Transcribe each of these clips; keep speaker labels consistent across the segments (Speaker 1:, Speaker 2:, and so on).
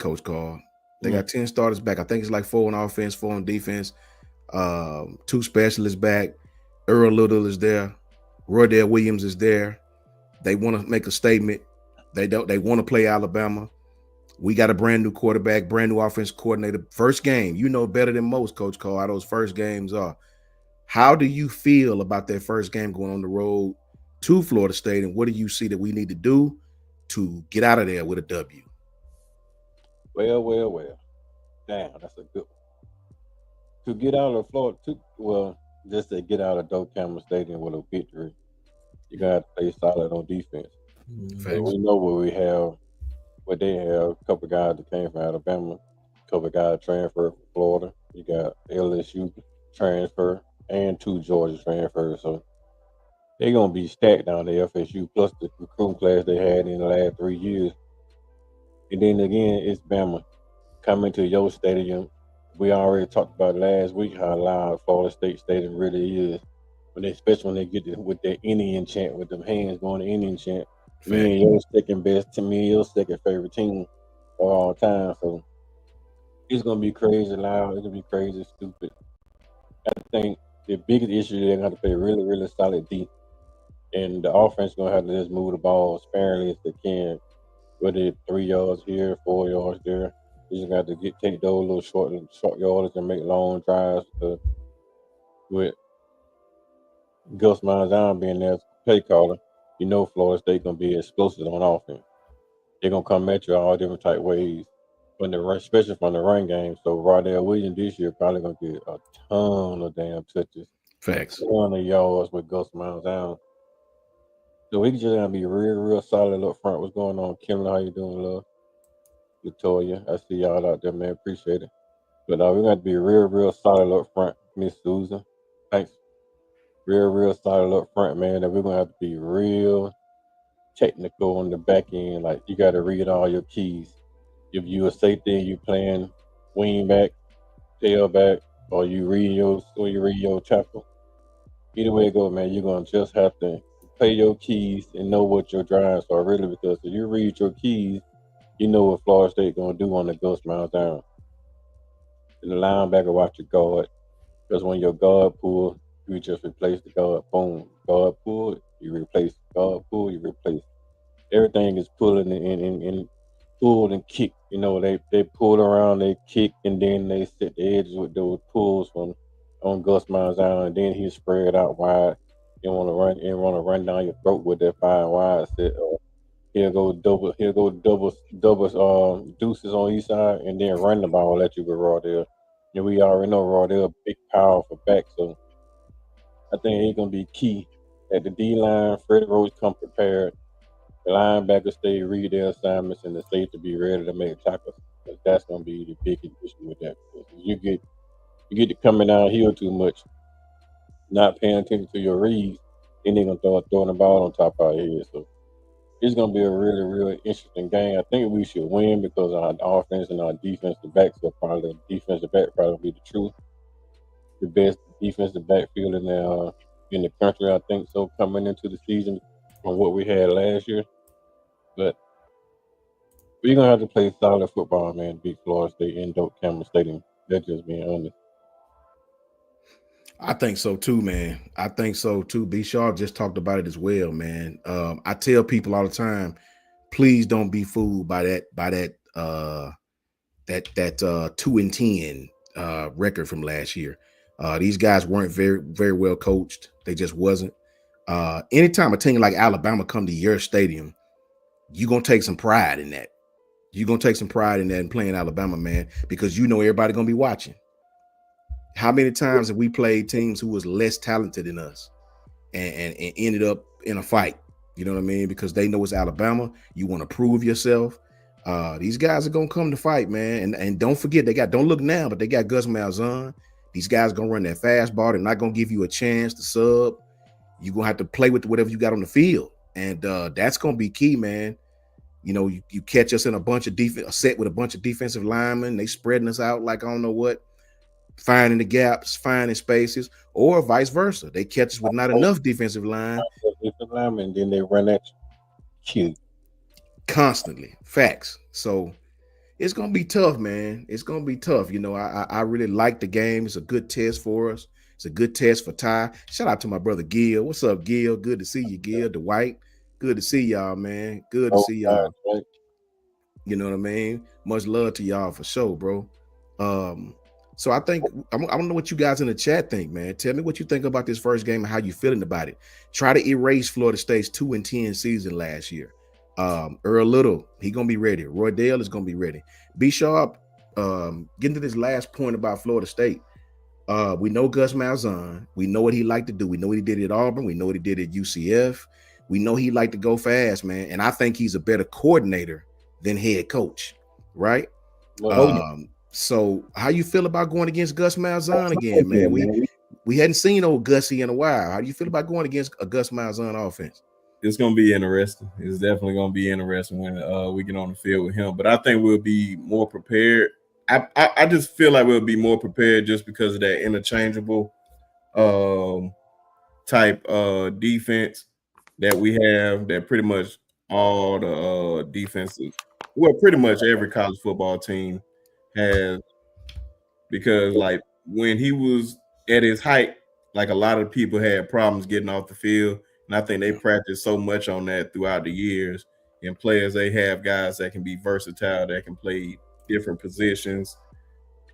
Speaker 1: Coach Carl. They got 10 starters back. I think it's like 4 on offense, 4 on defense. 2 specialists back. Earl Little is there. Roydell Williams is there. They want to make a statement. They want to play Alabama. We got a brand new quarterback, brand new offense coordinator. First game, you know better than most, Coach Cole, how those first games are. How do you feel about that first game going on the road to Florida State, and what do you see that we need to do to get out of there with a W?
Speaker 2: Well. Damn, that's a good one. To get out of Florida, just to get out of Doak Cameron Stadium with a victory, you got to play solid on defense. So
Speaker 1: Facts.
Speaker 2: we know what they have. A couple of guys that came from Alabama, a couple of guys transferred from Florida. You got LSU transfer and 2 Georgia transfers. So they're gonna be stacked down there, FSU plus the recruiting class they had in the last 3 years. And then again, it's Bama coming to your stadium. We already talked about last week how loud Florida State Stadium really is. Especially when they get with their Indian chant, with them hands going to Indian chant. Me and your second best, to me, your second favorite team of all time. So it's gonna be crazy loud. It's gonna be crazy stupid. I think the biggest issue they're gonna have to play really, really solid D, and the offense gonna have to just move the ball sparingly as they can. Whether it's 3 yards here, 4 yards there, you just got to take those little short yards and make long drives. With Gus Malzahn being there as play caller, you know Florida State gonna be explosive on offense. They're gonna come at you all different type ways especially from the run game. So Roydell Williams this year probably gonna get a ton of damn touches,
Speaker 1: Facts.
Speaker 2: a ton of yards with Gus Malzahn. So we just gotta be real solid up front. What's going on, Kim? How you doing, love? Latoya, I see y'all out there, man. Appreciate it. But we got to be real solid up front, Miss Susan. Thanks. Real solid up front, man. And we're gonna have to be real technical on the back end. Like you got to read all your keys. If you a safety, you playing wing back, tailback, or you read your tackle. Either way it go, man, you're gonna just have to play your keys and know what your drives are really, because if you read your keys, you know what Florida State gonna do on the Ghost Mount down. And the linebacker watch your guard, because when your guard pull, you just replace the guard. Boom, guard pull, you replace. Guard pull, you replace. Everything is pulling and pulled and kicked. You know, they pull around, they kick, and then they set the edges with those pulls from on Gus Malzahn, and then he spread out wide. You want to run down your throat with that 5 wide set. He'll go double deuces on each side, and then run the ball at you with Roydell. And we already know Roydell big, powerful back, so I think he's gonna be key. At the D line, Freddie Roach come prepared. The linebackers stay read their assignments, and the safety be ready to make tackles. Because that's gonna be the biggest issue with that. You get to coming downhill too much, not paying attention to your reads, then they're gonna throwing the ball on top of your head. So it's gonna be a really interesting game. I think we should win because our offense and our defensive backs are probably defensive back probably be the best defensive backfield in the country. I think so coming into the season from what we had last year. But we're gonna have to play solid football, man, to beat Florida State in Doak Cameron Stadium. That's just being honest.
Speaker 1: I think so too, man. I think so too. B Sharp just talked about it as well, man. I tell people all the time, please don't be fooled by that 2-10 record from last year. These guys weren't very well coached. They just wasn't. Anytime a team like Alabama come to your stadium, you're gonna take some pride in that. You're gonna take some pride in that and playing Alabama, man, because you know everybody gonna be watching. How many times have we played teams who was less talented than us and ended up in a fight? You know what I mean? Because they know it's Alabama. You want to prove yourself. These guys are gonna come to fight, man. And don't forget, don't look now, but they got Gus Malzahn. These guys gonna run that fastball. They're not gonna give you a chance to sub. You're gonna have to play with whatever you got on the field. And that's gonna be key, man. You know, you catch us in a set with a bunch of defensive linemen. They spreading us out like I don't know what, finding the gaps, finding spaces, or vice versa. They catch us with not enough defensive line.
Speaker 2: And then they run at you
Speaker 1: Constantly. Facts. So It's gonna be tough, man. It's gonna be tough. I really like the game. It's a good test for us. It's a good test for Ty. Shout out to my brother Gil. What's up, Gil? Good to see you, Gil. Dwight. Good to see y'all, man. Good to
Speaker 2: Oh,
Speaker 1: see
Speaker 2: guys,
Speaker 1: y'all.
Speaker 2: right?
Speaker 1: You know what I mean? Much love to y'all for sure, bro. Um, so I think I don't know what you guys in the chat think, man. Tell me what you think about this first game and how you feeling about it. Try to erase Florida State's 2-10 season last year. Earl Little, he gonna be ready. Roy Dale is gonna be ready. Be sharp. Getting to this last point about Florida State. We know Gus Malzahn. We know what he liked to do. We know what he did at Auburn. We know what he did at UCF. We know he liked to go fast, man. And I think he's a better coordinator than head coach, right?
Speaker 2: Well,
Speaker 1: So how you feel about going against Gus Malzahn again, man? We hadn't seen old Gussie in a while. How do you feel about going against a Gus Malzahn offense?
Speaker 3: It's gonna be interesting. It's definitely gonna be interesting when we get on the field with him. But I think we'll be more prepared. I just feel like we'll be more prepared just because of that interchangeable um, type defense that we have. That pretty much all the defenses, well, pretty much every college football team has, because like when he was at his height, like a lot of people had problems getting off the field, and I think they practiced so much on that throughout the years. And players, they have guys that can be versatile, that can play different positions,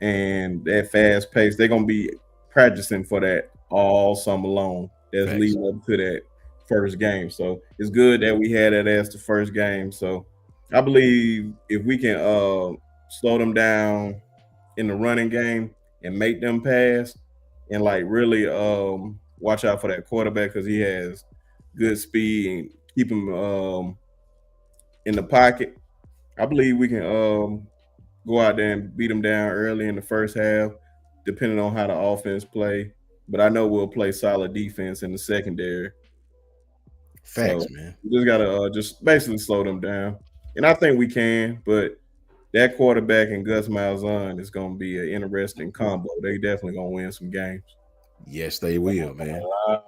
Speaker 3: and that fast pace. They're gonna be practicing for that all summer long. That's
Speaker 1: Facts.
Speaker 3: leading up to that first game. So it's good that we had that as the first game. So I believe if we can slow them down in the running game and make them pass, and like really watch out for that quarterback because he has good speed, and keep him in the pocket. I believe we can go out there and beat them down early in the first half, depending on how the offense play. But I know we'll play solid defense in the secondary. So
Speaker 1: Facts, man.
Speaker 3: we just gotta just basically slow them down, and I think we can. But that quarterback and Gus Malzahn is going to be an interesting combo. They definitely going to win some games.
Speaker 1: Yes, they will, man.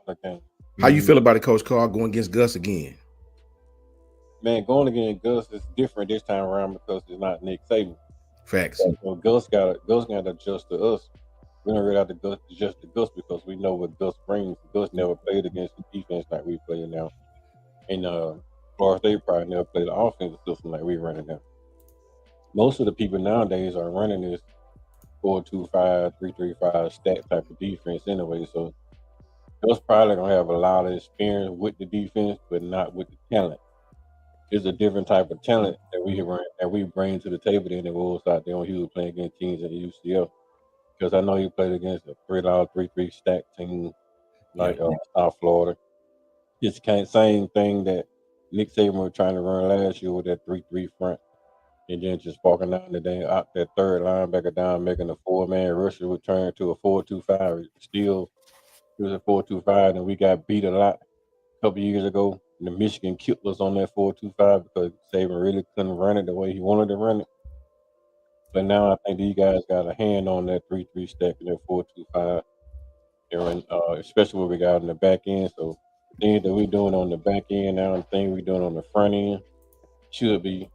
Speaker 2: okay.
Speaker 1: How you feel about it, Coach Carr, going against Gus again?
Speaker 2: Man, going against Gus is different this time around because it's not Nick Saban.
Speaker 1: Facts.
Speaker 2: So Gus got to adjust to us. We don't really have to adjust to Gus because we know what Gus brings. Gus never played against the defense like we play now, and Florida State probably never played the offensive system like we running now. Most of the people nowadays are running this 4-2-5, 3-3-5 stack type of defense anyway. So Gus probably gonna have a lot of experience with the defense, but not with the talent. It's a different type of talent that we bring to the table than it was out there when he was playing against teams at UCF. Because I know he played against a 3-3 stack team like South Florida. It's kind of same thing that Nick Saban was trying to run last year with that 3-3 front, and then just walking down the day out that third linebacker down, making a 4-man rusher would turn to a 4-2-5. Still, it was a 4-2-5, and we got beat a lot a couple years ago. The Michigan killed us on that 4-2-5 because Saban really couldn't run it the way he wanted to run it. But now I think these guys got a hand on that 3-3 stack and that 4-2-5, and especially what we got on the back end. So the things that we're doing on the back end now and the things we're doing on the front end should be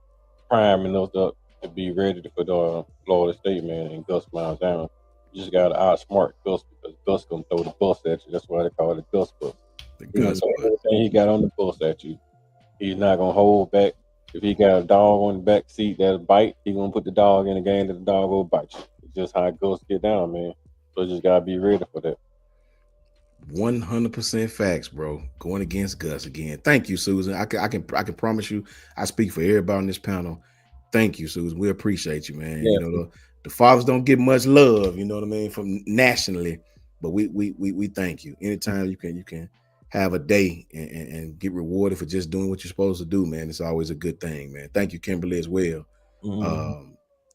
Speaker 2: priming us up to be ready for the Florida State, man, and Gus Miles down. You just got to outsmart Gus because Gus gonna throw the bus at you. That's why they call it the Gus bus.
Speaker 1: The
Speaker 2: He gonna
Speaker 1: Gus,
Speaker 2: throw
Speaker 1: but
Speaker 2: everything he got on the bus at you. He's not gonna hold back. If he got a dog on the back seat that'll bite, he gonna put the dog in the game that the dog will bite you. It's just how Gus get down, man. So you just gotta be ready for that.
Speaker 1: 100% facts, bro. Going against Gus again. Thank you, Susan. I can promise you, I speak for everybody on this panel. Thank you, Susan. We appreciate you, man.
Speaker 3: Yeah.
Speaker 1: The fathers don't get much love, you know what I mean, from nationally, but we thank you. Anytime you can have a day and get rewarded for just doing what you're supposed to do, man. It's always a good thing, man. Thank you, Kimberly, as well.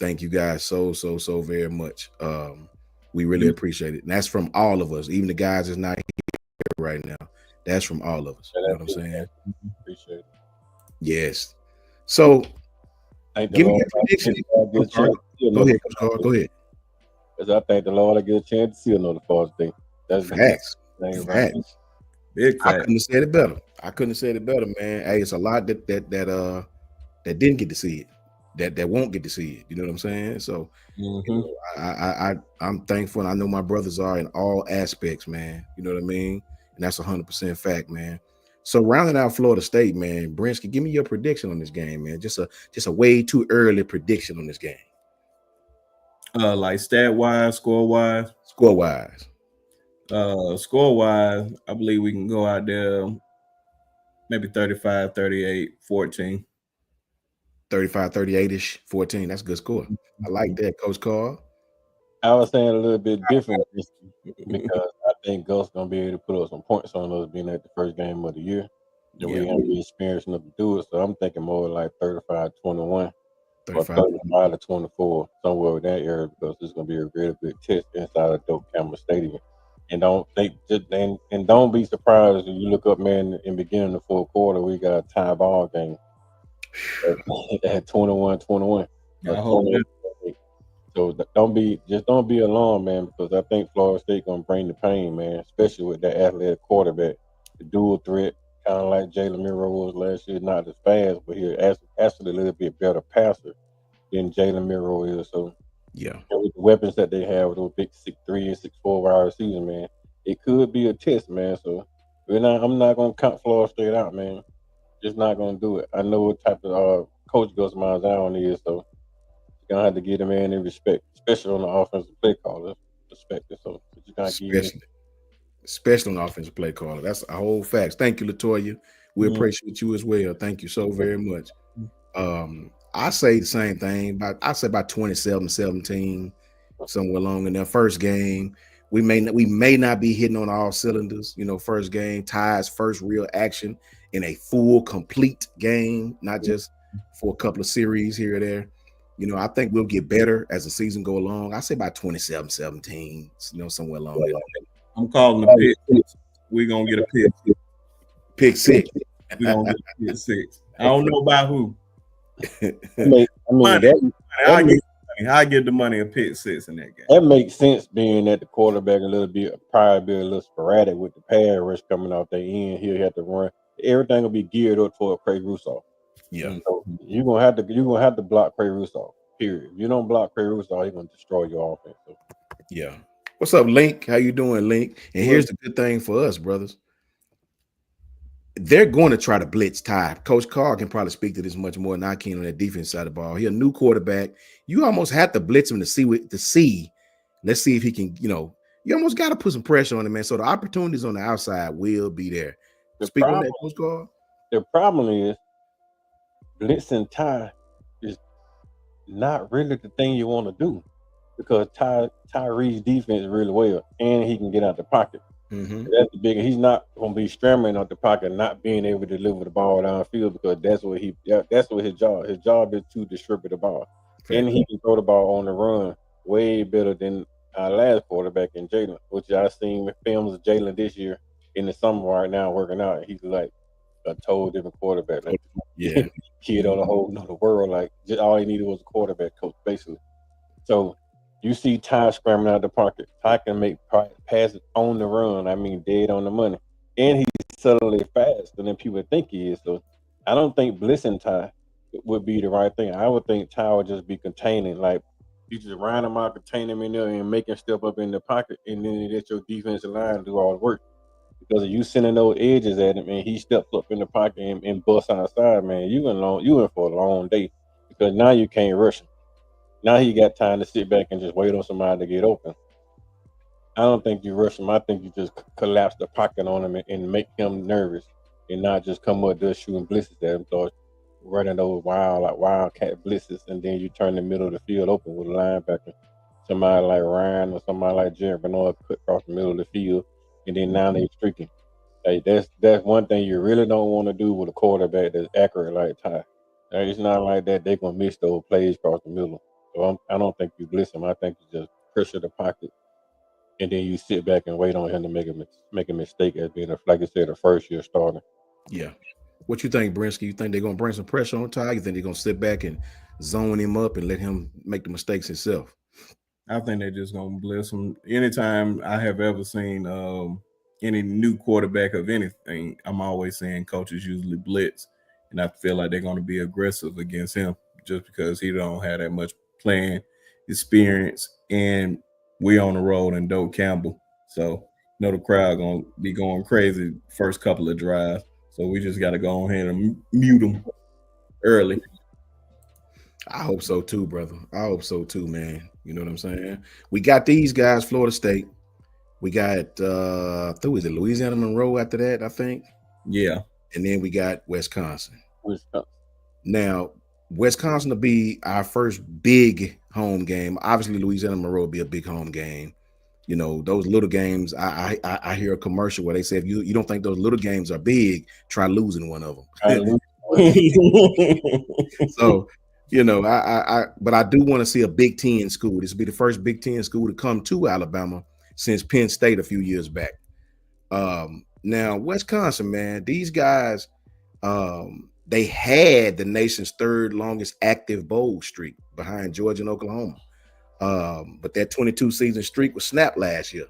Speaker 1: Thank you guys so very much. We really appreciate it. And that's from all of us, even the guys that's not here right now. That's from all of us. You know what I'm saying?
Speaker 2: Appreciate it.
Speaker 1: Yes. So give me your prediction. Go ahead, Coach Carr. Go ahead.
Speaker 2: Because I think the Lord will get a chance to see another false thing. That's
Speaker 1: Facts.
Speaker 2: thing,
Speaker 1: Facts.
Speaker 3: Big
Speaker 1: I
Speaker 3: fact.
Speaker 1: couldn't have said it better. Man. Hey, it's a lot that didn't get to see it. that won't get to see it. You know what I'm saying? So you
Speaker 3: Mm-hmm.
Speaker 1: know, I'm thankful, and I know my brothers are in all aspects, man. You know what I mean? And that's 100% fact, man. So rounding out Florida State, man, Brinsky, give me your prediction on this game, man. Just a way too early prediction on this game,
Speaker 3: Like stat wise,
Speaker 1: score wise.
Speaker 3: score wise, I believe we can go out there maybe 35, 38, 14.
Speaker 1: 35, 38 ish, 14. That's a good score. I like that, Coach Carl.
Speaker 2: I was saying a little bit different because I think Gus gonna be able to put up some points on us being at the first game of the year. And
Speaker 1: Yeah,
Speaker 2: we gonna be experienced enough to do it. So I'm thinking more like 35-21 or
Speaker 1: 35.
Speaker 2: 35-24, somewhere in that area because it's gonna be a really good test inside of Doak Campbell Stadium. And don't be surprised if you look up, man, in the beginning of the fourth quarter, we got a tie ball game at 21-21
Speaker 3: Yeah,
Speaker 2: or
Speaker 3: I hope that.
Speaker 2: 28. So don't be alarmed, man, because I think Florida State gonna bring the pain, man, especially with that athletic quarterback, the dual threat, kind of like Jalen Miro was last year, not as fast, but he actually a little bit better passer than Jalen Miro is. So
Speaker 1: Yeah,
Speaker 2: and with the weapons that they have with those big 6'3" and 6'4" wide receivers, man, it could be a test, man. So I'm not gonna count Florida State out, man. Just not gonna do it. I know what type of coach Gus Malzahn is, so you're gonna have to give the man in respect, especially on the offensive play caller perspective. So you gotta give him.
Speaker 1: especially especially on offensive play caller. That's a whole facts. Thank you, Latoya. We
Speaker 3: Mm.
Speaker 1: appreciate you as well. Thank you so very much. I say the same thing, but I say about 27-17, somewhere along in their first game. We may not be hitting on all cylinders, first game, ties first real action in a full complete game, not just for a couple of series here or there. I think we'll get better as the season go along. I say about 27-17, somewhere along in
Speaker 3: I'm calling the pick. We're gonna get a pick.
Speaker 1: pick six.
Speaker 3: We're gonna get a pick six. I don't know about who.
Speaker 2: I mean
Speaker 3: Money.
Speaker 2: that
Speaker 3: I get I get the money a pick six in that game.
Speaker 2: that makes sense being that the quarterback a little bit probably be a little sporadic with the pass rush coming off their end. He'll have to run. Everything will be geared up toward Craig Russo.
Speaker 1: Yeah,
Speaker 2: So you're gonna have to block Craig Russo. Period. If you don't block Craig Russo, he's gonna destroy your offense. So,
Speaker 1: yeah. What's up, Link? How you doing, Link? And
Speaker 2: well,
Speaker 1: here's the good thing for us, brothers. They're going to try to blitz Ty. Coach Carr can probably speak to this much more than I can on that defense side of the ball. He's a new quarterback. You almost have to blitz him to see. Let's see if he can, you almost got to put some pressure on him, man. So the opportunities on the outside will be there.
Speaker 2: the
Speaker 1: Speak on
Speaker 2: problem
Speaker 1: that, Coach Carr.
Speaker 2: the problem is blitzing Ty is not really the thing you want to do because Ty reads defense really well and he can get out the pocket.
Speaker 1: Mm-hmm.
Speaker 2: That's the big. He's not going to be scrambling out the pocket, not being able to deliver the ball downfield because that's what his job. His job is to distribute the ball, and
Speaker 1: Fact.
Speaker 2: he can throw the ball on the run way better than our last quarterback in Jalen, which I seen with films of Jalen this year in the summer right now working out. He's like a total different quarterback, like
Speaker 1: Yeah.
Speaker 2: kid on a whole another world. Like just all he needed was a quarterback coach, basically. So you see Ty scrambling out the pocket. Ty can make passes on the run. I mean, dead on the money. And he's subtly faster than people think he is. So I don't think blitzing Ty would be the right thing. I would think Ty would just be containing. Like, you just round him out, contain him in there, and make him step up in the pocket. And then let your defensive line do all the work. Because if you sending those edges at him and he steps up in the pocket and busts outside, man, you in for a long day. Because now you can't rush him. Now he got time to sit back and just wait on somebody to get open. I don't think you rush him. I think you just collapse the pocket on him and make him nervous, and not just come up there shooting blitzes at him, start running those wildcat blitzes, and then you turn the middle of the field open with a linebacker, somebody like Ryan or somebody like Jared Bernard cut across the middle of the field, and then now they streaking. Like that's one thing you really don't want to do with a quarterback that's accurate like Ty. It's not like that they're gonna miss those plays across the middle. So I don't think you blitz him. I think you just pressure the pocket, and then you sit back and wait on him to make a mistake as being like you said, a first year starter.
Speaker 1: Yeah. What you think, Brinsky? You think they're gonna bring some pressure on Ty? You think they're gonna sit back and zone him up and let him make the mistakes himself?
Speaker 3: I think they're just gonna blitz him. Anytime I have ever seen any new quarterback of anything, I'm always saying coaches usually blitz, and I feel like they're gonna be aggressive against him just because he don't have that much playing experience, and we on the road in Doak Campbell, so the crowd gonna be going crazy first couple of drives. So we just got to go ahead and mute them early.
Speaker 1: I hope so too, brother. I hope so too, man. You know what I'm saying? We got these guys, Florida State. We got who is it? Louisiana Monroe after that, I think.
Speaker 3: Yeah.
Speaker 1: And then we got Wisconsin.
Speaker 2: Wisconsin.
Speaker 1: Now, Wisconsin will be our first big home game. Obviously, Louisiana Monroe will be a big home game. You know, those little games, I hear a commercial where they say if you don't think those little games are big, try losing one of them. So, you know, but I do want to see a Big Ten school. This will be the first Big Ten school to come to Alabama since Penn State a few years back. Now, Wisconsin, man, these guys, they had the nation's third longest active bowl streak behind Georgia and Oklahoma. But that 22 season streak was snapped last year.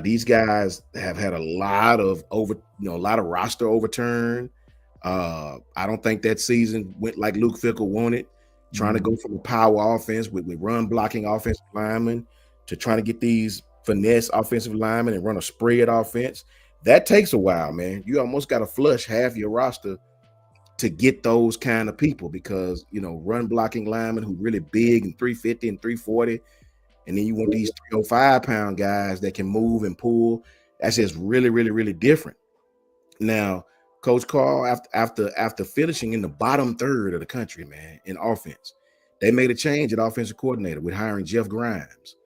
Speaker 1: These guys have had a lot of roster overturn. I don't think that season went like Luke Fickell wanted, trying to go from a power offense with run blocking offensive linemen to trying to get these finesse offensive linemen and run a spread offense. That takes a while, man. You almost got to flush half your roster to get those kind of people because, you know, run blocking linemen who really big and 350 and 340. And then you want these 305-pound guys that can move and pull. That's just really, really, really different. Now, Coach Carl, after finishing in the bottom third of the country, man, in offense, they made a change at offensive coordinator with hiring Jeff Grimes.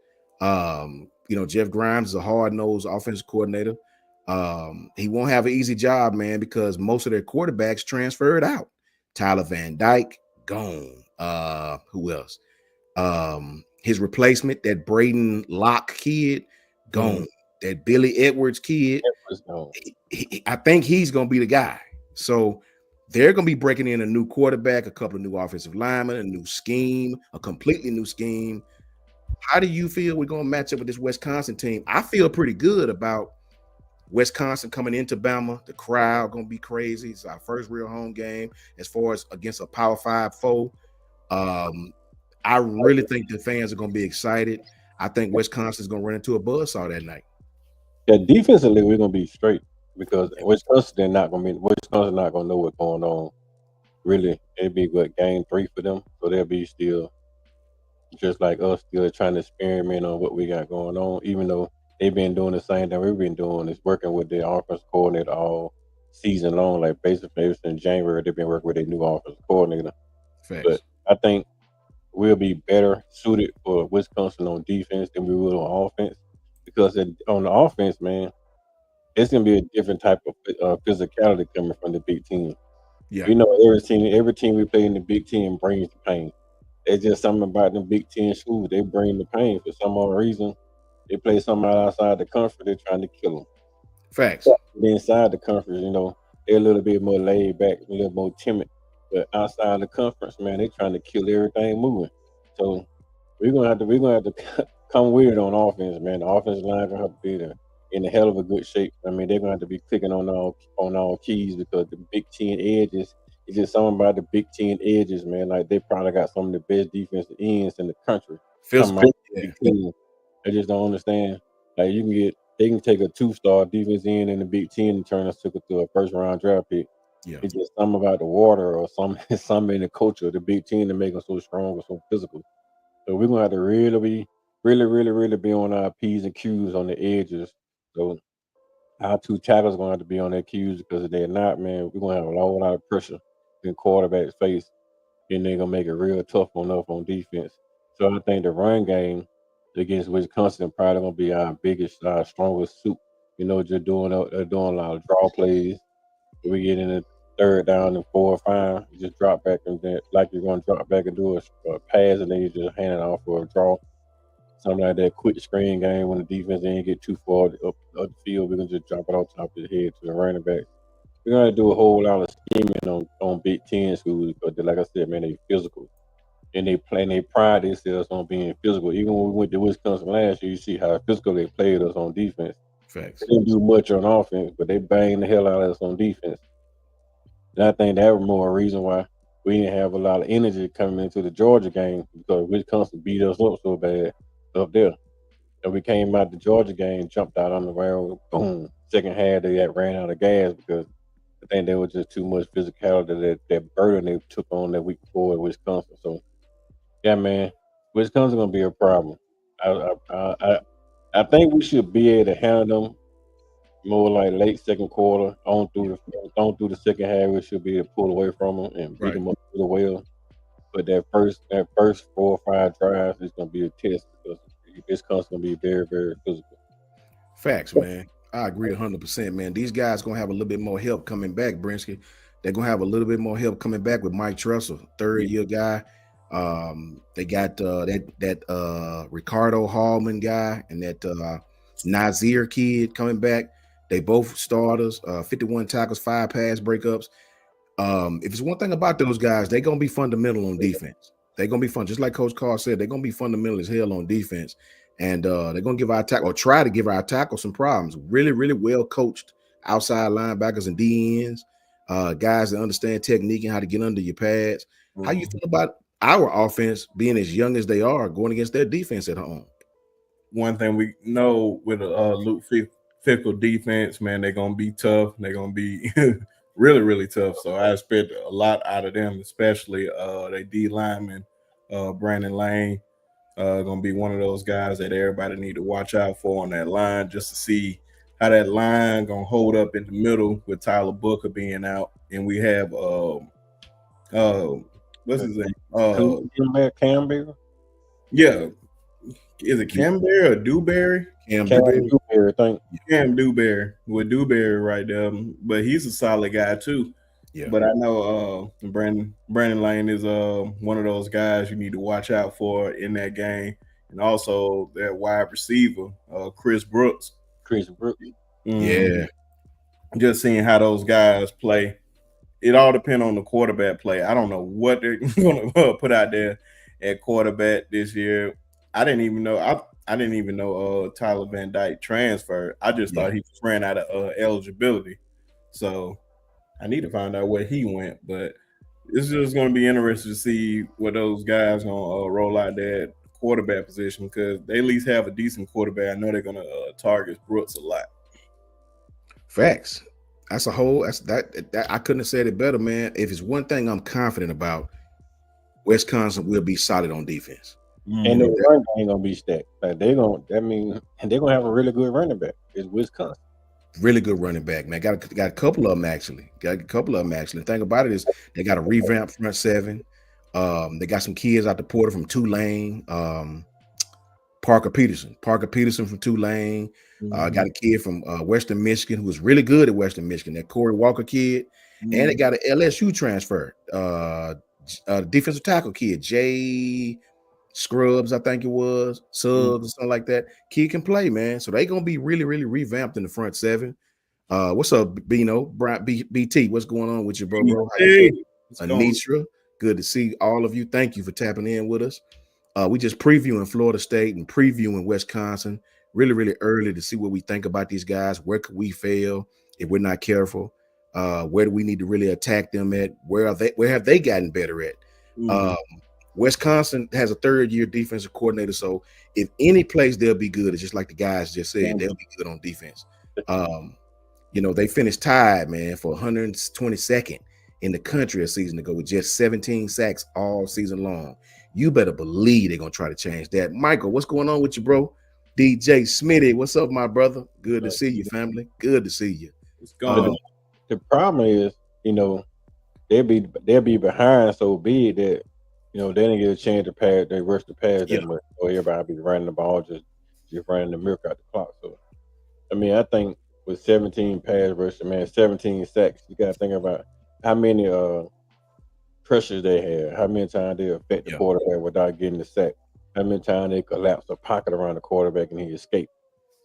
Speaker 1: Jeff Grimes is a hard-nosed offensive coordinator. He won't have an easy job, man, because most of their quarterbacks transferred out. Tyler Van Dyke, gone. Who else? His replacement, that Braden Locke kid, gone. That Billy Edwards kid, I think he's going to be the guy. So they're going to be breaking in a new quarterback, a couple of new offensive linemen, a new scheme, a completely new scheme. How do you feel we're going to match up with this Wisconsin team? I feel pretty good about Wisconsin coming into Bama. The crowd going to be crazy. It's our first real home game as far as against a Power 5 foe. I really think the fans are going to be excited. I think Wisconsin's going to run into a buzzsaw that night.
Speaker 2: Yeah, defensively, we're going to be straight because Wisconsin not going to know what's going on. Really, it'll be good game 3 for them. So they'll be still just like us, still trying to experiment on what we got going on, even though they've been doing the same thing we've been doing, is working with the offensive coordinator all season long. Like basically in January, they've been working with their new offensive coordinator.
Speaker 1: Facts.
Speaker 2: But I think we'll be better suited for Wisconsin on defense than we will on offense. Because on the offense, man, it's going to be a different type of physicality coming from the Big Ten.
Speaker 1: Yeah.
Speaker 2: You know, every team we play in the Big Ten brings the pain. It's just something about the Big Ten schools. They bring the pain for some other reason. They play somebody outside the conference, they're trying to kill them.
Speaker 1: Facts.
Speaker 2: Inside the conference, you know, they're a little bit more laid back, a little more timid. But outside the conference, man, they're trying to kill everything moving. So we're gonna have to come with it on offense, man. The offensive line gonna have to be in a hell of a good shape. I mean, they're gonna have to be clicking on all keys because the Big Ten edges. It's just something about the Big Ten edges, man. Like they probably got some of the best defensive ends in the country. I just don't understand. Like they can take a 2-star defense end in the Big Ten and turn us to a first round draft pick.
Speaker 1: Yeah.
Speaker 2: It's just something about the water or something in the culture of the Big Ten to make them so strong or so physical. So we're gonna have to really be on our P's and Q's on the edges. So our 2 tackles are gonna have to be on their Q's because if they're not, man, we're gonna have a lot of pressure in quarterback's face, and they're gonna make it real tough on us on defense. So I think the run game against Wisconsin probably gonna be our biggest, our strongest suit. You know, just doing a lot of draw plays. We get in the 3rd down and 4 or 5, you just drop back and then like you're gonna drop back and do a pass, and then you just hand it off for a draw. Something like that quick screen game when the defense ain't get too far up the field, we're gonna just drop it on top of the head to the running back. We're gonna do a whole lot of scheming on Big Ten schools because, like I said, man, they physical and they pride themselves on being physical. Even when we went to Wisconsin last year, you see how physical they played us on defense.
Speaker 1: Facts.
Speaker 2: They didn't do much on offense, but they banged the hell out of us on defense. And I think that was more a reason why we didn't have a lot of energy coming into the Georgia game because Wisconsin beat us up so bad up there. And we came out the Georgia game, jumped out on the ground, boom. Second half, they got ran out of gas because I think there was just too much physicality that burden they took on that week before at Wisconsin. So yeah, man, Wisconsin gonna be a problem. I think we should be able to handle them more like late second quarter on through the second half. We should be able to pull away from them and beat
Speaker 1: Right.
Speaker 2: them up really well. But that first 4 or 5 drives is gonna be a test because Wisconsin gonna be very very physical.
Speaker 1: Facts, man. I agree 100%, man. These guys gonna have a little bit more help coming back, Brinsky. They're gonna have a little bit more help coming back with Mike Tressel, third year guy. They got that Ricardo Hallman guy and that Nazir kid coming back. They both starters, 51 tackles, 5 pass breakups. If it's one thing about those guys, they're gonna be fundamental on defense. They're gonna be fun, just like Coach Carr said. They're gonna be fundamental as hell on defense, and they're gonna give our tackle or try to give our tackle some problems. Really, really well coached outside linebackers and DNs, guys that understand technique and how to get under your pads. How you feel about our offense being as young as they are, going against their defense at home?
Speaker 3: One thing we know with a Luke Fickle defense, man, they're gonna be tough. They're gonna be really, really tough. So I expect a lot out of them, especially they D lineman, Brandon Lane, gonna be one of those guys that everybody need to watch out for on that line, just to see how that line gonna hold up in the middle with Tyler Booker being out, and we have uh, what's his name?
Speaker 2: Campbell,
Speaker 3: Yeah, is it Camberry or Dewberry?
Speaker 1: Cam
Speaker 2: Cam
Speaker 1: Dewberry?
Speaker 2: Dewberry, I think.
Speaker 3: Cam Dewberry with Dewberry right there, but he's a solid guy too.
Speaker 1: Yeah.
Speaker 3: But I know Brandon Lane is one of those guys you need to watch out for in that game, and also that wide receiver Chris Brooks.
Speaker 2: Chris Brooks.
Speaker 1: Yeah.
Speaker 3: Just seeing how those guys play. It all depends on the quarterback play. I don't know what they're going to put out there at quarterback this year. I didn't even know. I didn't even know Tyler Van Dyke transferred. I just thought he just ran out of eligibility. So I need to find out where he went. But it's just going to be interesting to see what those guys going to roll out there at quarterback position, because they at least have a decent quarterback. I know they're going to target Brooks a lot.
Speaker 1: Facts. That's a whole. That's that. I couldn't have said it better, man. If it's one thing I'm confident about, Wisconsin will be solid on defense.
Speaker 2: And the run game gonna be stacked. Like they're gonna have a really good running back. It's Wisconsin.
Speaker 1: Really good running back, man. Got a couple of them actually. The thing about it is they got a revamped front seven. They got some kids out the portal from Tulane. Parker Peterson from Tulane. Got a kid from Western Michigan who was really good at Western Michigan. That Corey Walker kid, and they got an LSU transfer. Defensive tackle kid, Jay Scrubs, I think it was, Subs or something like that. Kid can play, man. So they gonna be really, really revamped in the front seven. What's up, Bino? Brian BT, what's going on with you, bro?
Speaker 3: Hey,
Speaker 1: Anitra, good to see all of you. Thank you for tapping in with us. We just previewing Florida State and previewing Wisconsin really, really early to see what we think about these guys. Where could we fail if we're not careful? Where do we need to really attack them at? Where have they gotten better at? Wisconsin has a third-year defensive coordinator, so if any place they'll be good, it's just like the guys just said, they'll be good on defense. They finished tied, man, for 122nd in the country a season ago with just 17 sacks all season long. You better believe they're gonna try to change that. Michael, what's going on with you, bro? DJ Smitty, what's up, my brother? Good to see you, family. Good to see you.
Speaker 3: What's going on?
Speaker 2: The problem is, they'll be behind so big that they didn't get a chance to pass. They rush the pass that much, so everybody be running the ball, just running the milk out the clock. So, I think with 17 pass rushes, man, 17 sacks, you got to think about how many pressures they had, how many times they affect the quarterback without getting the sack, how many times they collapse a pocket around the quarterback and he escaped.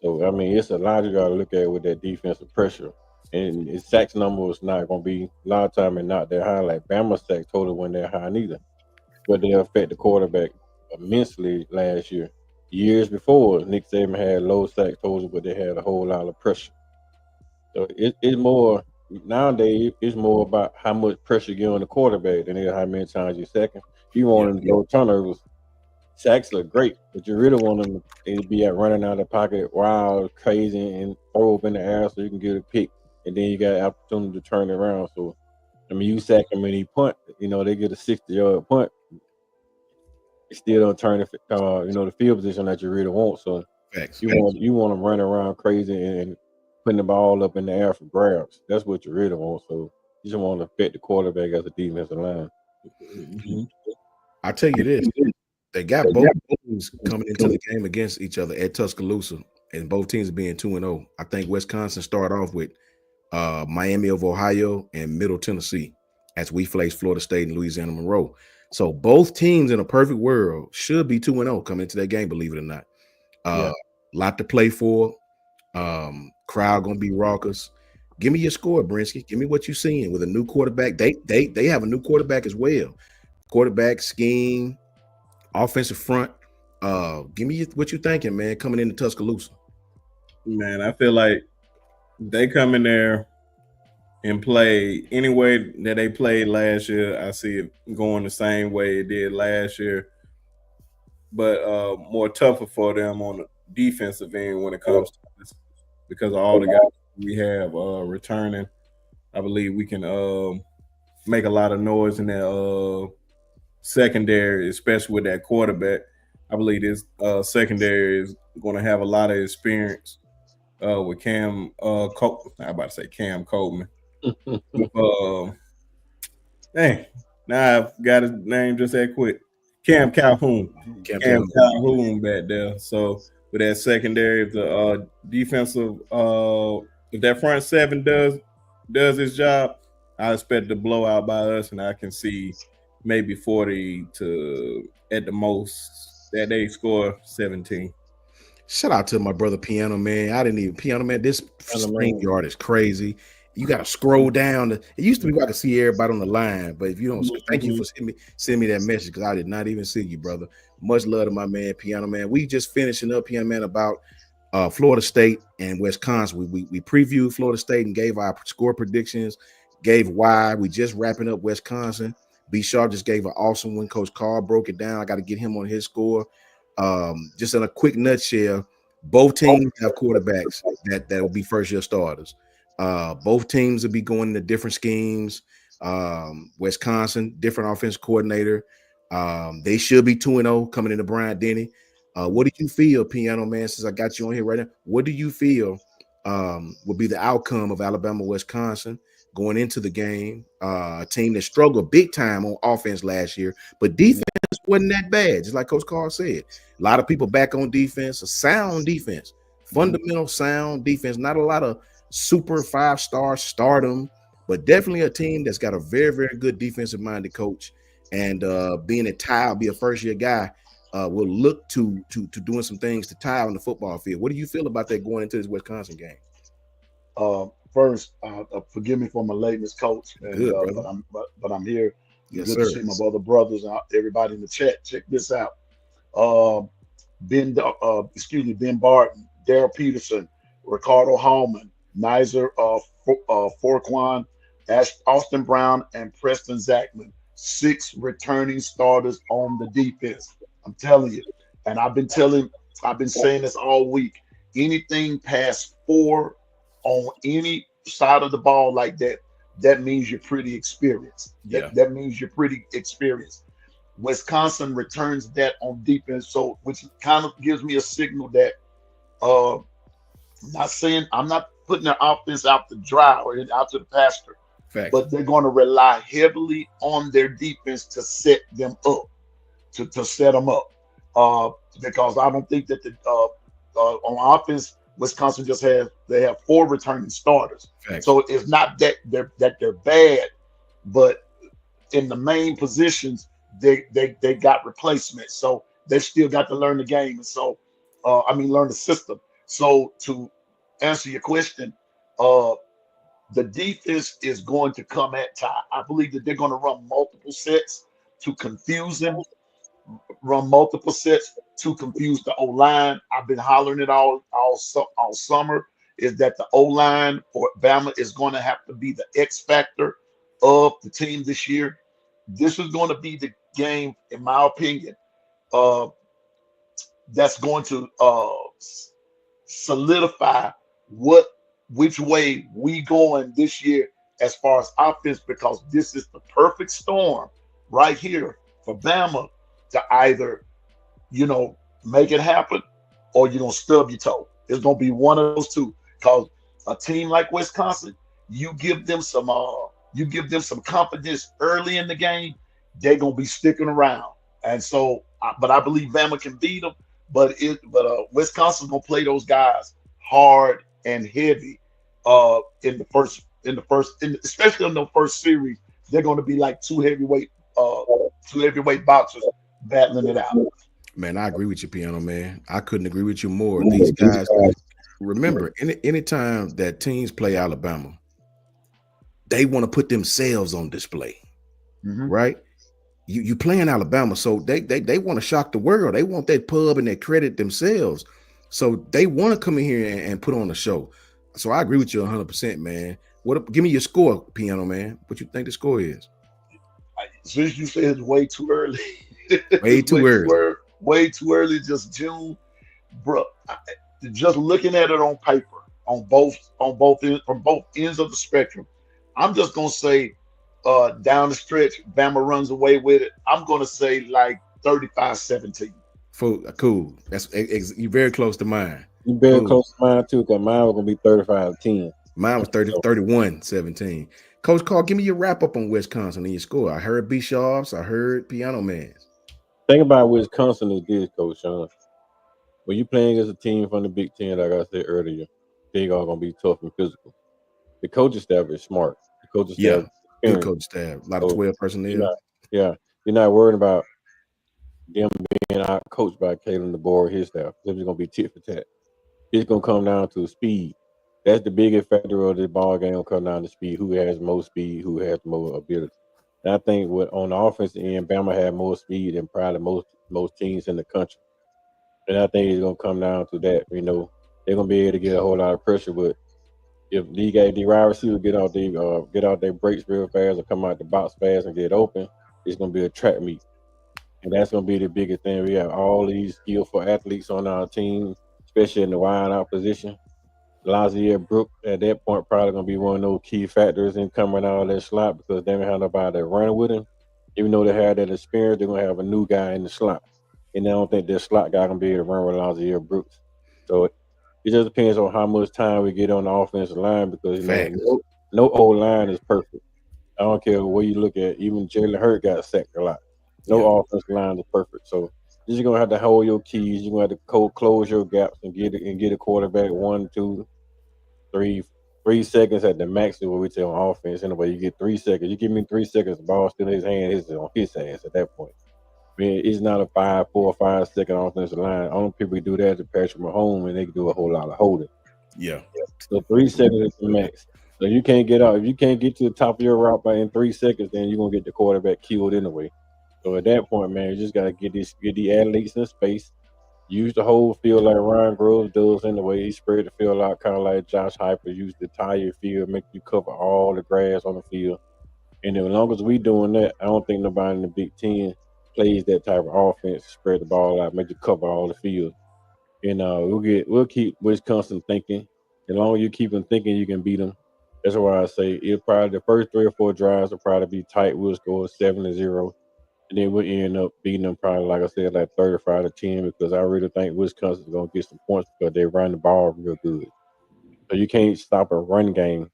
Speaker 2: So, it's a lot you got to look at with that defensive pressure. And his sacks number is not going to be, a lot of time and not that high. Like Bama's sack total wasn't that high neither. But they affect the quarterback immensely last year. Years before, Nick Saban had low sack totals, but they had a whole lot of pressure. So it's more nowadays it's more about how much pressure you get on the quarterback than it is how many times you sack him. You
Speaker 1: Yeah,
Speaker 2: want him to throw turnovers. Sacks look great, but you really want them to be at running out of the pocket wild, crazy, and throw up in the air so you can get a pick, and then you got an opportunity to turn it around. So, I mean, you sack them and he punt, they get a 60-yard punt. It still don't turn the field position that you really want. So
Speaker 1: facts.
Speaker 2: you want them running around crazy and putting the ball up in the air for grabs. That's what you really want. So you just want to affect the quarterback as a defensive line.
Speaker 3: Mhm.
Speaker 1: I tell you this, they got both teams coming into the game against each other at Tuscaloosa, and both teams being 2-0. I think Wisconsin start off with Miami of Ohio and Middle Tennessee as we face Florida State and Louisiana Monroe. So both teams in a perfect world should be 2-0 coming into that game, believe it or not.
Speaker 2: Yeah.
Speaker 1: Lot to play for. Crowd gonna be raucous. Give me your score, Brinsky. Give me what you're seeing with a new quarterback. They have a new quarterback as well. Quarterback scheme, offensive front. Give me what you're thinking, man, coming into Tuscaloosa.
Speaker 3: Man, I feel like they come in there and play any way that they played last year. I see it going the same way it did last year, but more tougher for them on the defensive end when it comes to this because of all the guys we have returning. I believe we can make a lot of noise in that secondary, especially with that quarterback. I believe this secondary is going to have a lot of experience with Cam. I'm about to say Cam Coleman. Uh, Dang, now I've got his name just that quick. Cam Calhoun.
Speaker 1: Cam
Speaker 3: Cam
Speaker 1: Calhoun.
Speaker 3: Calhoun back there. So with that secondary, if the defensive if that front seven does his job, I expect the blowout by us, and I can see maybe 40 to at the most that they score 17.
Speaker 1: Shout out to my brother Piano Man. I didn't even Piano Man. This screen yard is crazy. You got to scroll down. It used to be where I could see everybody on the line, but if you don't, thank you for sending me that message because I did not even see you, brother. Much love to my man Piano Man. We just finishing up Piano Man about Florida State and Wisconsin. We previewed Florida State and gave our score predictions, gave why. We just wrapping up Wisconsin. B. Sharp just gave an awesome one. Coach Carl broke it down. I got to get him on his score. Just in a quick nutshell, both teams have quarterbacks that will be first year starters. Both teams will be going into different schemes. Wisconsin, different offense coordinator. They should be 2-0 coming into Bryant Denny. What do you feel, Piano Man, since I got you on here right now? What do you feel will be the outcome of Alabama, Wisconsin going into the game? A team that struggled big time on offense last year, but defense wasn't that bad. Just like Coach Carl said, a lot of people back on defense, a sound defense, fundamental sound defense, not a lot of super 5-star stardom, but definitely a team that's got a very, very good defensive minded coach. And being a Ty, be a first year guy, will look to doing some things to Ty on the football field. What do you feel about that going into this Wisconsin game?
Speaker 4: First, forgive me for my lateness, Coach, and
Speaker 1: Good, brother.
Speaker 4: but I'm here.
Speaker 1: Yes,
Speaker 4: Good
Speaker 1: sir.
Speaker 4: to see my brother, brothers, and everybody in the chat. Check this out. Uh, Ben Barton, Daryl Peterson, Ricardo Hallman, Nizer Forquan, Austin Brown, and Preston Zachman. 6 returning starters on the defense. I'm telling you, and I've been saying this all week. Anything past 4 on any side of the ball like that, that means you're pretty experienced. That means you're pretty experienced. Wisconsin returns that on defense, so which kind of gives me a signal that I'm not putting their offense out to dry or out to the pasture,
Speaker 1: Facts.
Speaker 4: but they're going to rely heavily on their defense to set them up, to set them up. Because I don't think that the on offense, Wisconsin they have 4 returning starters.
Speaker 1: Facts.
Speaker 4: So it's not that they're bad, but in the main positions they got replacements. So they still got to learn the game, and so learn the system. So to answer your question, the defense is going to come at Ty. I believe that they're going to run multiple sets to confuse him, run multiple sets to confuse the O line. I've been hollering it all summer. is that the O line for Bama is going to have to be the X factor of the team this year. This is going to be the game, in my opinion, uh, that's going to solidify what which way we going this year as far as offense, because this is the perfect storm right here for Bama to either, make it happen, or you're gonna stub your toe. It's gonna be one of those two. Because a team like Wisconsin, you give them some confidence early in the game, they're gonna be sticking around. And so, but I believe Bama can beat them. Wisconsin's gonna play those guys hard and heavy especially in the first series. They're going to be like two heavyweight boxers battling it out.
Speaker 1: Man, I agree with you, Piano Man. I couldn't agree with you more. These guys, remember, anytime that teams play Alabama, they want to put themselves on display, right? You playing Alabama, so they want to shock the world. They want that pub and that credit themselves. So they want to come in here and put on a show. So I agree with you 100%, man. Give me your score, Piano Man. What you think the score is?
Speaker 4: Since you said it's way too early.
Speaker 1: Way too early.
Speaker 4: Way too early, just June. Bro, just looking at it on paper, from both ends of the spectrum, I'm just gonna say down the stretch, Bama runs away with it. I'm gonna say like 35-17.
Speaker 1: Cool. That's you're very close to mine.
Speaker 2: You very close to mine too, because mine was gonna be 35-10.
Speaker 1: Mine was 31-17. Coach Carl, give me your wrap up on Wisconsin and your score. I heard Bischoff's, I heard Piano Man's.
Speaker 2: Thing about Wisconsin is this, Coach Sean. When you're playing against a team from the Big Ten, like I said earlier, they are gonna be tough and physical. The coaching staff is smart. The coaching staff,
Speaker 1: good coaching staff. A lot of 12 personnel.
Speaker 2: You're not worried about them being out coached by Kalen DeBoer and his staff. It's just gonna be tit for tat. It's gonna come down to speed. That's the biggest factor of the ball game. Will come down to speed. Who has most speed? Who has more ability? And I think on the offensive end, Bama had more speed than probably most teams in the country. And I think it's gonna come down to that. They're gonna be able to get a whole lot of pressure. But if the wide receivers get out their breaks real fast or come out the box fast and get open, it's gonna be a track meet. And that's gonna be the biggest thing. We have all these skillful athletes on our team, especially in the wide out position. Lazier Brook at that point probably gonna be one of those key factors in coming out of that slot, because they don't have nobody to run with him. Even though they had that experience, they're gonna have a new guy in the slot, and I don't think that slot guy gonna be able to run with Lazier Brooks. So it just depends on how much time we get on the offensive line, because no old line is perfect. I don't care where you look at. Even Jalen Hurts got sacked a lot. No offensive line is perfect. So you're just gonna have to hold your keys. You're gonna have to close your gaps and get a quarterback 1, 2, 3 seconds at the max is what we tell on offense. Anyway, you get 3 seconds. You give me 3 seconds, the ball still in his hand, it's on his ass at that point. I mean, it's not a 4 or 5 second offensive line. Only people who do that is Patrick Mahomes, and they can do a whole lot of holding.
Speaker 1: Yeah.
Speaker 2: So 3 seconds is the max. So you can't get out. If you can't get to the top of your route in 3 seconds, then you're gonna get the quarterback killed anyway. So at that point, man, you just gotta get the athletes in space. Use the whole field like Ryan Groves does in the way he spread the field out, kind of like Josh Hyper used the entire field, make you cover all the grass on the field. And as long as we doing that, I don't think nobody in the Big Ten plays that type of offense, spread the ball out, make you cover all the field. And we'll keep Wisconsin thinking. As long as you keep them thinking, you can beat them. That's why I say it'll probably the first 3 or 4 drives will probably be tight. We'll score 7-0. And then we'll end up beating them probably, like I said, like 35-10, because I really think Wisconsin's going to get some points because they run the ball real good. So you can't stop a run game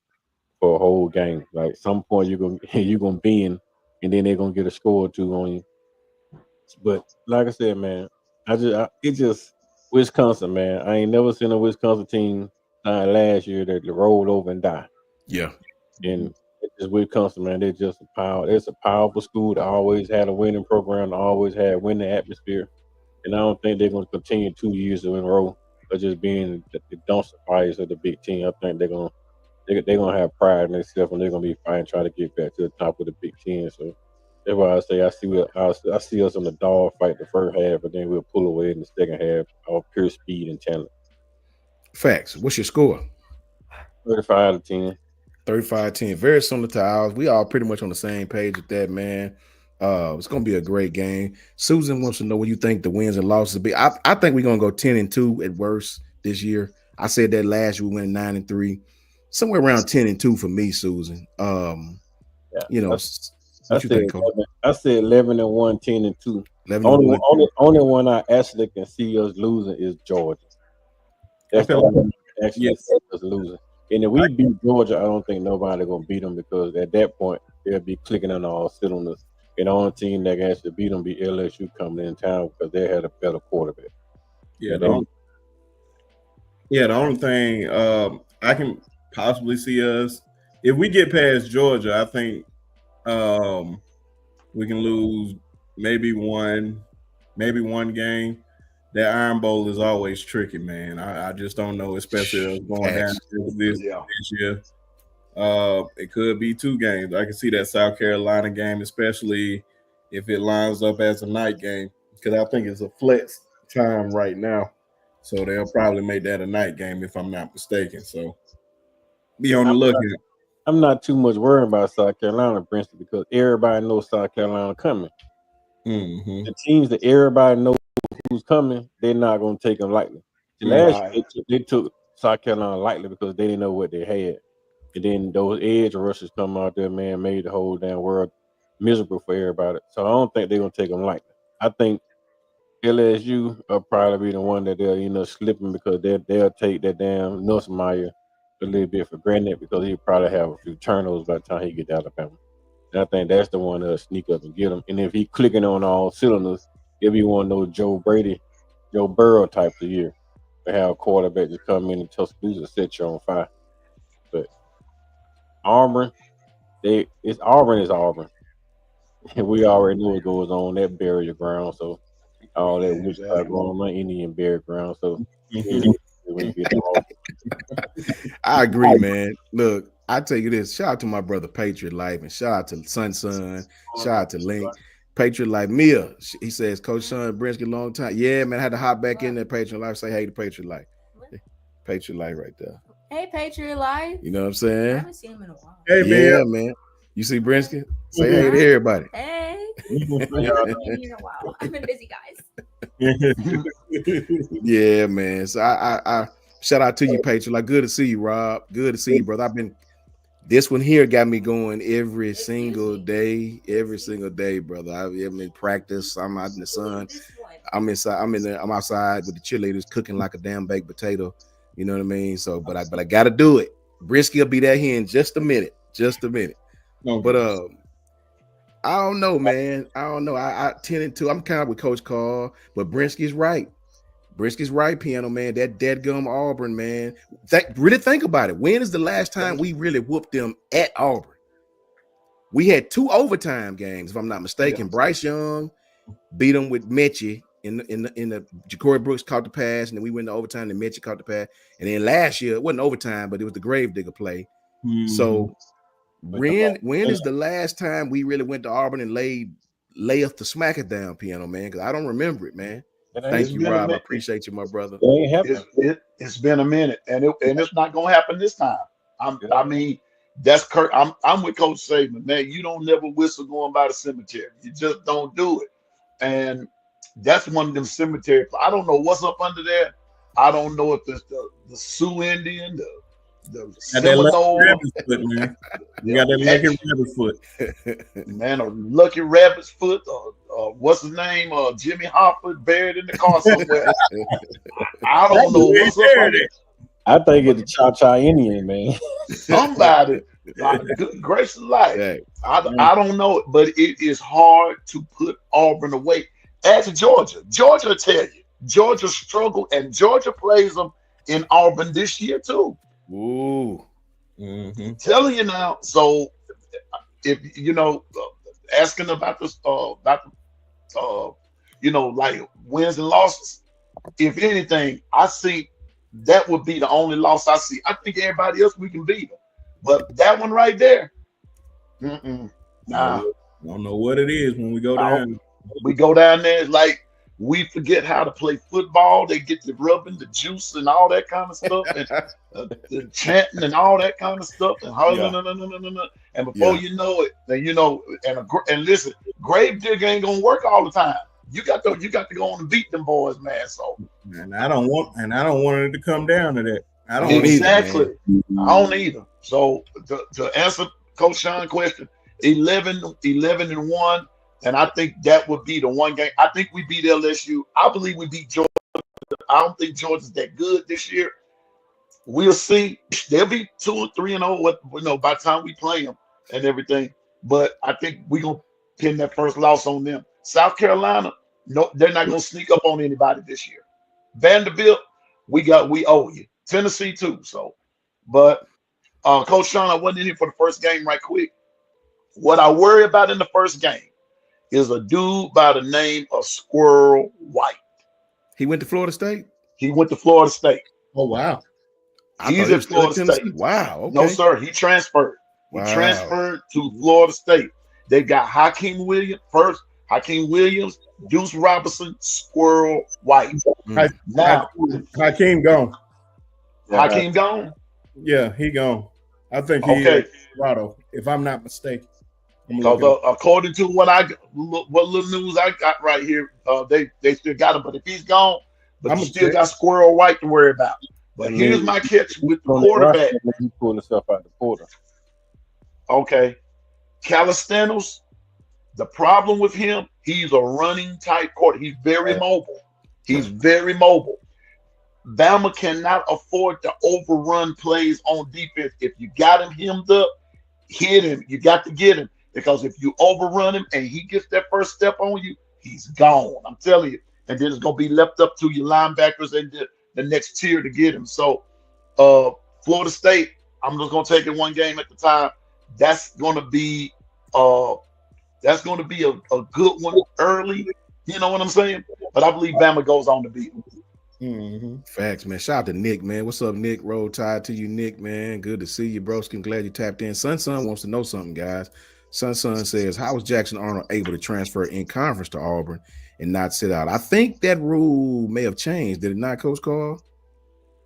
Speaker 2: for a whole game. Like some point you're gonna bend, and then they're gonna get a score or 2 on you. But like I said, man, it's just Wisconsin, man. I ain't never seen a Wisconsin team last year that rolled over and die.
Speaker 1: Yeah.
Speaker 2: And it's just Wisconsin, man. They're just it's a powerful school that always had a winning program, always had winning atmosphere. And I don't think they're going to continue 2 years in a row of just being the dumpster fires of the Big Ten. I think they're gonna have pride in themselves, and they're gonna be fighting, trying to get back to the top of the Big Ten. So that's why I say I see us in the dog fight the first half, but then we'll pull away in the second half of pure speed and talent.
Speaker 1: Facts. What's your score?
Speaker 2: 35-10.
Speaker 1: 35-10. Very similar to ours. We all pretty much on the same page with that, man. It's gonna be a great game. Susan wants to know what you think the wins and losses will be. I think we're gonna go 10-2 at worst this year. I said that last year we went 9-3, somewhere around 10-2 for me, Susan. You know, what you think, Coach?
Speaker 2: I said 11-1, 10-2.
Speaker 1: 11-1.
Speaker 2: Only one I actually can see us losing is Georgia. That's the
Speaker 3: feel
Speaker 2: only one I can actually
Speaker 3: Yes.
Speaker 2: see us losing. And if we beat Georgia, I don't think nobody gonna beat them because at that point they'll be clicking on all cylinders. And the only team that can actually beat them be LSU coming in town because they had a better quarterback.
Speaker 3: Yeah,
Speaker 2: And
Speaker 3: the only thing I can possibly see us if we get past Georgia, I think we can lose maybe one game. That Iron Bowl is always tricky, man. I just don't know, especially us going down this year. It could be 2 games. I can see that South Carolina game, especially if it lines up as a night game, because I think it's a flex time right now. So they'll probably make that a night game if I'm not mistaken. So be on the lookout.
Speaker 2: I'm not too much worried about South Carolina, Princeton, because everybody knows South Carolina coming.
Speaker 3: Mm-hmm.
Speaker 2: The teams that everybody knows who's coming, they're not going to take them lightly. Last year, they took South Carolina lightly because they didn't know what they had. And then those edge rushers come out there, man, made the whole damn world miserable for everybody. So I don't think they're going to take them lightly. I think LSU will probably be the one that they'll end up slipping because they'll take that damn Nussmeier a little bit for granted because he'll probably have a few turnovers by the time he get to Alabama. And I think that's the one that'll sneak up and get him. And if he clicking on all cylinders, it'll be one of those Joe Burrow type of year. They have a quarterback to come in and Tuscaloosa set you on fire. But Auburn is Auburn. And we already know what goes on that barrier ground. So all that witchcraft going on Indian barrier ground. So
Speaker 1: I agree, man. Look, I tell you this. Shout out to my brother Patriot Life, and shout out to Sun. Shout out to Link. Patriot Life. Mia, he says, Coach Sean Brinsky, long time. Yeah, man, I had to hop back in there, Patriot Life. Say hey to Patriot Life. Patriot Life right there.
Speaker 5: Hey, Patriot Life.
Speaker 1: You know what I'm saying?
Speaker 5: I haven't seen him in a while.
Speaker 3: Hey,
Speaker 1: yeah, man. You see Brinsky? Say hey to everybody.
Speaker 5: Hey. In a while. I've been busy, guys.
Speaker 1: Yeah, man. So I shout out to you, Patriot. Like, good to see you, Rob. Good to see you, brother. This one here got me going every single day, brother. I'm in practice. I'm out in the sun. I'm inside. I'm outside with the cheerleaders cooking like a damn baked potato. You know what I mean? So, but I got to do it. Brinsky will be there here in just a minute.
Speaker 3: No,
Speaker 1: but I don't know, man. I don't know. I 10-2. I'm kind of with Coach Carl, but Brinsky's right. Piano man. That deadgum Auburn, man. Really think about it. When is the last time we really whooped them at Auburn? We had 2 overtime games, if I'm not mistaken. Yeah. Bryce Young beat them with Mechie in the Ja'Cory Brooks caught the pass, and then we went to overtime, and Mechie caught the pass. And then last year, it wasn't overtime, but it was the Gravedigger play. Mm-hmm. So when is the last time we really went to Auburn and lay us to smack it down, Piano man? Because I don't remember it, man. Thank you, Rob. I appreciate you, my brother.
Speaker 4: It's been a minute, and it's not gonna happen this time. I mean, that's Kurt. I'm with Coach Saban, man. You don't never whistle going by the cemetery. You just don't do it, and that's one of them cemeteries. I don't know what's up under there. I don't know if it's the Sioux Indian, the Seminole.
Speaker 3: You got that lucky rabbit foot,
Speaker 4: man. A lucky rabbit's foot, or what's his name? Jimmy Hopper buried in the car somewhere. I don't know what's up under there.
Speaker 2: I think it's the Cha-Cha Indian, man.
Speaker 4: Somebody, good gracious life. Okay. I don't know, but it is hard to put Auburn away. As Georgia will tell you, Georgia struggled, and Georgia plays them in Auburn this year too.
Speaker 1: Ooh,
Speaker 4: telling you now. So, if you know, asking about this, like wins and losses. If anything, I see that would be the only loss I see. I think everybody else we can beat them, but that one right there, nah.
Speaker 3: I don't know what it is when we go down.
Speaker 4: We go down there like We forget how to play football. They get the rubbing, the juice, and all that kind of stuff, and the chanting and all that kind of stuff, and
Speaker 3: Yeah.
Speaker 4: and before
Speaker 1: Yeah.
Speaker 4: you know it, then and listen, grave digger ain't gonna work all the time. You got to go on and beat them boys, man. So
Speaker 3: And I don't want it to come down to that. I
Speaker 1: I
Speaker 3: don't
Speaker 1: don't
Speaker 3: want
Speaker 1: either,
Speaker 4: exactly,
Speaker 1: man.
Speaker 4: I don't either. So to answer Coach Sean's question, 11-1, and I think that would be the one game. I think we beat LSU. I believe we beat Georgia. I don't think Georgia's that good this year. We'll see. They'll be 2-3-0. By the time we play them and everything. But I think we're gonna pin that first loss on them. South Carolina, no, they're not gonna sneak up on anybody this year. Vanderbilt, we owe you. Tennessee too. So, but Coach Sean, I wasn't in here for the first game. Right quick, what I worry about in the first game is a dude by the name of Squirrel White.
Speaker 1: He went to Florida State.
Speaker 4: He went to Florida State.
Speaker 3: Oh wow.
Speaker 1: I thought
Speaker 4: He's
Speaker 1: he
Speaker 4: at
Speaker 1: was still at
Speaker 4: Florida State.
Speaker 1: Tennessee. Wow.
Speaker 4: No,
Speaker 1: Okay.
Speaker 4: sir. He transferred. He
Speaker 1: Wow.
Speaker 4: transferred to Florida State. They got Hakeem Williams first. Hakeem Williams, Deuce Robinson, Squirrel White.
Speaker 1: Mm.
Speaker 4: Now,
Speaker 3: Hakeem gone.
Speaker 4: Hakeem gone.
Speaker 3: Yeah, he gone. I think he
Speaker 4: Okay.
Speaker 3: is Colorado, if I'm not mistaken. I'm
Speaker 4: Because
Speaker 3: looking.
Speaker 4: according to what little news I got right here, they still got him. But if he's gone, but
Speaker 3: I'm
Speaker 4: you
Speaker 3: a
Speaker 4: still
Speaker 3: check.
Speaker 4: got Squirrel White to worry about. But
Speaker 2: And
Speaker 4: here's
Speaker 2: then-
Speaker 4: my catch with the
Speaker 2: On the
Speaker 4: quarterback.
Speaker 2: roster, he pulling himself out the portal.
Speaker 4: Okay. Calistanos, the problem with him, he's a running type quarter. He's very
Speaker 2: Right.
Speaker 4: mobile. He's very mobile. Bama cannot afford to overrun plays on defense. If you got him hemmed up, hit him. You got to get him. Because if you overrun him and he gets that first step on you, he's gone. I'm telling you. And then it's going to be left up to your linebackers and the next tier to get him. So Florida State, I'm just going to take it one game at the time. That's going to be a good one early. You know what I'm saying? But I believe Bama goes on to beat him.
Speaker 3: Mm-hmm.
Speaker 1: Facts, man. Shout out to Nick, man. What's up, Nick? Roll Tide to you, Nick, man. Good to see you, broski. Glad you tapped in. Son wants to know something, guys. Son says, how was Jackson Arnold able to transfer in conference to Auburn and not sit out? I think that rule may have changed. Did it not, Coach Carl?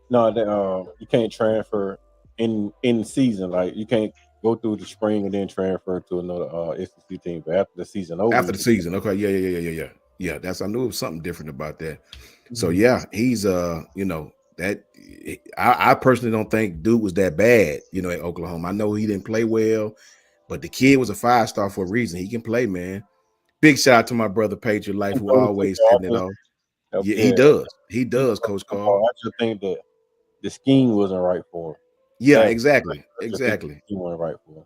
Speaker 2: No, you can't transfer in season. Like you can't go through the spring and then transfer to another SEC team. But after the season over,
Speaker 1: After the season. Okay. Yeah. Yeah, I knew it was something different about that. So
Speaker 3: Mm-hmm.
Speaker 1: yeah, he's that I personally don't think dude was that bad, at Oklahoma. I know he didn't play well, but the kid was a 5-star for a reason. He can play, man. Big shout out to my brother Patriot Life, who always setting it off. Yeah, he does. He does, Coach Carl.
Speaker 2: I just think that the scheme wasn't right for him.
Speaker 1: Yeah,
Speaker 2: Yeah.
Speaker 1: exactly.
Speaker 2: I just think
Speaker 1: Exactly.
Speaker 2: the scheme wasn't right for him.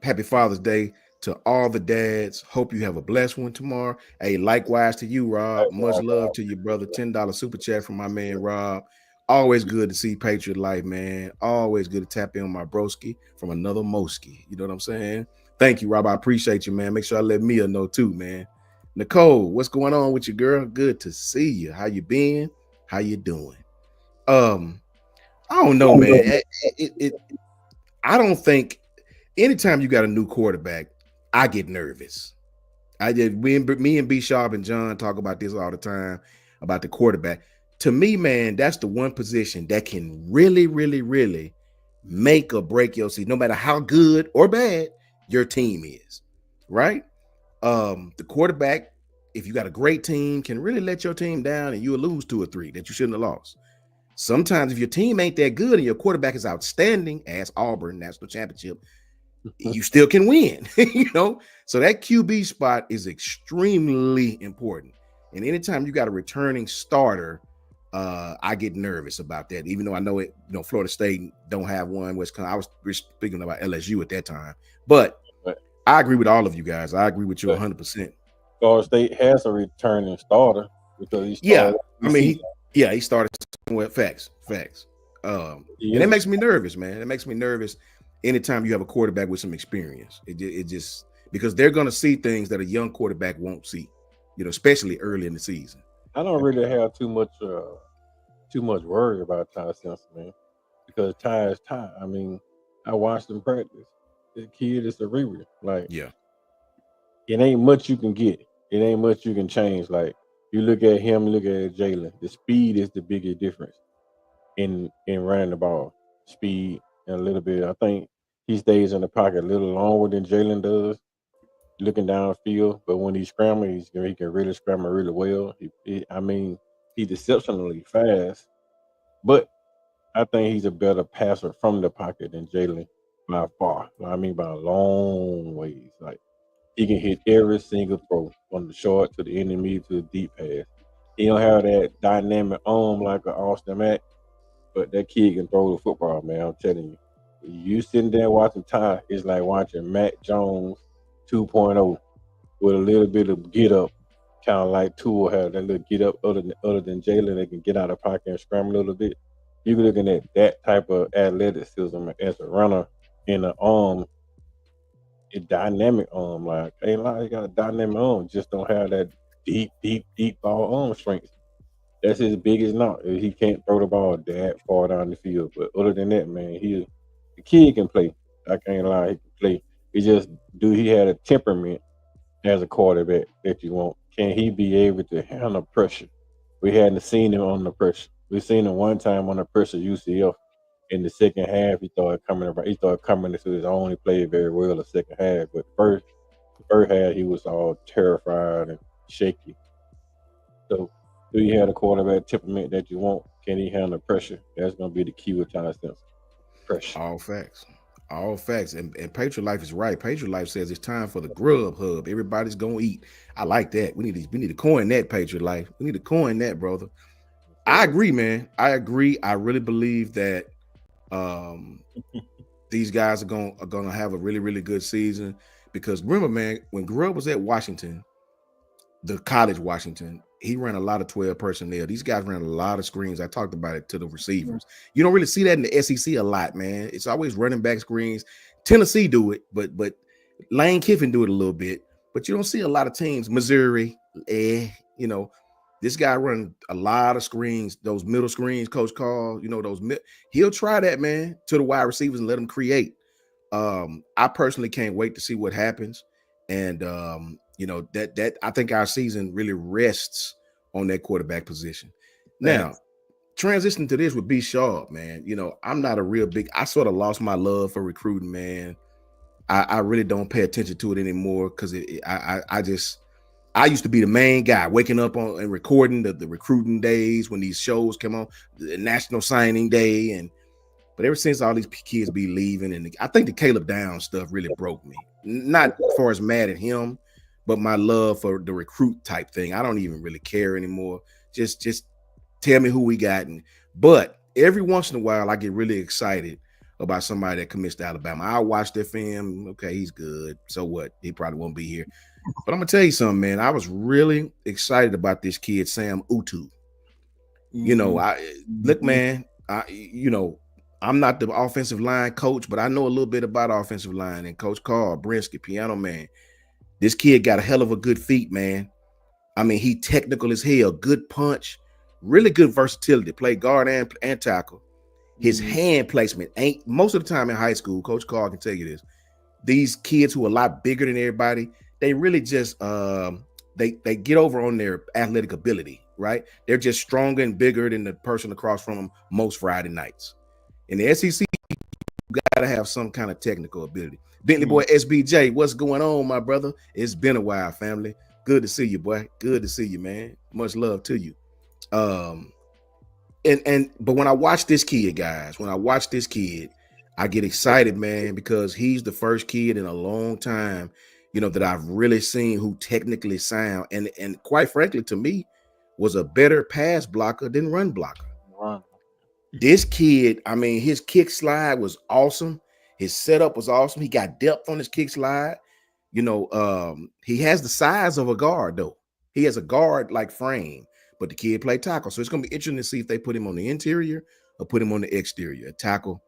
Speaker 1: Happy Father's Day to all the dads. Hope you have a blessed one tomorrow. Hey, likewise to you, Rob. Much love to you, brother. $10 super chat from my man Rob. Always good to see Patriot Life, man. Always good to tap in on my broski from another Moski. You know what I'm saying? Thank you, Rob. I appreciate you, man. Make sure I let Mia know too, man. Nicole, what's going on with you, girl? Good to see you. How you been? How you doing? I don't know, man. I don't think anytime you got a new quarterback, I get nervous. Me and B Sharp and John talk about this all the time about the quarterback. To me, man, that's the one position that can really, really, really make or break your season, no matter how good or bad your team is, right? The quarterback, if you got a great team, can really let your team down and you'll lose 2 or 3 that you shouldn't have lost. Sometimes if your team ain't that good and your quarterback is outstanding, as Auburn National Championship, you still can win, So that QB spot is extremely important. And anytime you got a returning starter, I get nervous about that. Even though I know it, Florida State don't have one. I was speaking about LSU at that time, but I agree with all of you guys. I agree with you 100%.
Speaker 2: Florida State has a returning starter because he started.
Speaker 1: He started somewhere. Facts. And it makes me nervous, man. It makes me nervous anytime you have a quarterback with some experience. It just because they're going to see things that a young quarterback won't see, especially early in the season.
Speaker 2: I don't really have too much worry about Ty Simpson, man, because Ty is Ty. I mean, I watched him practice. The kid is a reader. Like,
Speaker 1: yeah,
Speaker 2: it ain't much you can get. It ain't much you can change. Like, You look at him, look at Jalen. The speed is the biggest difference in running the ball. Speed and a little bit. I think he stays in the pocket a little longer than Jalen does, looking downfield. But when he's scrambling, he can really scramble really well. I mean, he's exceptionally fast, but I think he's a better passer from the pocket than Jalen by far. I mean, by a long ways. Like he can hit every single throw from the short to the enemy to the deep pass. He don't have that dynamic arm like an Austin Mack, but that kid can throw the football, man. I'm telling you. You sitting there watching Ty, it's like watching Matt Jones 2.0 with a little bit of get up, kind of like Tua had that little get up other than Jalen. They can get out of the pocket and scramble a little bit. You're looking at that type of athleticism as a runner in an arm, a dynamic arm. Like, ain't like he got a dynamic arm, just don't have that deep ball arm strength. That's his biggest knock. He can't throw the ball that far down the field. But other than that, man, the kid can play. I can't lie, he can play. He had a temperament as a quarterback that you want. Can he be able to handle pressure? We hadn't seen him on the pressure. We seen him one time on the pressure UCF in the second half. He started coming around. He started coming into his own. He played very well the second half, but first half he was all terrified and shaky. So, do you have the quarterback temperament that you want? Can he handle pressure? That's going to be the key with Ty Simpson. Pressure.
Speaker 1: All facts. All facts. And Patriot Life is right. Patriot Life says it's time for the grub hub. Everybody's gonna eat. I like that. We need to coin that, Patriot Life. We need to coin that, brother. I agree, man. I agree. I really believe that these guys are gonna have a really, really good season. Because remember, man, when Grub was at Washington, the college Washington, he ran a lot of 12 personnel. These guys ran a lot of screens. I talked about it to the receivers. You don't really see that in the SEC a lot, man. It's always running back screens. Tennessee do it, but Lane Kiffin do it a little bit. But you don't see a lot of teams. Missouri, this guy run a lot of screens, those middle screens, Coach Carl, he'll try that, man, to the wide receivers and let them create. I personally can't wait to see what happens. And that I think our season really rests on that quarterback position. Now, transitioning to this with B Sharp, man, I'm not a real big, I sort of lost my love for recruiting, man. I really don't pay attention to it anymore because I used to be the main guy waking up on and recording the recruiting days when these shows come on, the National Signing Day. But ever since all these kids be leaving, and I think the Caleb Downs stuff really broke me. Not as far as mad at him, but my love for the recruit type thing. I don't even really care anymore. Just tell me who we got. But every once in a while, I get really excited about somebody that commits to Alabama. I'll watch their film. Okay, he's good. So what? He probably won't be here. But I'm gonna tell you something, man. I was really excited about this kid, Sam Utu. Look, man. I'm not the offensive line coach, but I know a little bit about offensive line. And Coach Carl, Brinsky, Piano Man, this kid got a hell of a good feet, man. I mean, he technical as hell, good punch, really good versatility, play guard and tackle. His hand placement ain't, most of the time in high school, Coach Carl can tell you this, these kids who are a lot bigger than everybody, they really just, they get over on their athletic ability, right? They're just stronger and bigger than the person across from them most Friday nights. In the SEC, you got to have some kind of technical ability. Bentley boy, SBJ, what's going on, my brother? It's been a while, family. Good to see you, boy. Good to see you, man. Much love to you. But when I watch this kid, guys, I get excited, man, because he's the first kid in a long time, that I've really seen who technically sound and quite frankly, to me, was a better pass blocker than run blocker.
Speaker 2: Wow.
Speaker 1: This kid, I mean, his kick slide was awesome. His setup was awesome. He got depth on his kick slide. He has the size of a guard, though. He has a guard-like frame, but the kid played tackle. So it's going to be interesting to see if they put him on the interior or put him on the exterior, tackle.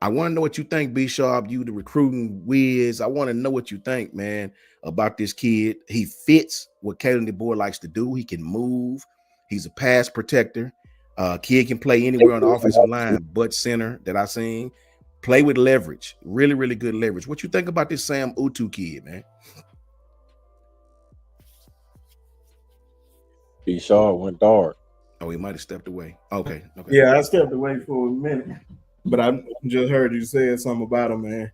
Speaker 1: I want to know what you think, B Sharp, you the recruiting whiz. I want to know what you think, man, about this kid. He fits what Kalen DeBoer likes to do. He can move. He's a pass protector. Kid can play anywhere on the offensive line but center that I seen. Play with leverage. Really, really good leverage. What you think about this Sam Utu kid, man?
Speaker 2: B. Shaw went dark.
Speaker 1: Oh, he might have stepped away. Okay.
Speaker 3: Yeah, I stepped away for a minute, but I just heard you say something about him, man.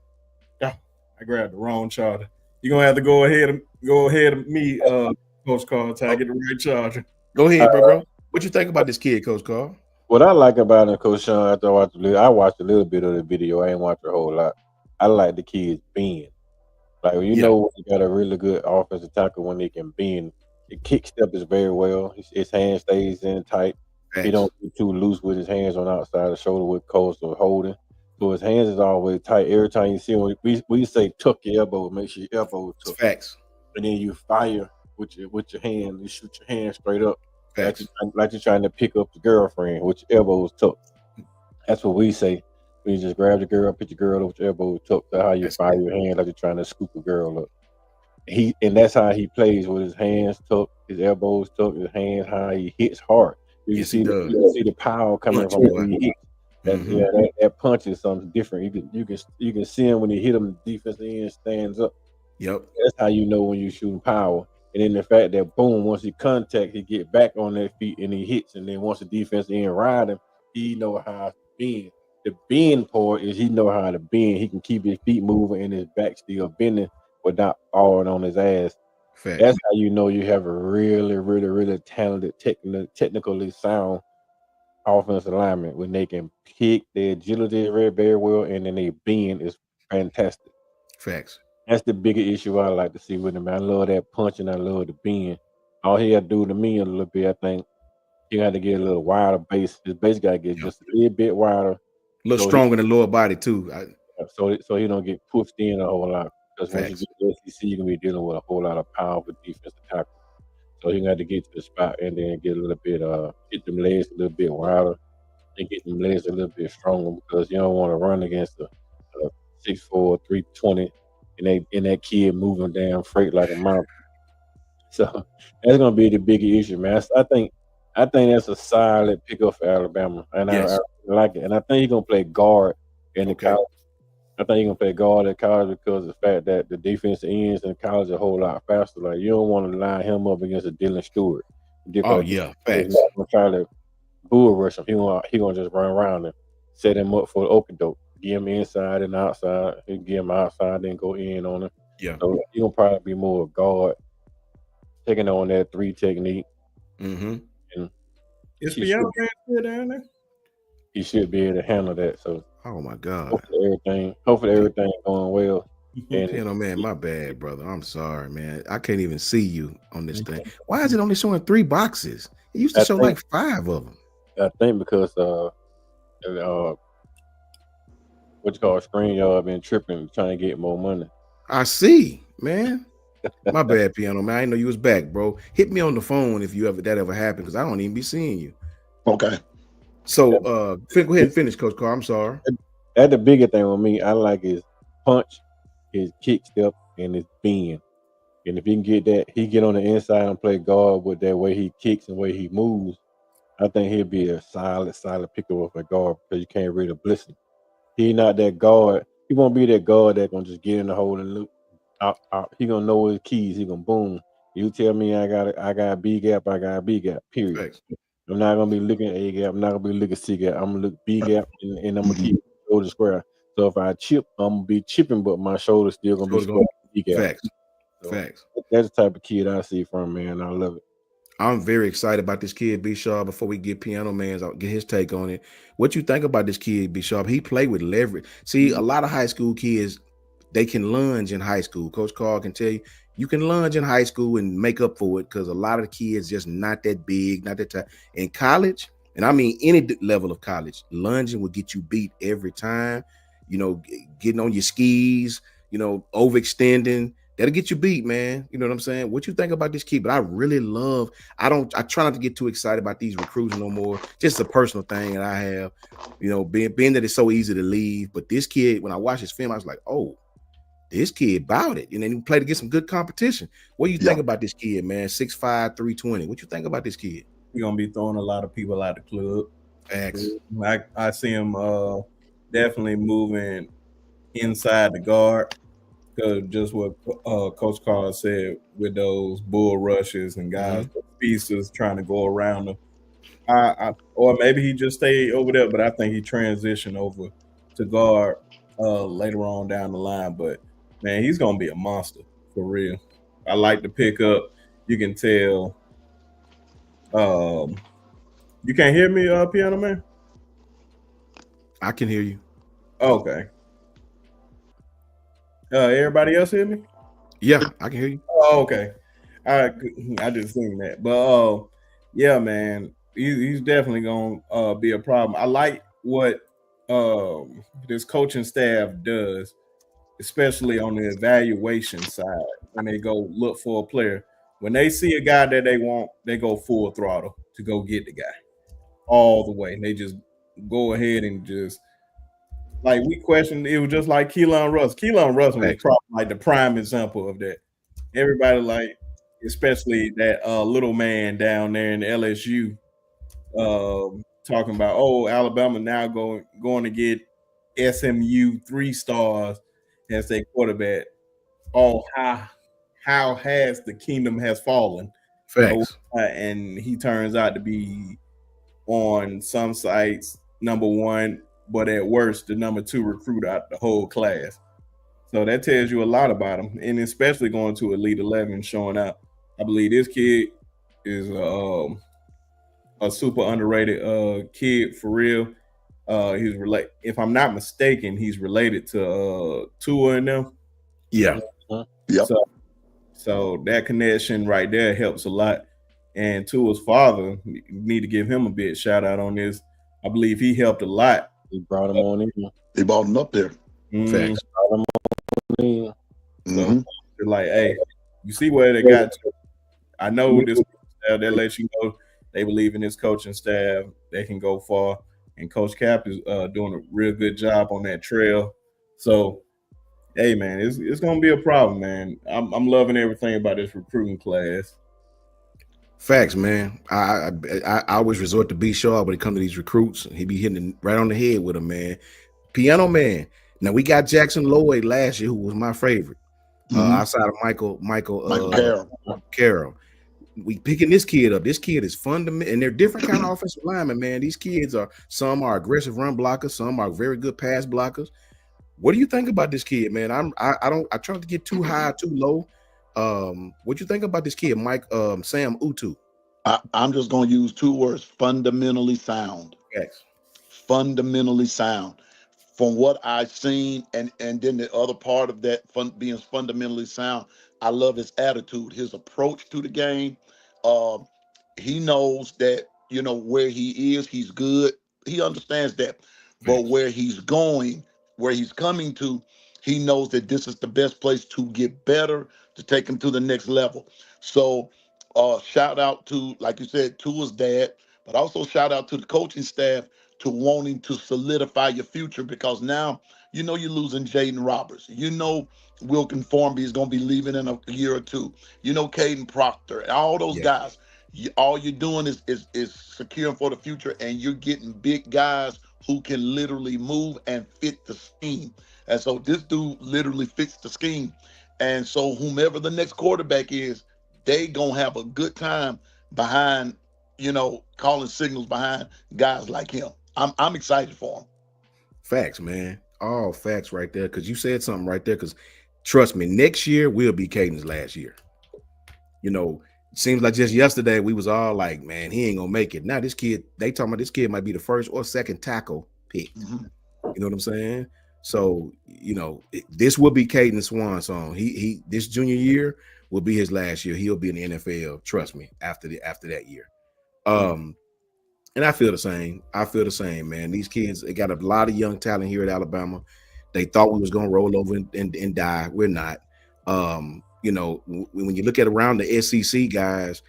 Speaker 3: Ah, I grabbed the wrong charger. You're gonna have to go ahead of me, Coach Carl, till I get the right charger.
Speaker 1: Go ahead, bro. What you think about this kid, Coach Carl?
Speaker 2: What I like about him, Coach Sean, after I watched a little bit of the video. I ain't watched a whole lot. I like the kids being like you
Speaker 1: Yeah.
Speaker 2: know when you got a really good offensive tackle when they can bend. The kick step is very well. His hand stays in tight. He
Speaker 1: Facts.
Speaker 2: don't get too loose with his hands on the outside of the shoulder with coast or holding. So his hands is always tight. Every time you see him, we say tuck your elbow, make sure your elbow
Speaker 1: It's
Speaker 2: tuck,
Speaker 1: facts.
Speaker 2: and then you fire with your hand. You shoot your hand straight up,
Speaker 1: Facts.
Speaker 2: like you're trying to pick up the girlfriend with your elbows tucked. That's what we say. You just grab the girl, put your girl up with your elbows tucked. That's how you
Speaker 1: That's
Speaker 2: fire
Speaker 1: it.
Speaker 2: your hand, like you're trying to scoop a girl up. That's how he plays with his hands tucked, his elbows tucked, his hands how he hits hard.
Speaker 1: Yes, he does.
Speaker 2: You can see the power coming
Speaker 1: Punch,
Speaker 2: from
Speaker 1: boy.
Speaker 2: when he hits.
Speaker 1: Mhm.
Speaker 2: That punch is something different. You can see him when he hit him. The defense end stands up.
Speaker 1: Yep.
Speaker 2: That's how you know when you're shooting power. And then the fact that boom, once he contact, he get back on that feet and he hits. And then once the defense end ride him, he know how to bend. The bend part is he know how to bend. He can keep his feet moving and his back still bending without falling on his ass.
Speaker 1: Facts.
Speaker 2: That's how you know you have a really, really, really talented, technically sound offensive lineman when they can pick their agility very, very well, and then their bend is fantastic.
Speaker 1: Facts.
Speaker 2: That's the bigger issue I like to see with him. I love that punch and I love the bend. All he got to do to me a little bit, I think he got to get a little wider base. His base got to get
Speaker 1: Yep.
Speaker 2: just a little bit wider,
Speaker 1: A little
Speaker 2: so
Speaker 1: stronger in the lower body too.
Speaker 2: so he don't get pushed in a whole lot. Because once you
Speaker 1: Facts.
Speaker 2: get to the SEC, you're gonna be dealing with a whole lot of powerful defensive tackle. So he got to get to the spot and then get a little bit get them legs a little bit wider and get them legs a little bit stronger because you don't want to run against a 6'4", 320 and that kid moving down freight like a mountain. So that's gonna be the bigger issue, man. I think that's a solid pickup for Alabama, and I
Speaker 1: Yes.
Speaker 2: like it. And I think he's gonna play guard in the
Speaker 1: Okay.
Speaker 2: college. I think he's gonna play guard at college because of the fact that the defensive ends in college are a whole lot faster. Like you don't want to line him up against a Dylan Stewart
Speaker 1: Oh
Speaker 2: because
Speaker 1: yeah.
Speaker 2: he's
Speaker 1: Facts.
Speaker 2: not gonna try to bull rush him. He gonna just run around him, set him up for the open dope, give him inside and outside. He give him outside, then go in on him.
Speaker 1: Yeah.
Speaker 2: So he gonna probably be more guard, taking on that 3 technique,
Speaker 1: Mm-hmm.
Speaker 2: and
Speaker 3: Is
Speaker 2: he
Speaker 3: Piano Man still down there?
Speaker 2: should be able to handle that. So
Speaker 1: Oh my God.
Speaker 2: hopefully everything going well. And
Speaker 1: Piano Man, my bad, brother. I'm sorry, man. I can't even see you on this thing. Why is it only showing 3 boxes? It used to
Speaker 2: I
Speaker 1: show
Speaker 2: think-
Speaker 1: like 5 of them.
Speaker 2: I think because what you call screen yard been tripping trying to get more money.
Speaker 1: I see, man. My bad, Piano Man. I didn't know you was back, bro. Hit me on the phone if you ever happened, because I don't even be seeing you.
Speaker 4: Okay.
Speaker 1: So go ahead and finish, Coach Carr. I'm sorry.
Speaker 2: That's the bigger thing with me. I like his punch, his kick step, and his bend. And if he can get that, he get on the inside and play guard with that way he kicks and way he moves. I think he'll be a solid pickup of a guard because you can't really blitz him. He not that guard. He won't be that guard that gonna just get in the hole and loop. Out. He gonna know his keys. He gonna boom. You tell me I got a B gap. I got a B gap. Period.
Speaker 1: Thanks.
Speaker 2: I'm not gonna be looking at A gap. I'm not gonna be looking at C gap. I'm gonna look B gap and I'm gonna keep shoulder square. So if I chip, I'm gonna be chipping, but my shoulder's still gonna be
Speaker 1: Shoulder
Speaker 2: square. B gap.
Speaker 1: Facts.
Speaker 2: So
Speaker 1: Facts.
Speaker 2: that's the type of kid I see from him, man. I love it.
Speaker 1: I'm very excited about this kid, B Sharp. Before we get Piano Man's, I'll get his take on it. What you think about this kid, B Sharp? He played with leverage. See, a lot of high school kids, they can lunge in high school. Coach Carl can tell you, you can lunge in high school and make up for it because a lot of the kids just not that big, not that tight. In college, and I mean any level of college, lunging will get you beat every time. You know, getting on your skis, you know, overextending. That'll get you beat, man. You know what I'm saying? What you think about this kid? But I really love, I try not to get too excited about these recruits no more. Just a personal thing that I have, you know, being that it's so easy to leave. But this kid, when I watched his film, I was like, oh, this kid bowed it. And then he played against some good competition. What do you think about this kid, man? 6'5", 320. What you think about this kid?
Speaker 3: He's gonna be throwing a lot of people out the club.
Speaker 1: Facts.
Speaker 3: I see him definitely moving inside the guard. because just what Coach Carr said with those bull rushes and guys, pieces trying to go around them. Or maybe he just stayed over there, but I think he transitioned over to guard later on down the line. But man, he's gonna be a monster for real. I like the pickup. You can tell. You can't hear me, Piano Man?
Speaker 1: I can hear you.
Speaker 3: Okay. Everybody else hear me?
Speaker 1: Yeah, I can hear you.
Speaker 3: Oh, okay. I just seen that, but yeah, man, he's definitely gonna be a problem. I like what this coaching staff does, especially on the evaluation side when they go look for a player. When they see a guy that they want, they go full throttle to go get the guy all the way. They just go ahead and just like we questioned. It was just like Keelan Russ. Keelan Russ was
Speaker 1: Thanks.
Speaker 3: probably like the prime example of that. Everybody like, especially that little man down there in LSU, talking about, oh, Alabama now going to get SMU 3 stars as their quarterback. Oh, how has the kingdom has fallen?
Speaker 1: Facts.
Speaker 3: And he turns out to be on some sites #1, but at worst the #2 recruit out the whole class. So that tells you a lot about him, and especially going to Elite 11, showing out. I believe this kid is a super underrated kid for real. He's related, if I'm not mistaken, he's related to Tua and them.
Speaker 1: Yeah.
Speaker 4: Yep.
Speaker 3: So that connection right there helps a lot. And Tua's father, need to give him a big shout out on this. I believe he helped a lot.
Speaker 2: He brought him on in.
Speaker 4: They brought him up there.
Speaker 1: Facts.
Speaker 2: Brought him on in.
Speaker 3: So they're like, hey, you see where they got to. I know this staff that lets you know they believe in this coaching staff. They can go far. And Coach Cap is doing a real good job on that trail. So, hey, man, it's going to be a problem, man. I'm loving everything about this recruiting class.
Speaker 1: Facts, man. I always resort to B. Shaw when it comes to these recruits. He be hitting it right on the head with them, man. Piano Man. Now we got Jackson Lloyd last year, who was my favorite. Outside of Michael Carroll. We picking this kid up. This kid is fundamental, and they're different kind of offensive linemen, man. These kids are, some are aggressive run blockers, some are very good pass blockers. What do you think about this kid, man? I try not to get too high, too low. What you think about this kid, Sam Utu?
Speaker 4: I'm just going to use 2 words: fundamentally sound.
Speaker 1: Yes.
Speaker 4: Fundamentally sound. From what I've seen, and then the other part of that being fundamentally sound, I love his attitude, his approach to the game. He knows that, where he is, he's good. He understands that. But where he's going, where he's coming to, he knows that this is the best place to get better, to take him to the next level. So shout out to, like you said, to his dad, but also shout out to the coaching staff to wanting to solidify your future, because now you're losing Jaden Roberts. Wilkin Formby is going to be leaving in a year or two. Caden Proctor, all those guys. All you're doing is securing for the future, and you're getting big guys who can literally move and fit the scheme. And so this dude literally fits the scheme. And so whomever the next quarterback is, they gonna have a good time behind, calling signals behind guys like him. I'm excited for him.
Speaker 1: Facts, man. All facts right there. Because you said something right there. Because trust me, next year will be Caden's last year. Seems like just yesterday we was all like, man, he ain't gonna make it. Now this kid, they talking about this kid might be the first or second tackle pick. You know what I'm saying? So, this will be Caden's swan song. He this junior year will be his last year. He'll be in the NFL. Trust me. After that year. And I feel the same. Man. These kids, they got a lot of young talent here at Alabama. They thought we was gonna roll over and die. We're not. When you look at around the SEC guys,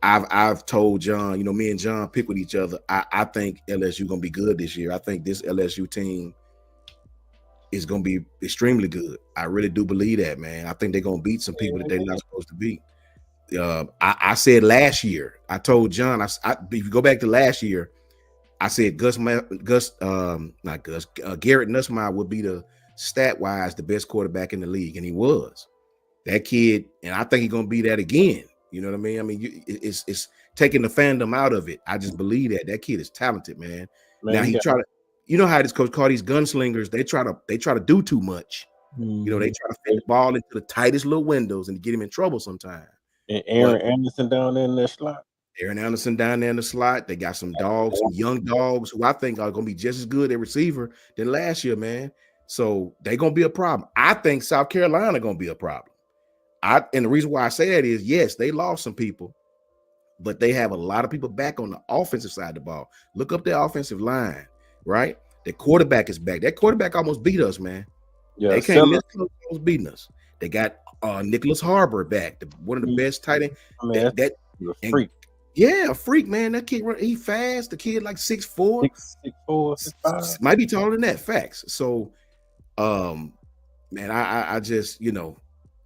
Speaker 1: I've told John, me and John pick with each other. I think LSU gonna be good this year. I think this LSU team is gonna be extremely good. I really do believe that, man. I think they're gonna beat some people that they're not supposed to beat. I said last year, I told John, if you go back to last year, I said Garrett Nussmeier would be the stat wise the best quarterback in the league, and he was. That kid, and I think he's gonna be that again. You know what I mean? I mean, it's taking the fandom out of it. I just believe that kid is talented, man. Now he try to, you know how this coach call these gunslingers. They try to do too much. You know, they try to fit the ball into the tightest little windows and get him in trouble sometimes.
Speaker 2: And Aaron Anderson down there in that slot.
Speaker 1: Aaron Anderson down there in the slot. They got some dogs, some young dogs who I think are going to be just as good at receiver than last year, man. So they're going to be a problem. I think South Carolina going to be a problem. And the reason why I say that is, yes, they lost some people, but they have a lot of people back on the offensive side of the ball. Look up their offensive line, right? The quarterback is back. That quarterback almost beat us, man.
Speaker 2: Yeah,
Speaker 1: they can't miss close beating us. They got Nicholas Harbor back, one of the best tight ends.
Speaker 2: I mean, that's a freak.
Speaker 1: Yeah, a freak, man. That kid, he fast. The kid like 6'4",
Speaker 2: 6'4",
Speaker 1: might be taller than that. Facts. So, man, I just, you know,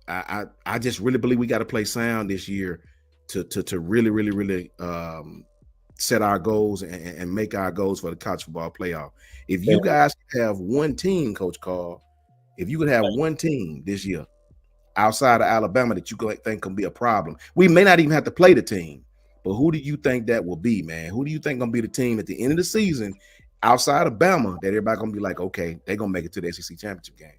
Speaker 1: I just really believe we got to play sound this year to really set our goals and make our goals for the college football playoff. If you guys have one team, Coach Carl, if you could have one team this year outside of Alabama that you think can be a problem, we may not even have to play the team. But who do you think that will be, man? Who do you think gonna be the team at the end of the season outside of Bama that everybody gonna be like, okay, they're gonna make it to the SEC championship game?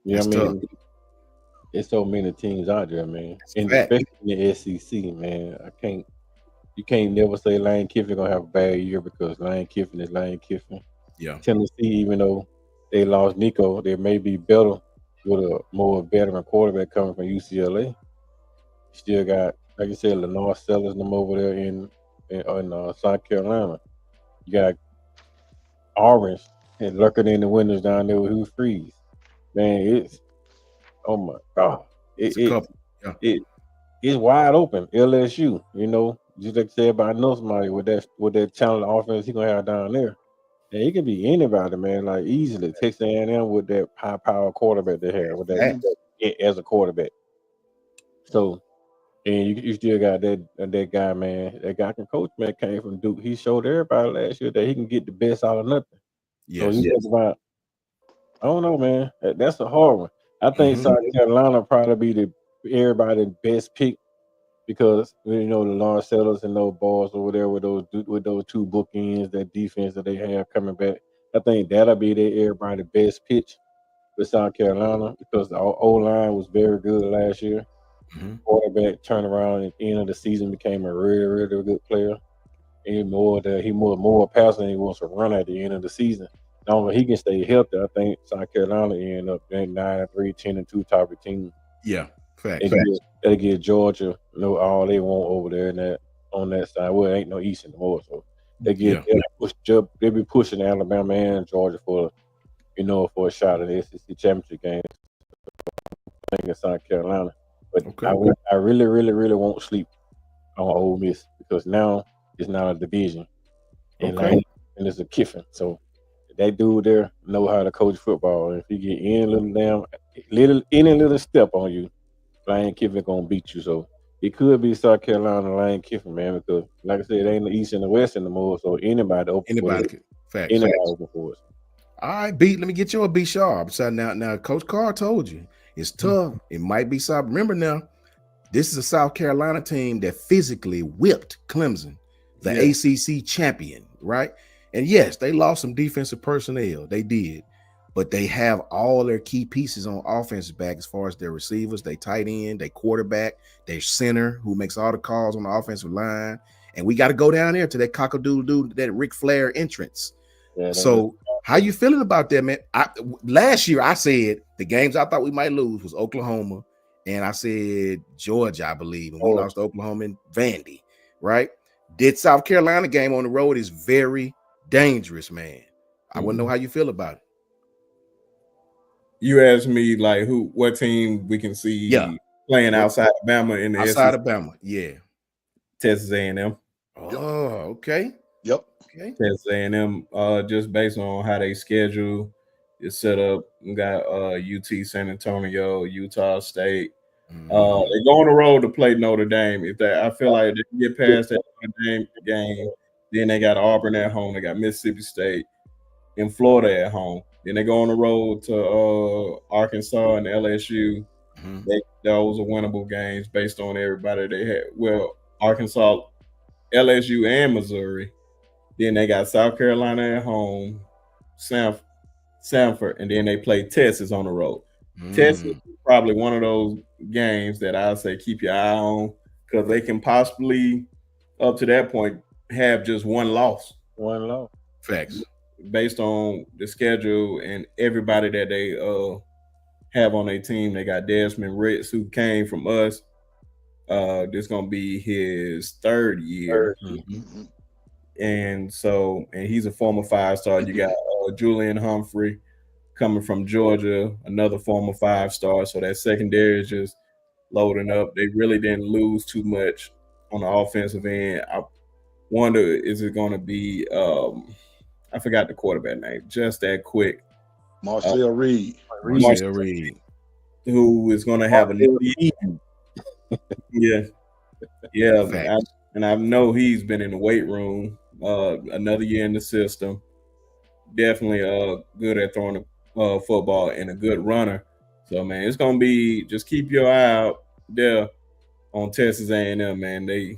Speaker 2: Yeah,
Speaker 1: that's
Speaker 2: I mean,
Speaker 1: tough.
Speaker 2: It's so many teams out there, man. And especially in the SEC, man. You can't never say Lane Kiffin gonna have a bad year because Lane Kiffin is Lane Kiffin.
Speaker 1: Yeah.
Speaker 2: Tennessee, even though they lost Nico, they may be better with a more veteran quarterback coming from UCLA. Still got, like you said, Lenore Sellers and them over there in South Carolina. You got Orange and lurking in the windows down there with Hugh Freeze. Man, it's, oh my God. It's wide open. LSU, you know, just like I said, but I know somebody with that talented offense he gonna have down there. And he can be anybody, man, like easily. Texas A&M with that high power quarterback they have with that as a quarterback. So, and you still got that guy, man. That guy can coach, man. Came from Duke. He showed everybody last year that he can get the best out of nothing. So you talk about, I don't know, man. That's a hard one. I think South Carolina probably be everybody's best pick because you know the Lawrence Sellers and those balls over there with those two bookends, that defense that they have coming back. I think that'll be everybody's best pitch with South Carolina because the O-line was very good last year. Quarterback turned around at the end of the season, became a really, really good player. And he more passing than he wants to run at the end of the season. Now he can stay healthy. I think South Carolina end up being 9-3, 10-2 type of team.
Speaker 1: Yeah, fact.
Speaker 2: They get Georgia, you know, all they want over there on that side. Well, it ain't no East anymore, so they be pushing Alabama and Georgia for a shot at the SEC championship game. I think in South Carolina. But I really, really, really won't sleep on Ole Miss because now it's not a division. And it's a Kiffin. So that dude there know how to coach football. And if you get any little step on you, Lane Kiffin gonna beat you. So it could be South Carolina Lane Kiffin, man, because like I said, it ain't the East and the West anymore. So anybody open for us.
Speaker 1: All right, B, let me get you a B sharp. So now Coach Carr told you it's tough. It might be South. Remember now, this is a South Carolina team that physically whipped Clemson, the ACC champion, right? And yes, they lost some defensive personnel. They did. But they have all their key pieces on offense back as far as their receivers, they tight end, they quarterback, their center who makes all the calls on the offensive line. And we got to go down there to that cockadoodle-doo, that Ric Flair entrance. Yeah, so how you feeling about that, man? Last year I said the games I thought we might lose was Oklahoma, and I said Georgia, I believe, and we lost to Oklahoma and Vandy, right? This South Carolina game on the road is very dangerous, man. I want to know how you feel about it.
Speaker 3: You asked me like what team we can see playing outside of Bama in the
Speaker 1: outside
Speaker 3: SEC.
Speaker 1: of Bama, yeah.
Speaker 3: Texas A&M.
Speaker 1: Oh, okay.
Speaker 4: Yep.
Speaker 1: Okay.
Speaker 3: Texas A&M, just based on how they schedule is set up. We got UT San Antonio, Utah State. They go on the road to play Notre Dame. I feel like they can get past that Notre Dame game, then they got Auburn at home. They got Mississippi State. in Florida at home. Then they go on the road to Arkansas and LSU.
Speaker 1: Mhm.
Speaker 3: Those are winnable games based on everybody they had. Well, Arkansas, LSU, and Missouri. Then they got South Carolina at home, Sanford, and then they play Texas on the road. Texas
Speaker 1: Mm.
Speaker 3: is probably one of those games that I say keep your eye on because they can possibly, up to that point, have just one loss
Speaker 2: One low.
Speaker 1: Facts.
Speaker 3: based on the schedule and everybody that they have on their team. They got Desmond Ritz, who came from us. This gonna be his third year,
Speaker 1: Mhm.
Speaker 3: and he's a former 5-star. You got Julian Humphrey coming from Georgia, another former 5-star. So that secondary is just loading up. They really didn't lose too much on the offensive end. I wonder, is it going to be? I forgot the quarterback name. Just that quick.
Speaker 4: Marcel Reed.
Speaker 1: Marcel Reed.
Speaker 3: Who is going to have a new year? Yeah, yeah.
Speaker 1: Facts.
Speaker 3: I know he's been in the weight room. Another year in the system. Definitely good at throwing the football and a good runner. So man, it's gonna be just keep your eye out there on Texas A&M. Man, they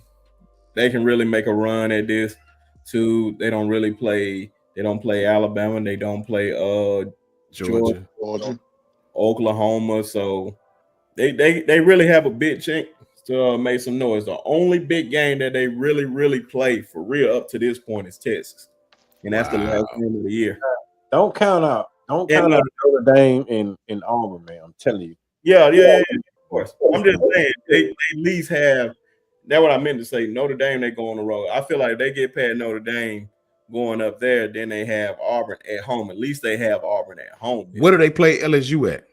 Speaker 3: can really make a run at this too. They don't really play. They don't play Alabama. They don't play Georgia,
Speaker 4: Georgia.
Speaker 3: Oklahoma. So they really have a big chance to make some noise. The only big game that they really play for real up to this point is Texas, and that's the last
Speaker 1: Wow.
Speaker 3: game of the year.
Speaker 2: Don't count out Notre Dame and Auburn, man. I'm telling you.
Speaker 3: Yeah, of course. I'm just saying they at least have. That's what I meant to say. Notre Dame, they go on the road. I feel like they get past Notre Dame going up there, then they have Auburn at home. At least they have Auburn at home.
Speaker 1: Where do they play LSU at?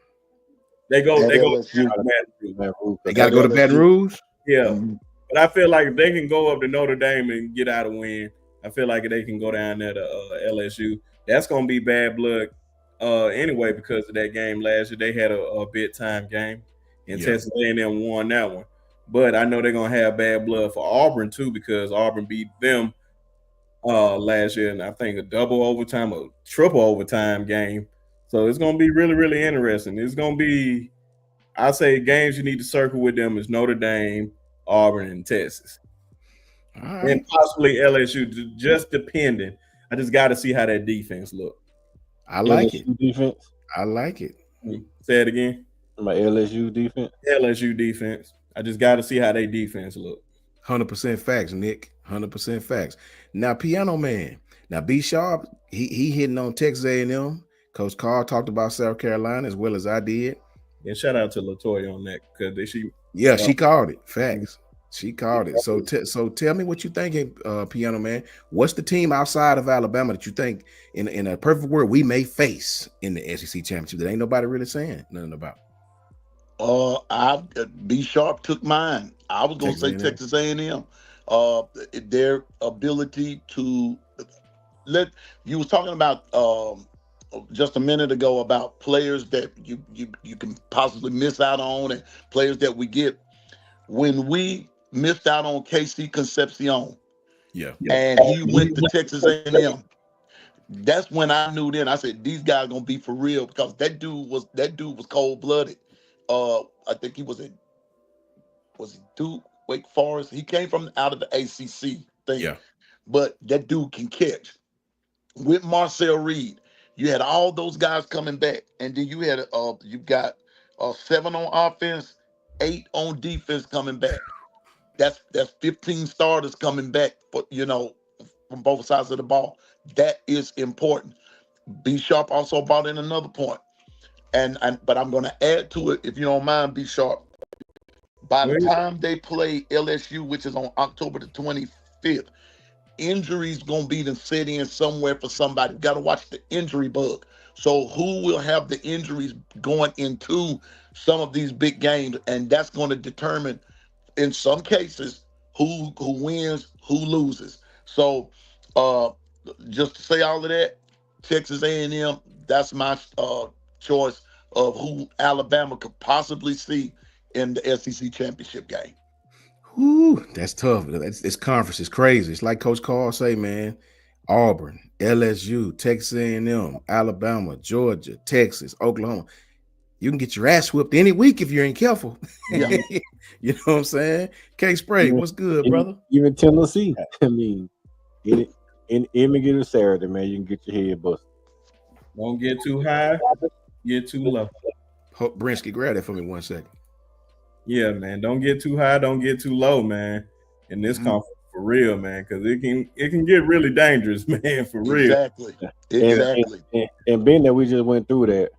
Speaker 3: They go
Speaker 4: At
Speaker 3: to
Speaker 4: LSU.
Speaker 3: Baton Rouge.
Speaker 1: They got to
Speaker 4: At
Speaker 1: go to Baton
Speaker 4: LSU.
Speaker 1: Rouge.
Speaker 3: Yeah,
Speaker 4: Mhm.
Speaker 3: but I feel like if they can go up to Notre Dame and get out a win, I feel like they can go down there to LSU. That's gonna be bad blood anyway because of that game last year. They had a big time game, and
Speaker 1: Yeah.
Speaker 3: Texas A&M won that one. But I know they're gonna have bad blood for Auburn too because Auburn beat them last year, and I think a double overtime, a triple overtime game. So it's gonna be really interesting. It's gonna be, I say, games you need to circle with them is Notre Dame, Auburn, and Texas,
Speaker 1: All
Speaker 3: and
Speaker 1: right.
Speaker 3: possibly LSU. Just depending. I just got to see how that defense look.
Speaker 1: I like it.
Speaker 2: LSU defense.
Speaker 1: I like it.
Speaker 3: Say it again.
Speaker 2: My LSU defense.
Speaker 3: LSU defense. I just got to see how they defense look.
Speaker 1: 100% facts, Nick. 100% facts. Now, Piano Man. Now, B Sharp, he hitting on Texas A&M. Coach Carr talked about South Carolina as well as I did.
Speaker 3: And shout out to Latoya on that because she
Speaker 1: called it. Facts. She called it. So tell me what you thinking, Piano Man. What's the team outside of Alabama that you think, in a perfect world, we may face in the SEC championship that ain't nobody really saying nothing about?
Speaker 4: B Sharp took mine. I was gonna say Texas A&M. Their ability to you was talking about just a minute ago about players that you can possibly miss out on and players that we get. When we missed out on KC Concepcion, and he went to Texas A&M, that's when I knew. Then I said these guys gonna be for real because that dude was cold blooded. I think he was it Duke, Wake Forest? He came from out of the ACC thing.
Speaker 1: Yeah.
Speaker 4: But that dude can catch. With Marcel Reed, you had all those guys coming back, and then you had you got 7 on offense, 8 on defense coming back. That's 15 starters coming back for from both sides of the ball. That is important. B Sharp also brought in another point. But I'm going to add to it, if you don't mind, B Sharp. By the time they play LSU, which is on October the 25th, injuries going to be the set in somewhere for somebody. Got to watch the injury bug. So who will have the injuries going into some of these big games? And that's going to determine, in some cases, who wins, who loses. So just to say all of that, Texas A&M, that's my choice of who Alabama could possibly see in the SEC championship game.
Speaker 1: Whew, that's tough. This conference is crazy. It's like Coach Carl say, man. Auburn, LSU, Texas A&M, Alabama, Georgia, Texas, Oklahoma. You can get your ass whipped any week if you ain't careful.
Speaker 4: Yeah.
Speaker 1: You know what I'm saying? K Spray, what's good, brother?
Speaker 2: Even Tennessee. I mean, in any given Saturday, man, you can get your head busted.
Speaker 3: Don't get too high, get too low.
Speaker 1: Brinsky, grab that for me 1 second.
Speaker 3: Yeah, man. Don't get too high, don't get too low, man. In this
Speaker 4: Mhm.
Speaker 3: conference, for real, man, because it can get really dangerous, man, for real.
Speaker 4: Exactly. Exactly.
Speaker 2: And being that we just went through that,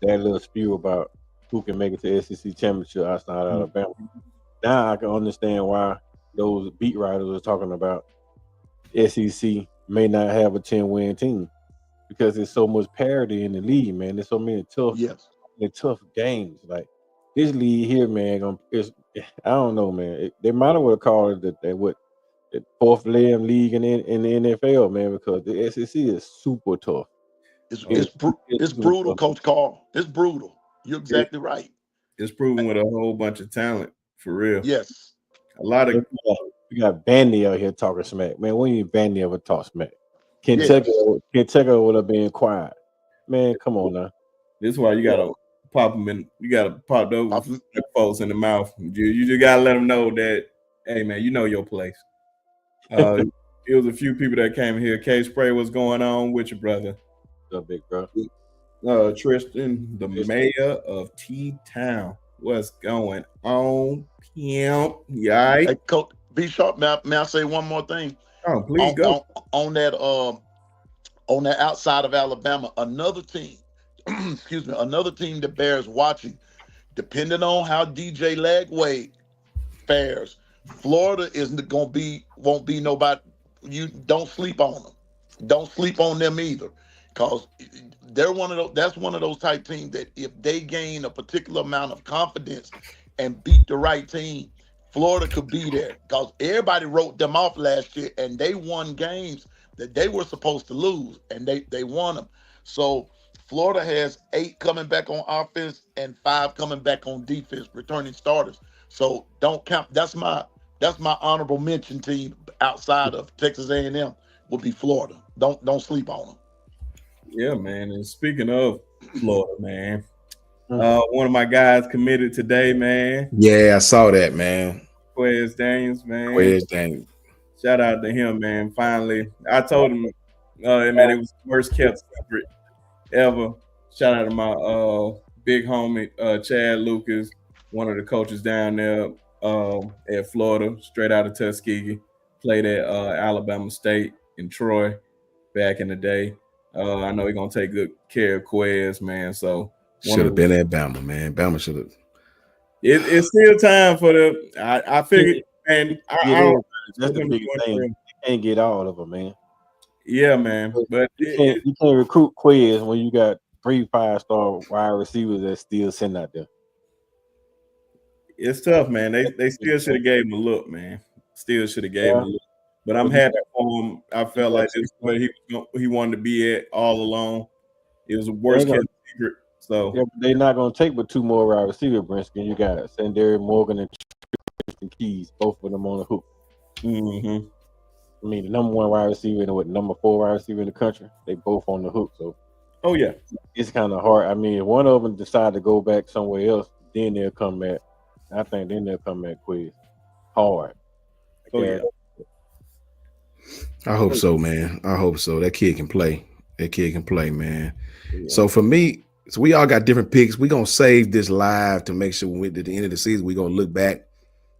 Speaker 2: that little spew about who can make it to SEC championship outside Alabama. Now I can understand why those beat writers are talking about SEC may not have a 10-win team because there's so much parity in the league, man. There's so many tough games. Like this league here, man, I don't know, man. They might as well call it the fourth leg league in the NFL, man, because the SEC is super tough.
Speaker 4: It's brutal, Coach Carl. It's brutal. You're exactly right.
Speaker 3: It's proven with a whole bunch of talent, for real.
Speaker 4: Yes.
Speaker 3: A lot of
Speaker 2: we got Vandy out here talking smack. Man, when you Vandy ever talk smack? Kentucky would have been quiet. Man, come on now.
Speaker 3: This is why you gotta pop them in. You gotta pop those folks in the mouth. You just gotta let them know that, hey man, you know your place. It was a few people that came here. K Spray, what's going on with your brother?
Speaker 2: What's up, big bro?
Speaker 3: Tristan, the mayor of T-Town. What's going on, pimp? Yikes.
Speaker 4: Hey, Coach, be sharp. May I say one more thing?
Speaker 3: Oh, please go.
Speaker 4: On that outside of Alabama, another team, excuse me, another team that bears watching, depending on how DJ Lagway fares, Florida won't be nobody. You don't sleep on them. Don't sleep on them either, because they're that's one of those type teams that if they gain a particular amount of confidence and beat the right team, Florida could be there, because everybody wrote them off last year and they won games that they were supposed to lose, and they won them. So Florida has 8 coming back on offense and 5 coming back on defense, returning starters. So don't count. That's my honorable mention team outside of Texas A&M would be Florida. Don't sleep on them.
Speaker 3: Yeah, man. And speaking of Florida, man, one of my guys committed today, man.
Speaker 1: Yeah, I saw that, man.
Speaker 3: Quez Daniels, man.
Speaker 1: Quez Daniels.
Speaker 3: Shout out to him, man. Finally, I told him, man, it was the worst kept secret ever. Shout out to my big homie, Chad Lucas, one of the coaches down there at Florida, straight out of Tuskegee. Played at Alabama State in Troy back in the day. I know he's going to take good care of Quez, man. So
Speaker 1: should have been at Bama, man. Bama should have.
Speaker 3: It's still time for the. I figured, and I don't.
Speaker 2: That's the biggest thing. You can't get all of them, man.
Speaker 3: Yeah, man. But
Speaker 2: you can't recruit Quez when you got 3 5-star wide receivers that still sitting out there.
Speaker 3: It's tough, man. They still should have gave him a look, man. Still should have gave him a look. But I'm happy for him. I felt like this is where he wanted to be at all along. It was a worst kept secret. So
Speaker 2: they're not going to take but 2 more wide receiver, Brinsky. You got Sandari Morgan and Tristan Keys, both of them on the hook.
Speaker 3: Mm-hmm.
Speaker 2: I mean, the number 1 wide receiver and number 4 wide receiver in the country, they both on the hook. So, it's kind of hard. I mean, if one of them decide to go back somewhere else, then they'll come back. I think then they'll come back quick. Hard.
Speaker 1: I hope so, man. I hope so. That kid can play. Man.
Speaker 3: Yeah.
Speaker 1: So for me, we all got different picks. We're gonna save this live to make sure when at the end of the season we're gonna look back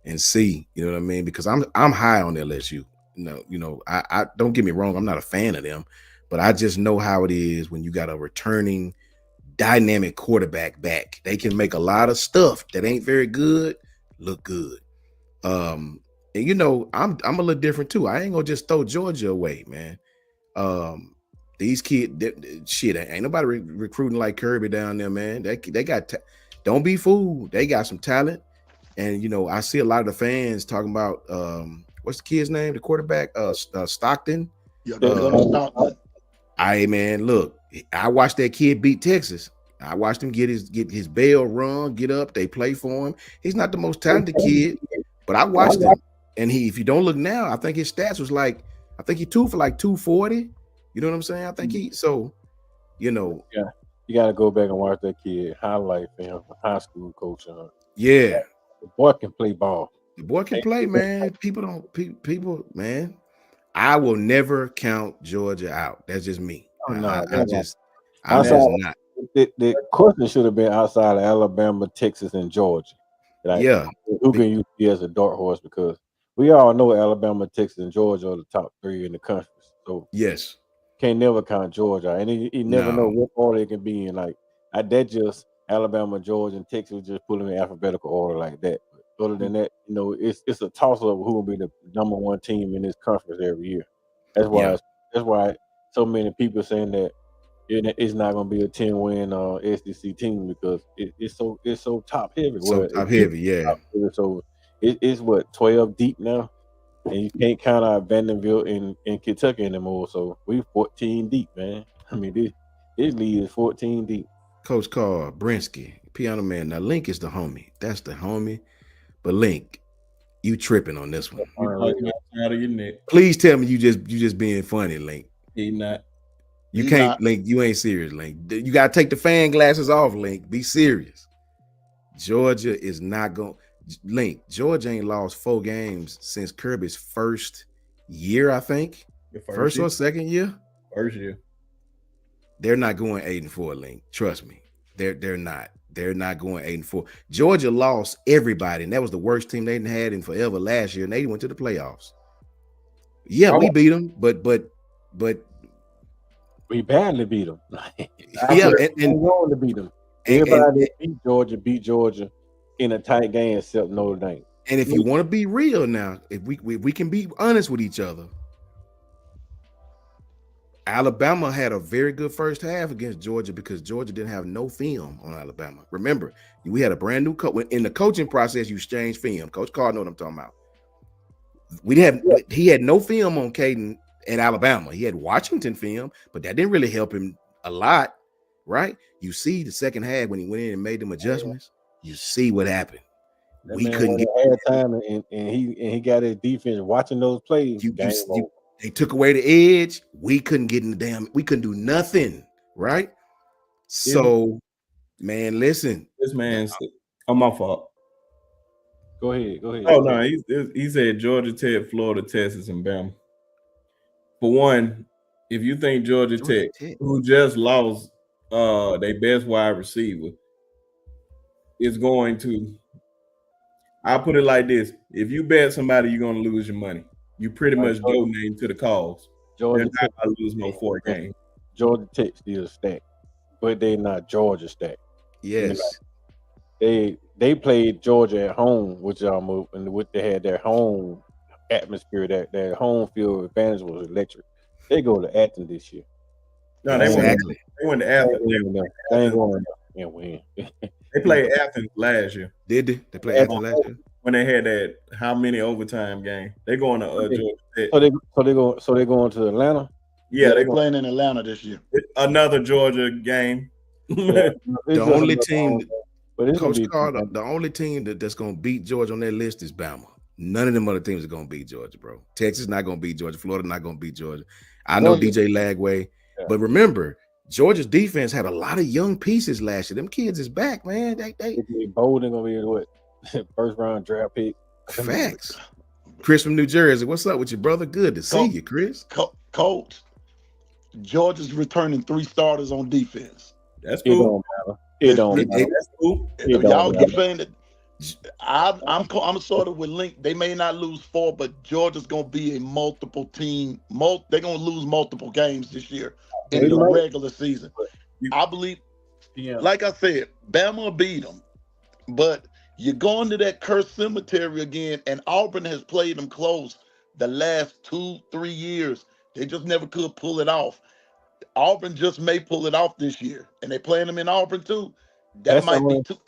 Speaker 1: and see, you know what I mean? Because I'm high on LSU. I don't get me wrong, I'm not a fan of them, but I just know how it is when you got a returning dynamic quarterback back. They can make a lot of stuff that ain't very good look good. And I'm a little different too. I ain't gonna just throw Georgia away, man. These kids, ain't nobody recruiting like Kirby down there, man. They got don't be fooled. They got some talent, and I see a lot of the fans talking about what's the kid's name, the quarterback, Stockton.
Speaker 4: Yeah, Stockton.
Speaker 1: Man, look, I watched that kid beat Texas. I watched him get his bell rung, get up. They play for him. He's not the most talented kid, but I watched him, and if you don't look now, I think his stats was like I think he threw for like 240. You know what I'm saying? I think he so, you know,
Speaker 2: Yeah, you got to go back and watch that kid highlight film from high school coach.
Speaker 1: yeah,
Speaker 2: The boy can play ball.
Speaker 1: the boy can play, man. People don't people, man. I will never count Georgia out. That's just me.
Speaker 2: Oh, no,
Speaker 1: I'm just
Speaker 2: outside,
Speaker 1: not.
Speaker 2: the question should have been outside of Alabama, Texas, and Georgia. Like,
Speaker 1: Yeah.
Speaker 2: who can you see as a dark horse? Because we all know Alabama, Texas, and Georgia are the top three in the country. So
Speaker 1: Yes.
Speaker 2: can't never count Georgia, and you never know
Speaker 1: No.
Speaker 2: what order it can be in. Like that, just Alabama, Georgia, and Texas just put them in alphabetical order like that. But other than that, it's a toss up who will be the number one team in this conference every year. That's why
Speaker 1: Yeah.
Speaker 2: that's why so many people saying that it's not going to be a 10-win SEC team because it's so top heavy.
Speaker 1: So
Speaker 2: Well,
Speaker 1: top
Speaker 2: it used
Speaker 1: heavy,
Speaker 2: to be
Speaker 1: yeah.
Speaker 2: top heavy, so it's what 12 deep now. And you can't count out Vanderbilt in Kentucky anymore. So we 14 deep, man. I mean, this league is 14 deep.
Speaker 1: Coach Carl, Brinsky, Piano Man. Now Link is the homie. That's the homie. But Link, you tripping on this one.
Speaker 3: You talking out of your neck.
Speaker 1: Please tell me you just being funny, Link.
Speaker 3: He not.
Speaker 1: You
Speaker 4: He
Speaker 1: can't,
Speaker 4: not.
Speaker 1: Link. You ain't serious, Link. You gotta take the fan glasses off, Link. Be serious. Georgia is not going. Link. Georgia ain't lost 4 games since Kirby's first year, I think.
Speaker 3: Your
Speaker 1: First
Speaker 3: year.
Speaker 1: or second year.
Speaker 3: First year.
Speaker 1: They're not going 8-4, Link. Trust me. They're not. They're not going 8-4. Georgia lost everybody, and that was the worst team they had in forever last year, and they went to the playoffs. Yeah, we beat them, but
Speaker 2: we badly beat them.
Speaker 1: yeah,
Speaker 2: and going to beat them. Everybody that beat Georgia in a tight game except Notre Dame.
Speaker 1: And if you want to be real now, if we can be honest with each other, Alabama had a very good first half against Georgia because Georgia didn't have no film on Alabama. Remember, we had a brand new coach. In the coaching process, you exchange film. Coach Carr know what I'm talking about. He had no film on Caden at Alabama. He had Washington film, but that didn't really help him a lot, right? You see the second half when he went in and made them adjustments, you see what happened.
Speaker 2: That
Speaker 1: we couldn't get
Speaker 2: time, and he got his defense watching those plays.
Speaker 1: They took away the edge. We couldn't get in the damn. We couldn't do nothing, right? So, man, listen.
Speaker 3: This man's. I'm my fault.
Speaker 2: Go ahead.
Speaker 3: Oh no, he said Georgia Tech, Florida, Texas, and Bama. For one, if you think Georgia Tech, who just lost their best wide receiver, is going to, I'll put it like this: if you bet somebody, you're going to lose your money. You pretty much donating to the cause.
Speaker 2: Georgia
Speaker 3: They're not going to lose no 4 games.
Speaker 2: Georgia Tech still stacked, but they're not Georgia stacked.
Speaker 1: Yes.
Speaker 2: They played Georgia at home, which they had their home atmosphere, their home field advantage was electric. They go to Athens this year.
Speaker 3: No, they went to Athens.
Speaker 2: They ain't going and win.
Speaker 3: They played Athens last year.
Speaker 1: Did they? They played Athens last year?
Speaker 3: When they had that how many overtime game? They going to Georgia Tech.
Speaker 2: So they going to Atlanta?
Speaker 3: Yeah,
Speaker 4: they're playing in Atlanta this year.
Speaker 3: Another Georgia game.
Speaker 1: The only team, Coach Carter, the only team that's going to beat Georgia on that list is Bama. None of them other teams are going to beat Georgia, bro. Texas not going to beat Georgia. Florida not going to beat Georgia. I know DJ Lagway, but remember, Georgia's defense had a lot of young pieces last year. Them kids is back, man. They
Speaker 2: Bolden gonna be what first round draft pick.
Speaker 1: Facts. Chris from New Jersey, what's up with you, brother? Good to see you, Chris.
Speaker 4: Coach, Georgia's returning 3 starters on defense.
Speaker 3: That's cool.
Speaker 2: It don't matter.
Speaker 3: That's cool.
Speaker 4: Y'all keep saying that. I'm sort of with Link. They may not lose 4, but Georgia's gonna be a multiple team. They're gonna lose multiple games this year in the regular season. I believe, like I said, Bama beat them, but you're going to that cursed cemetery again, and Auburn has played them close the last 2-3 years. They just never could pull it off. Auburn just may pull it off this year, and they're playing them in Auburn too. That might be too.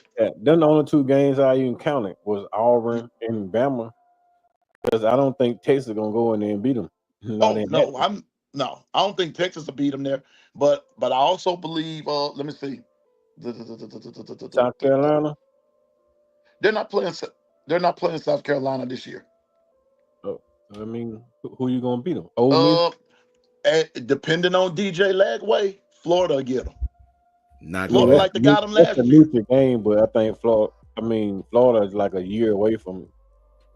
Speaker 2: Then the only 2 games I even counted was Auburn and Bama, because I don't think Texas is gonna go in there and beat them.
Speaker 4: I don't think Texas will beat them there, but I also believe. Let me see.
Speaker 2: South Carolina.
Speaker 4: They're not playing South Carolina this year.
Speaker 2: Oh, I mean, who you gonna beat them? Ole Miss.
Speaker 4: And depending on DJ Lagway, Florida will get them.
Speaker 1: Not
Speaker 2: Yeah,
Speaker 4: Florida
Speaker 1: going.
Speaker 4: like they got them
Speaker 2: that's a
Speaker 4: last year.
Speaker 2: neutral game, but I think Florida is like a year away from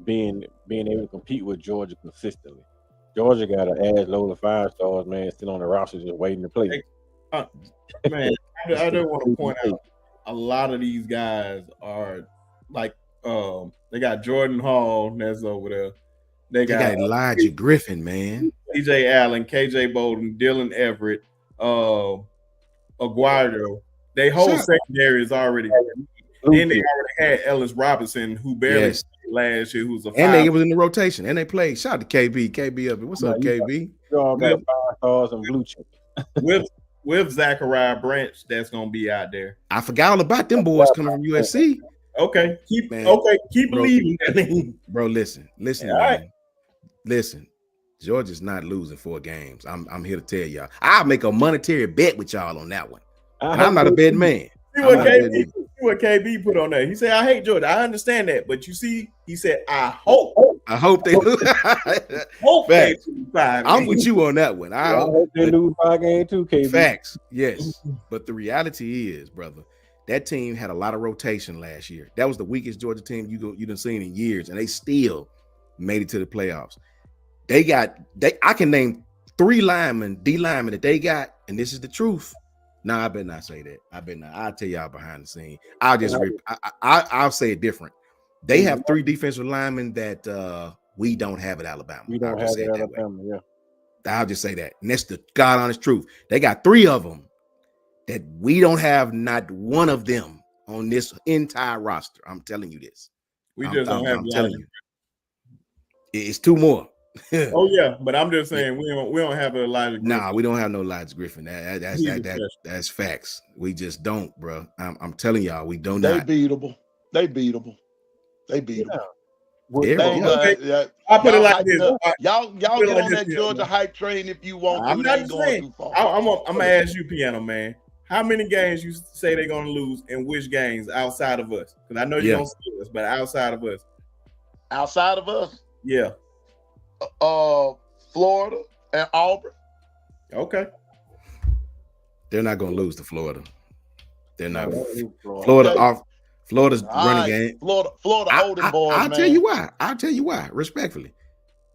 Speaker 2: being able to compete with Georgia consistently. Georgia got an ass load of 5 stars, man, still on the roster just waiting to play.
Speaker 3: Man, I do want to point out a lot of these guys are like they got Jordan Hall that's over there. They
Speaker 1: They got
Speaker 3: got
Speaker 1: Elijah Griffin, man.
Speaker 3: TJ Allen, KJ Bolden, Dylan Everett, Aguayo. They whole
Speaker 1: Shut-
Speaker 3: secondary is already. Then they already had Ellis Robinson, who barely
Speaker 1: Yes.
Speaker 3: played last year, who's a
Speaker 1: And they
Speaker 3: five.
Speaker 1: was in the rotation, and they played. Shout out to KB. KB up. What's up,
Speaker 2: Yeah,
Speaker 1: KB?
Speaker 2: You all got
Speaker 3: With-
Speaker 2: 5 stars and blue chip.
Speaker 3: with Zachariah Branch, that's gonna be out there.
Speaker 1: I forgot all about them boys coming from USC.
Speaker 3: Okay, keep
Speaker 1: Man.
Speaker 3: keep
Speaker 1: Bro.
Speaker 3: believing.
Speaker 1: Bro, listen,
Speaker 3: All right.
Speaker 1: man. Listen, Georgia's not losing 4 games. I'm here to tell y'all. I'll make a monetary bet with y'all on that one. And I'm not a betting man.
Speaker 3: See
Speaker 1: I'm
Speaker 3: what
Speaker 1: not a betting man.
Speaker 3: KB put on there. He said, "I hate Georgia. I understand that, but you see, he said, I hope
Speaker 1: I hope they lose.
Speaker 3: they
Speaker 1: Facts.
Speaker 3: lose 5
Speaker 1: I'm
Speaker 3: games."
Speaker 1: with you on that one.
Speaker 2: I hope they lose 5 games too, KB.
Speaker 1: Facts, yes. But the reality is, brother, that team had a lot of rotation last year. That was the weakest Georgia team you done seen in years, and they still made it to the playoffs. I can name 3 D linemen that they got, and this is the truth. I better not say that. I better not. I'll tell y'all behind the scene. I'll say it different. They have 3 defensive linemen that we don't have at Alabama.
Speaker 2: We don't
Speaker 1: I'll
Speaker 2: have
Speaker 1: just say
Speaker 2: it
Speaker 1: it
Speaker 2: at
Speaker 1: that way.
Speaker 2: Alabama, yeah.
Speaker 1: I'll just say that. And that's the God honest truth. They got 3 of them that we don't have, not one of them on this entire roster. I'm telling you this.
Speaker 3: We just don't have.
Speaker 1: I'm telling you. It's 2 more.
Speaker 3: Oh yeah, but I'm just saying we don't have an Elijah Griffin.
Speaker 1: Nah, we don't have no Elijah Griffin. That's facts. We just don't, bro. I'm telling y'all, we do not.
Speaker 4: They beatable. They beatable.
Speaker 1: Yeah,
Speaker 3: I'll put it like this.
Speaker 4: Y'all
Speaker 3: it
Speaker 4: get
Speaker 3: like
Speaker 4: on
Speaker 3: this,
Speaker 4: that
Speaker 3: yeah,
Speaker 4: Georgia
Speaker 3: man.
Speaker 4: hype train if you want to.
Speaker 3: I'm
Speaker 4: It
Speaker 3: not
Speaker 4: ain't going
Speaker 3: saying.
Speaker 4: too far.
Speaker 3: I'm gonna ask you, Piano Man. How many games you say they're gonna lose, and which games outside of us? Because I know you don't see us, but outside of us.
Speaker 4: Outside of us,
Speaker 3: Yeah.
Speaker 4: Florida and Auburn.
Speaker 3: Okay.
Speaker 1: they're not going to lose to Florida. They're not.
Speaker 2: Florida.
Speaker 1: Florida's
Speaker 4: All
Speaker 1: running
Speaker 4: right,
Speaker 1: game.
Speaker 4: Florida holding boys,
Speaker 1: I'll
Speaker 4: man.
Speaker 1: tell you why. I'll tell you why. Respectfully,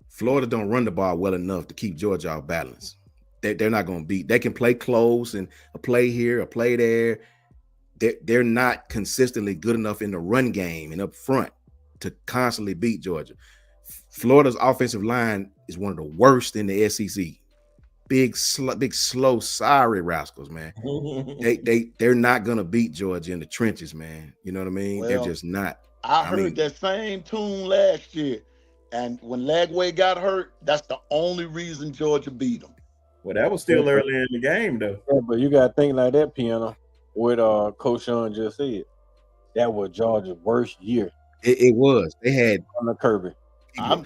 Speaker 1: Florida don't run the ball well enough to keep Georgia off balance. They're not going to beat. They can play close and a play here, a play there. They're not consistently good enough in the run game and up front to constantly beat Georgia. Florida's offensive line is one of the worst in the SEC. Big, slow, sorry rascals, man. They're not gonna beat Georgia in the trenches, man. You know what I mean?
Speaker 4: Well,
Speaker 1: they're just not.
Speaker 4: I heard that same tune last year, and when Lagway got hurt, that's the only reason Georgia beat them.
Speaker 3: Well, that was still early in the game, though.
Speaker 2: Yeah, but you got to think like that, Piano. What Coach Sean just said. That was Georgia's worst year.
Speaker 1: It was. They had
Speaker 2: on the Kirby.
Speaker 4: I'm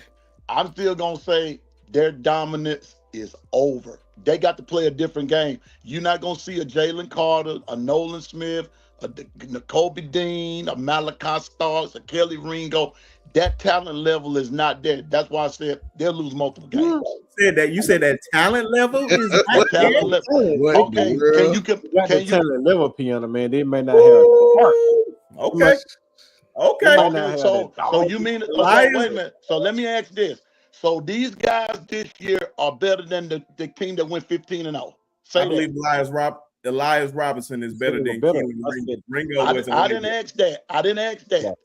Speaker 4: still gonna say their dominance is over. They got to play a different game. You're not gonna see a Jalen Carter, a Nolan Smith, a Kobe Dean, a Malachi Starks, a Kelly Ringo. That talent level is not there. That's why I said they'll lose multiple games.
Speaker 3: You said that talent level is not
Speaker 4: talent level. Okay, can you
Speaker 2: talent level, Piano, man? They may not have the heart.
Speaker 3: Okay.
Speaker 4: So you mean wait a minute. So let me ask this. So these guys this year are better than the team that went 15-0.
Speaker 3: I believe Elias Robinson is better than Ringo.
Speaker 4: I didn't ask that.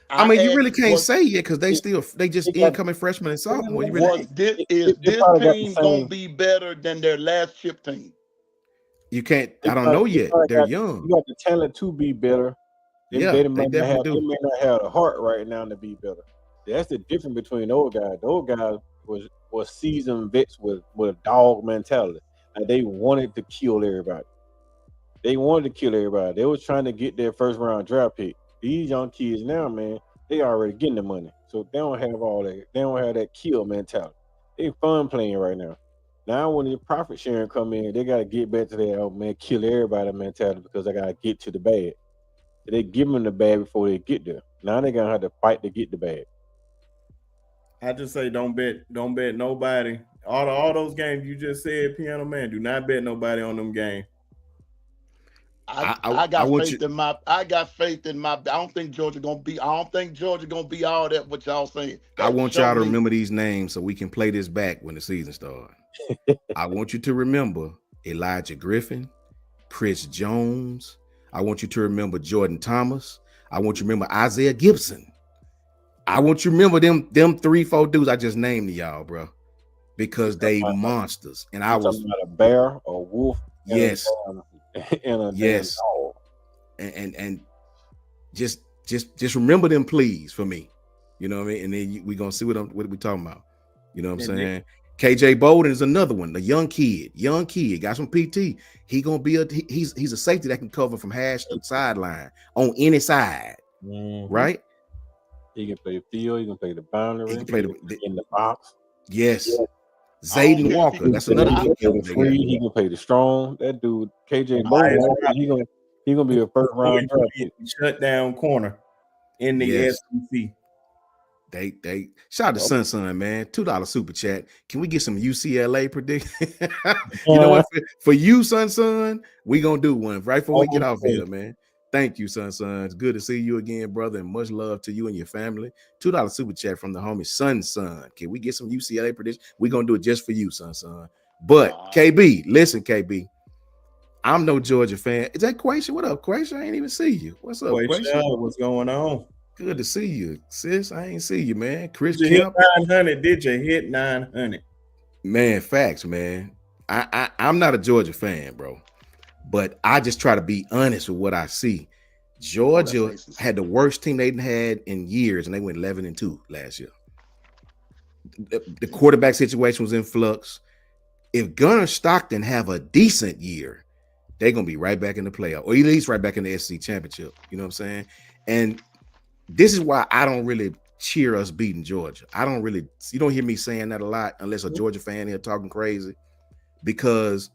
Speaker 1: I mean, you really can't say yet because they just incoming freshmen and sophomore.
Speaker 4: Is this team gonna be better than their last chip team?
Speaker 1: You can't. I don't know yet. They're young.
Speaker 2: You got the talent to be better. They
Speaker 1: definitely do.
Speaker 2: They may not have the heart right now to be better. That's the difference between those guys. Those guys was seasoned vets with a dog mentality. Like they wanted to kill everybody. They was trying to get their first round draft pick. These young kids now, man, they already getting the money. So they don't have all that. They don't have that kill mentality. They fun playing right now. Now when the profit sharing come in, they got to get back to that, kill everybody mentality because they got to get to the bag. They give them the bag before they get there. Now they going to have to fight to get the bag.
Speaker 3: I just say don't bet nobody. All those games you just said, Piano Man, do not bet nobody on them games.
Speaker 4: I
Speaker 1: I
Speaker 4: got
Speaker 1: want you.
Speaker 4: faith in my. I got faith in my. I don't think Georgia gonna be. I don't think Georgia gonna be all that. What y'all saying?
Speaker 1: I
Speaker 4: That
Speaker 1: want
Speaker 4: show
Speaker 1: y'all to
Speaker 4: me.
Speaker 1: remember these names so we can play this back when the season starts. I want you to remember Elijah Griffin, Chris Jones. I want you to remember Jordan Thomas. I want you to remember Isaiah Gibson. I want you to remember them 3-4 dudes I just named to y'all, bro, because they monsters. And I was
Speaker 2: talking about a bear or wolf.
Speaker 1: yes,
Speaker 2: And a
Speaker 1: yes,
Speaker 2: damn dog.
Speaker 1: and just remember them, please, for me. You know what I mean? And then we gonna see what we talking about. You know what I'm saying? KJ Bolden is another one, a young kid, got some PT. He gonna be he's a safety that can cover from hash to sideline on any side, right?
Speaker 2: He can play field. He can play the boundary.
Speaker 1: He can play
Speaker 2: in the box.
Speaker 1: yes.
Speaker 2: Yeah.
Speaker 1: Zayden Walker, that's another good kid.
Speaker 2: He can play the strong. That dude, KJ Bolden, he gonna be a first round draft pick.
Speaker 3: Shut down corner in the SEC.
Speaker 1: They shout out to Sun, man. $2 super chat. Can we get some UCLA prediction? You know what? For you, Sun, we gonna do one right before we get off here, man. Thank you, Sun. It's good to see you again, brother, and much love to you and your family. $2 super chat from the homie Sun. Can we get some UCLA prediction? We're gonna do it just for you, Sun. But KB, listen, KB. I'm no Georgia fan. Is that Quaisha? What up, Quaisha? I ain't even see you. What's up, Quaisha?
Speaker 3: What's going on?
Speaker 1: Good to see you, sis. I ain't see you, man. Chris
Speaker 3: Did
Speaker 1: Kemp.
Speaker 3: Hit 900? Did you hit 900?
Speaker 1: Man, facts, man. I'm not a Georgia fan, bro. But I just try to be honest with what I see. Georgia had the worst team they'd had in years, and they went 11-2 last year. The quarterback situation was in flux. If Gunnar Stockton have a decent year, they're gonna be right back in the playoff, or at least right back in the SEC championship. You know what I'm saying? And this is why I don't really cheer us beating Georgia. You don't hear me saying that a lot unless a Georgia fan here talking crazy, because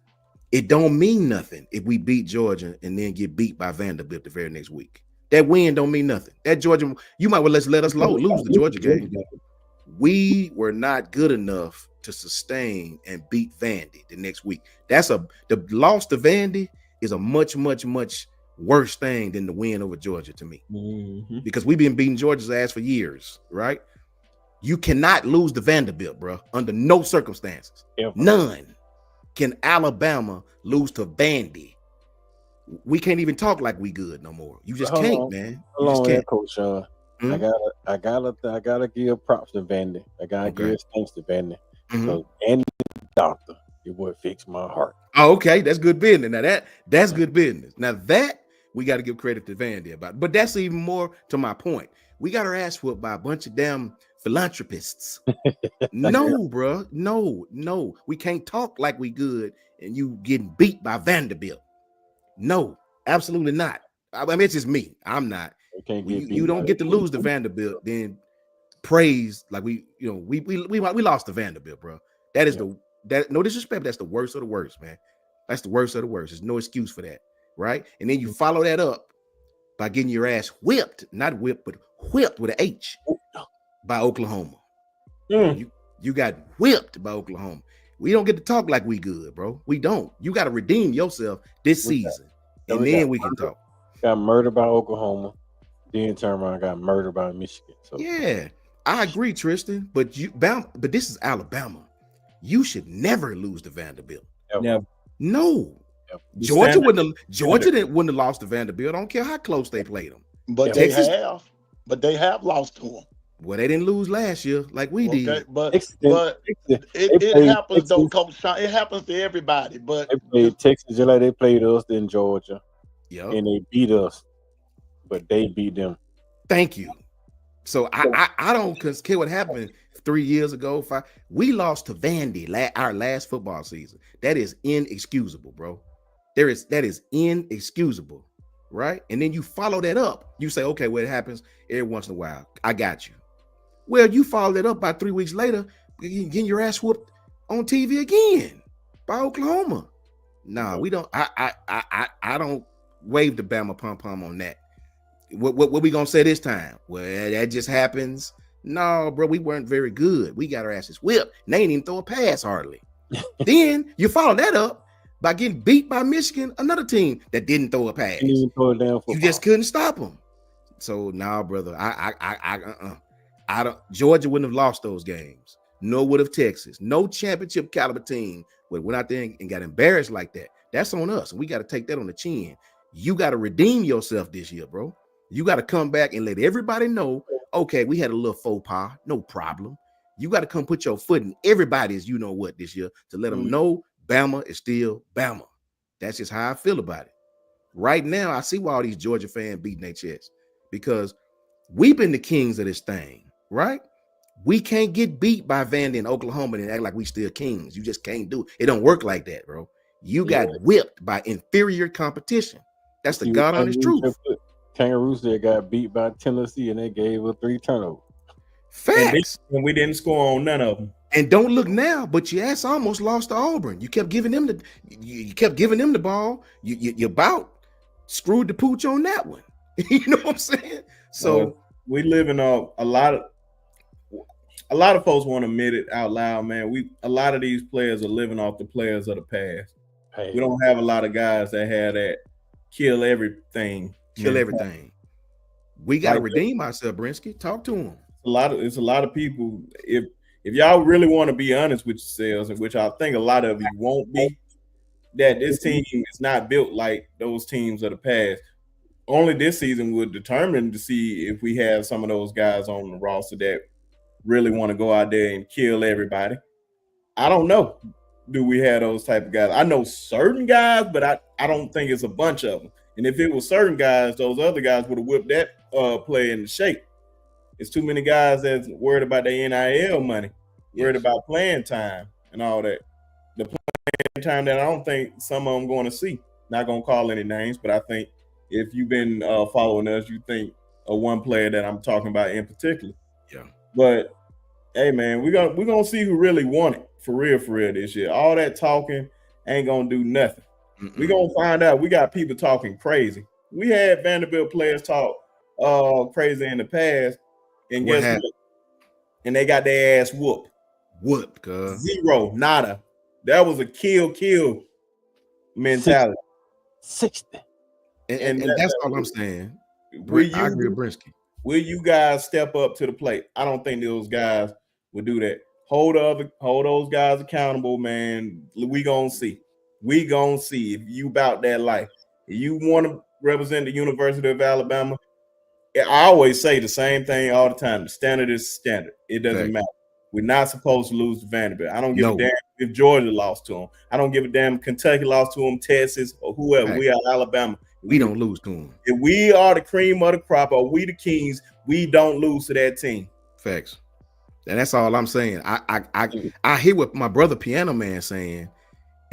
Speaker 1: it don't mean nothing if we beat Georgia and then get beat by Vanderbilt the very next week. That win don't mean nothing. That Georgia, you might well let us lose the Georgia game. We were not good enough to sustain and beat Vandy the next week. The loss to Vandy is a much worse thing than the win over Georgia to me, because we've been beating Georgia's ass for years, right? You cannot lose to Vanderbilt, bro, under no circumstances. None. Can Alabama lose to Vandy? We can't even talk like we good no more. You just can't, man. You just can't.
Speaker 2: Coach Sean. I gotta give props to Vandy. I gotta give thanks to Vandy. So Andy Doctor, it would fix my heart.
Speaker 1: Oh, okay, that's good business. Now that's good business. Now that we got to give credit to Vandy about, but that's even more to my point. We got our ass whooped by a bunch of damn philanthropists. No, bro, no, we can't talk like we good and you getting beat by Vanderbilt. No, absolutely not. I mean, it's just me. I'm not. You don't get to lose to Vanderbilt, then praise like we lost to Vanderbilt, bro. That is no disrespect, but that's the worst of the worst, man. That's the worst of the worst. There's no excuse for that, right? And then you follow that up by getting your ass whipped, not whipped, but whipped with an H by Oklahoma. You got whipped by Oklahoma. We don't get to talk like we good, bro. We don't. You got to redeem yourself this season, and then we can talk.
Speaker 2: Got murdered by Oklahoma, then turn around got murdered by Michigan. So
Speaker 1: yeah, I agree, Tristan. But this is Alabama. You should never lose to Vanderbilt.
Speaker 3: Never.
Speaker 1: No. Georgia wouldn't have lost to Vanderbilt. I don't care how close they played them.
Speaker 4: But they have lost to them.
Speaker 1: Well, they didn't lose last year like we did.
Speaker 4: But it happens though, Coach Sean. It happens to everybody. But
Speaker 2: they played Texas just like they played us in Georgia.
Speaker 1: Yeah,
Speaker 2: and they beat us, but they beat them.
Speaker 1: Thank you. So I don't care what happened 3 years ago. We lost to Vandy our last football season. That is inexcusable, bro. That is inexcusable, right? And then you follow that up. You say, okay, well, it happens every once in a while. I got you. Well, you follow that up by 3 weeks later, getting your ass whooped on TV again by Oklahoma. Nah, we don't. I don't wave the Bama pom pom on that. What we gonna say this time? Well, that just happens. No, bro, we weren't very good. We got our asses whipped. And they ain't even throw a pass hardly. Then you follow that up by getting beat by Michigan, another team that didn't throw a pass.
Speaker 2: Didn't even throw it down
Speaker 1: You just couldn't stop them. So nah, brother, I don't. Georgia wouldn't have lost those games. Nor would have Texas. No championship caliber team would went out there and got embarrassed like that. That's on us. We got to take that on the chin. You got to redeem yourself this year, bro. You got to come back and let everybody know, okay, we had a little faux pas, no problem. You got to come put your foot in everybody's, you know what, this year to let them know Bama is still Bama. That's just how I feel about it. Right now, I see why all these Georgia fans beating their chest because we've been the kings of this thing, right? We can't get beat by Vandy in Oklahoma and act like we still kings. You just can't do it. It don't work like that, bro. You got whipped by inferior competition. That's the God honest truth.
Speaker 2: Kangaroos that got beat by Tennessee and they gave us 3 turnovers.
Speaker 1: Facts.
Speaker 3: And we didn't score on none of them.
Speaker 1: And don't look now, but your ass almost lost to Auburn. You kept giving them the ball. You about screwed the pooch on that one. You know what I'm saying? So
Speaker 3: we live in a lot of folks won't admit it out loud, man. A lot of these players are living off the players of the past. Hey. We don't have a lot of guys that have that kill everything.
Speaker 1: We got to redeem ourselves, Brinsky. Talk to them.
Speaker 3: It's a lot of people. If y'all really want to be honest with yourselves, which I think a lot of you won't be, that this team is not built like those teams of the past. Only this season would determine to see if we have some of those guys on the roster that really want to go out there and kill everybody. I don't know. Do we have those type of guys? I know certain guys, but I don't think it's a bunch of them. And if it was certain guys, those other guys would have whipped that play into shape. It's too many guys that's worried about their NIL money, worried about playing time and all that. The playing time that I don't think some of them going to see. Not going to call any names, but I think if you've been following us, you think of one player that I'm talking about in particular.
Speaker 1: Yeah.
Speaker 3: But hey, man, we're gonna see who really won it for real this year. All that talking ain't gonna do nothing. We're gonna find out. We got people talking crazy. We had Vanderbilt players talk crazy in the past, and guess what? And they got their ass whooped.
Speaker 1: Cuz.
Speaker 3: 0, nada. That was a kill mentality.
Speaker 2: 60.
Speaker 1: And that's all I'm saying. I agree with Brinsky.
Speaker 3: Will you guys step up to the plate? I don't think those guys would do that. Hold those guys accountable, man. We gonna see. We gonna see if you about that life. If you want to represent the University of Alabama, I always say the same thing all the time. The standard is standard. It doesn't matter. We're not supposed to lose to Vanderbilt. I don't give a damn if Georgia lost to them. I don't give a damn if Kentucky lost to them, Texas, or whoever. We are Alabama.
Speaker 1: We don't lose to them.
Speaker 3: If we are the cream of the crop, or we the kings, we don't lose to that team.
Speaker 1: Facts. And that's all I'm saying. I hear what my brother Piano Man saying,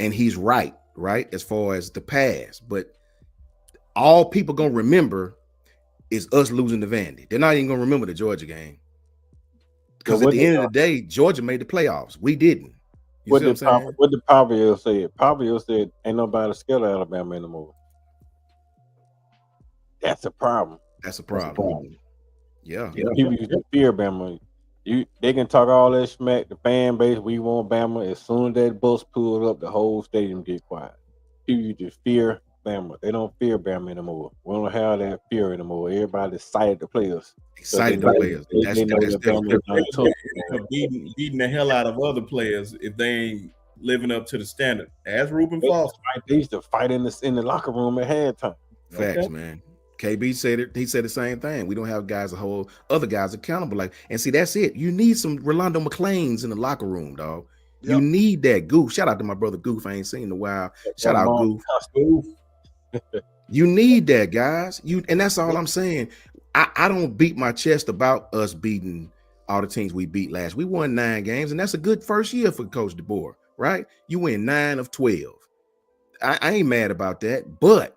Speaker 1: and he's right, as far as the past. But all people gonna remember is us losing to Vandy. They're not even gonna remember the Georgia game. Because at the end of the day, Georgia made the playoffs. We didn't.
Speaker 2: What did Pavio say? Pavio said, ain't nobody scared of Alabama anymore. That's a problem. Yeah. People used to fear Bama. They can talk all that smack, the fan base, we want Bama. As soon as that bus pulled up, the whole stadium get quiet. People used to fear Bama. They don't fear Bama anymore. We don't have that fear anymore. Everybody's excited to play us.
Speaker 1: Excited to play us.
Speaker 3: Beating the hell out of other players if they ain't living up to the standard. As Reuben Foster.
Speaker 2: They used to fight in the locker room at halftime.
Speaker 1: Facts, man. KB said it. He said the same thing. We don't have guys to hold other guys accountable. And see, that's it. You need some Rolando McClains in the locker room, dog. Yep. You need that Goof. Shout out to my brother Goof. I ain't seen in a while. Shout out Goof. You need that, guys. And that's all I'm saying. I don't beat my chest about us beating all the teams we beat last. We won 9 games, and that's a good first year for Coach DeBoer, right? You win 9 of 12. I ain't mad about that. But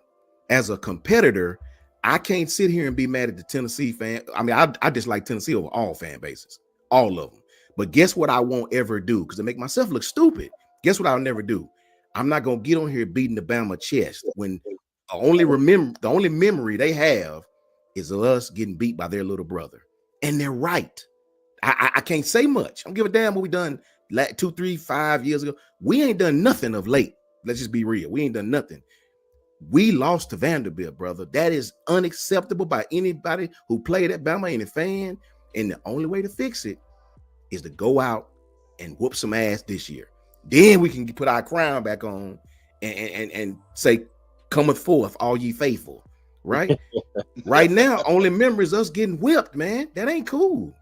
Speaker 1: as a competitor, I can't sit here and be mad at the Tennessee fan. I mean, I dislike Tennessee over all fan bases, all of them. But guess what I won't ever do? Because it make myself look stupid. Guess what I'll never do? I'm not gonna get on here beating the Bama chest when the only memory they have is of us getting beat by their little brother. And they're right. I can't say much. I don't give a damn what we done 2, 3, 5 years ago. We ain't done nothing of late. Let's just be real. We ain't done nothing. We lost to Vanderbilt, brother. That is unacceptable by anybody who played at Bama, any fan. And the only way to fix it is to go out and whoop some ass this year. Then we can put our crown back on and say, cometh forth, all ye faithful. Right? Right now, only memories us getting whipped, man. That ain't cool.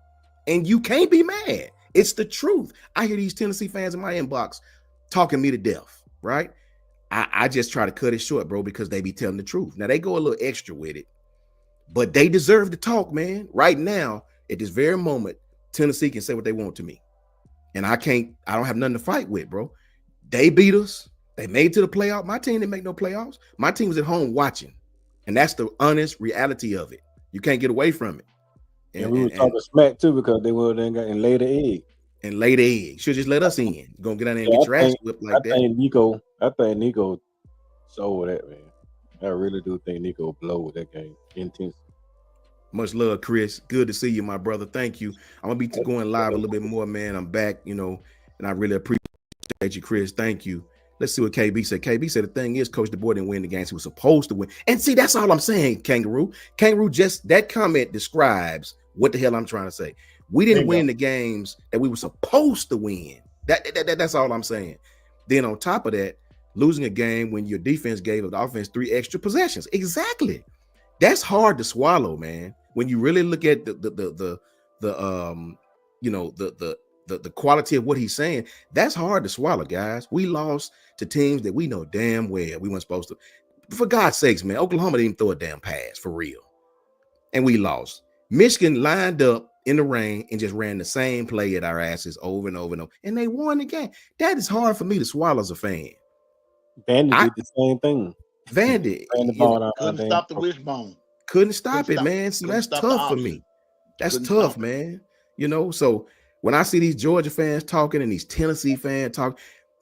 Speaker 1: And you can't be mad. It's the truth. I hear these Tennessee fans in my inbox talking me to death, right? I just try to cut it short, bro, because they be telling the truth. Now, they go a little extra with it, but they deserve to talk, man. Right now, at this very moment, Tennessee can say what they want to me. And I don't have nothing to fight with, bro. They beat us. They made it to the playoff. My team didn't make no playoffs. My team was at home watching. And that's the honest reality of it. You can't get away from it.
Speaker 2: And we were talking smack too because they were then got and laid the egg.
Speaker 1: And lay the egg. Should just let us in. You're gonna get down there and get your ass whipped like that.
Speaker 2: I think Nico sold that, man. I really do think Nico blow with that game. Intense.
Speaker 1: Much love, Chris. Good to see you, my brother. Thank you. I'm gonna be going live a little bit more, man. I'm back, and I really appreciate you, Chris. Thank you. Let's see what KB said. KB said the thing is, Coach DeBoer didn't win the games he was supposed to win. And see, that's all I'm saying, Kangaroo. Kangaroo, just that comment describes what the hell I'm trying to say. We didn't win the games that we were supposed to win. That's all I'm saying. Then on top of that, losing a game when your defense gave the offense 3 extra possessions. Exactly. That's hard to swallow, man. When you really look at the quality of what he's saying, that's hard to swallow, guys. We lost to teams that we know damn well we weren't supposed to. For God's sakes, man, Oklahoma didn't throw a damn pass for real. And we lost. Michigan lined up in the rain and just ran the same play at our asses over and over and over. And they won the game. That is hard for me to swallow as a fan.
Speaker 2: Vandy did the same thing.
Speaker 1: Vandy
Speaker 4: couldn't stop the wishbone.
Speaker 1: Couldn't stop it, man. So that's tough for me. That's tough, man. So when I see these Georgia fans talking and these Tennessee fans talk,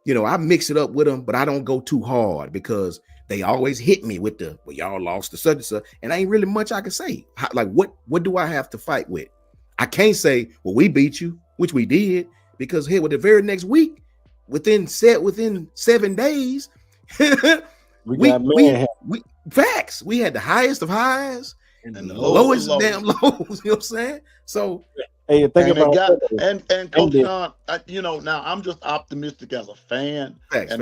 Speaker 1: I mix it up with them, but I don't go too hard because they always hit me with y'all lost to such and such, and ain't really much I can say. What do I have to fight with? I can't say, well, we beat you, which we did, because here with the very next week, within 7 days, we facts. We had the highest of highs and the lowest damn lows. You know what I'm saying? So
Speaker 2: hey, think about
Speaker 4: and Coach Sean, now I'm just optimistic as a fan,
Speaker 1: facts.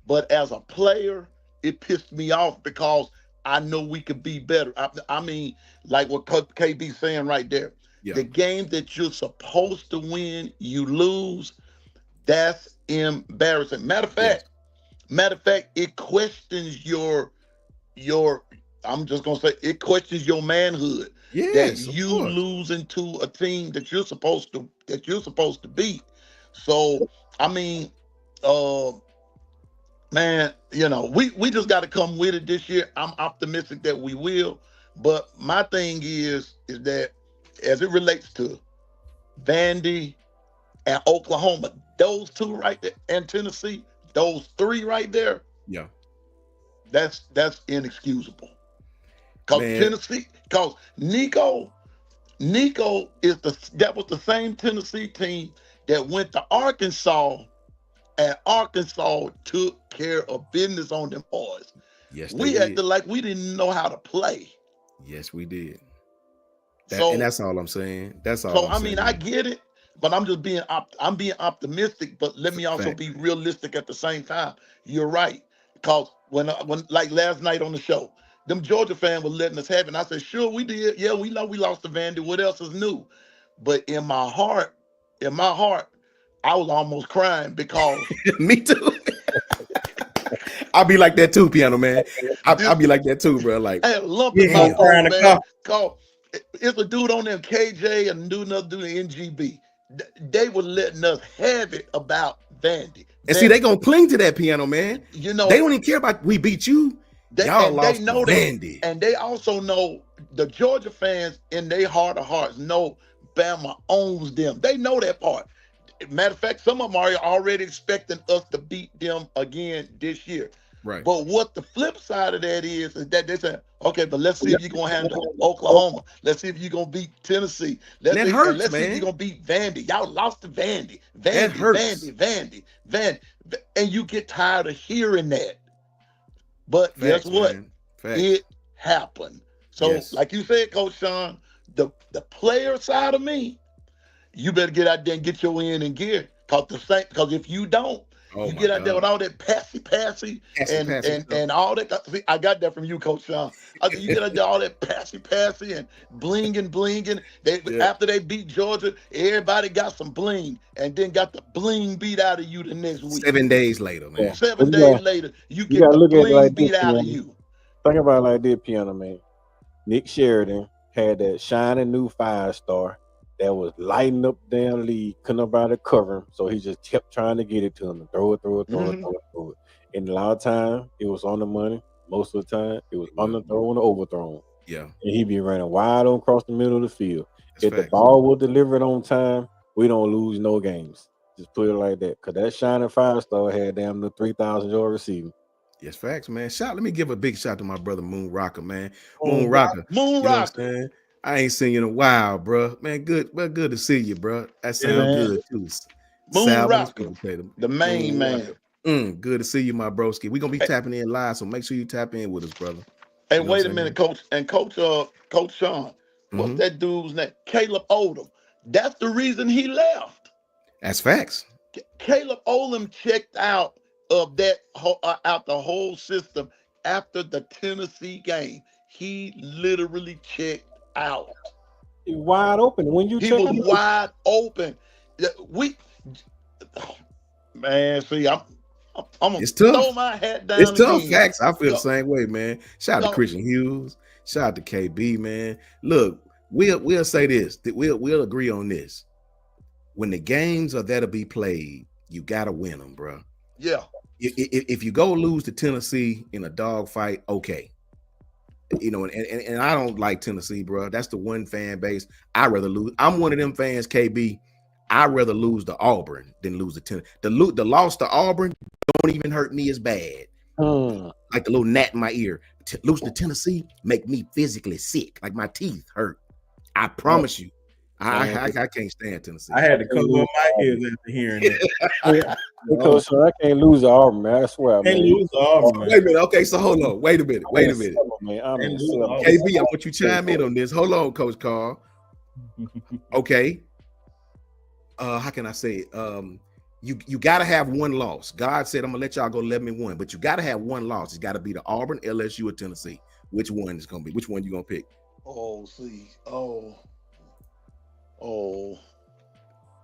Speaker 4: But as a player, it pissed me off because I know we could be better. I mean, like what KB saying right there. Yeah. The game that you're supposed to win, you lose. That's embarrassing. Matter of fact, it questions your. I'm just gonna say it questions your manhood.
Speaker 1: Yes,
Speaker 4: that you losing to a team that you're supposed to beat. So I mean, man, we just got to come with it this year. I'm optimistic that we will. But my thing is that as it relates to Vandy and Oklahoma, those 2 right there, and Tennessee, those 3 right there,
Speaker 1: yeah,
Speaker 4: that's inexcusable. Because Nico that was the same Tennessee team that went to Arkansas, and Arkansas took care of business on them boys.
Speaker 1: Yes,
Speaker 4: we acted like we didn't know how to play.
Speaker 1: Yes, we did. And that's all I'm saying. That's all.
Speaker 4: So I mean, I get it, but I'm just being optimistic. But let me also be realistic at the same time. You're right, because when like last night on the show, them Georgia fans were letting us have it. And I said, sure, we did. Yeah, we know we lost to Vandy. What else is new? But in my heart, I was almost crying because
Speaker 1: me too. I'll be like that too, Piano Man. I'll be like that too, bro. Like,
Speaker 4: I had a lump in my throat, man. Cause it's a dude on them, KJ, and another dude in NGB. They were letting us have it about Vandy.
Speaker 1: And see, they gonna cling to that, Piano Man. They don't even care about we beat you. Y'all lost to Vandy.
Speaker 4: And they also know the Georgia fans in their heart of hearts know Bama owns them. They know that part. Matter of fact, some of them are already expecting us to beat them again this year.
Speaker 1: Right.
Speaker 4: But what the flip side of that is that they say, okay, but let's see if you're gonna handle Oklahoma. Let's see if you're gonna beat Tennessee.
Speaker 1: And that
Speaker 4: And
Speaker 1: hurts,
Speaker 4: let's see if you're
Speaker 1: man.
Speaker 4: gonna beat Vandy. Y'all lost to Vandy,
Speaker 1: That
Speaker 4: Vandy,
Speaker 1: hurts.
Speaker 4: Vandy, Vandy, Vandy, and you get tired of hearing that. But guess
Speaker 1: Facts,
Speaker 4: what?
Speaker 1: man. Facts.
Speaker 4: It happened. So,
Speaker 1: Yes.
Speaker 4: like you said, Coach Sean, the player side of me, you better get out there and get your in and gear. Because if you don't,
Speaker 1: Oh
Speaker 4: you
Speaker 1: my
Speaker 4: get out there with
Speaker 1: God.
Speaker 4: all that passy
Speaker 1: Passy stuff.
Speaker 4: and all that. See, I got that from you, Coach Sean. I said, you get out there all that passy and blinging. They
Speaker 1: Yeah.
Speaker 4: after they beat Georgia, everybody got some bling, and then got the bling beat out of you the next week.
Speaker 1: 7 days later,
Speaker 2: Yeah.
Speaker 1: man.
Speaker 4: 7 days later, you
Speaker 2: You
Speaker 4: get
Speaker 2: gotta
Speaker 4: the
Speaker 2: look at it
Speaker 4: bling
Speaker 2: like
Speaker 4: beat
Speaker 2: this,
Speaker 4: out of
Speaker 2: man.
Speaker 4: you.
Speaker 2: Think about it like this, piano man. Nick Sheridan had that shining new 5-star that was lighting up the damn league, couldn't nobody cover him. So he just kept trying to get it to him and throw it.
Speaker 4: Mhm.
Speaker 2: And a lot of time it was on the money. Most of the time it was underthrown or overthrown.
Speaker 1: Yeah.
Speaker 2: And he'd be running wide on across the middle of the field.
Speaker 1: That's
Speaker 2: If the
Speaker 1: facts.
Speaker 2: ball was delivered on time, we don't lose no games. Just put it like that. Because that shining 5-star had damn near 3,000 yard receiving.
Speaker 1: Yes, facts, man. Let me give a big shout to my brother Moon Rocker, man. Moon Rocker.
Speaker 4: Moon
Speaker 1: You know what I'm
Speaker 4: Rocker.
Speaker 1: saying? I ain't seen you in a while, bro. Man, good. Well, good to see you, bro. That sound
Speaker 4: Man.
Speaker 1: good too.
Speaker 4: Moon
Speaker 1: Salmon,
Speaker 4: Rocker,
Speaker 1: sweet potato.
Speaker 4: the main
Speaker 1: Moon
Speaker 4: man.
Speaker 1: Rocker. Good to see you, my broski. We're gonna be
Speaker 4: Hey.
Speaker 1: tapping in live, so make sure you tap in with us, brother.
Speaker 4: Hey,
Speaker 1: You know
Speaker 4: wait
Speaker 1: what
Speaker 4: a
Speaker 1: I'm
Speaker 4: minute, Coach. And Coach Sean, what's
Speaker 1: Mhm.
Speaker 4: that dude's name? Caleb Odom. That's the reason he left.
Speaker 1: That's facts.
Speaker 4: Caleb Odom checked out of that out the whole system after the Tennessee game. He literally checked out.
Speaker 2: He wide open. When you
Speaker 4: He
Speaker 2: check
Speaker 4: was
Speaker 2: him,
Speaker 4: wide open. Man, see, I'm gonna
Speaker 1: It's tough.
Speaker 4: throw my hat down
Speaker 1: It's tough.
Speaker 4: again.
Speaker 1: Facts. I feel the
Speaker 4: No,
Speaker 1: same way, man. Shout out to
Speaker 4: no,
Speaker 1: Christian Hughes. Shout out to KB, man. Look, we'll say this. That we'll agree on this. When the games are there to be played, you gotta win them, bro.
Speaker 4: yeah.
Speaker 1: If you go lose to Tennessee in a dog fight, okay. You know, and I don't like Tennessee, bro. That's the one fan base I rather lose. I'm one of them fans, KB. I'd rather lose to Auburn than lose to Tennessee. The loss to Auburn don't even hurt me as bad. Like the little gnat in my ear. Losing to Tennessee make me physically sick. Like my teeth hurt. I promise you. I can't stand Tennessee.
Speaker 3: I had to cover up my ears after hearing that.
Speaker 2: because I can't lose to Auburn, man. I swear,
Speaker 3: Can't
Speaker 2: man.
Speaker 3: lose to Auburn, man.
Speaker 1: Wait a minute. Okay, so hold on. Wait a minute.
Speaker 2: I'm in seven.
Speaker 1: KB, I want you to chime in on this. Hold on, Coach Carl. Okay. How can I say it? You gotta have one loss. God said, I'm gonna let y'all go 11-1, but you gotta have one loss. It's gotta be the Auburn, LSU, or Tennessee. Which one is gonna be? Which one you gonna pick?
Speaker 4: Oh, see. Oh.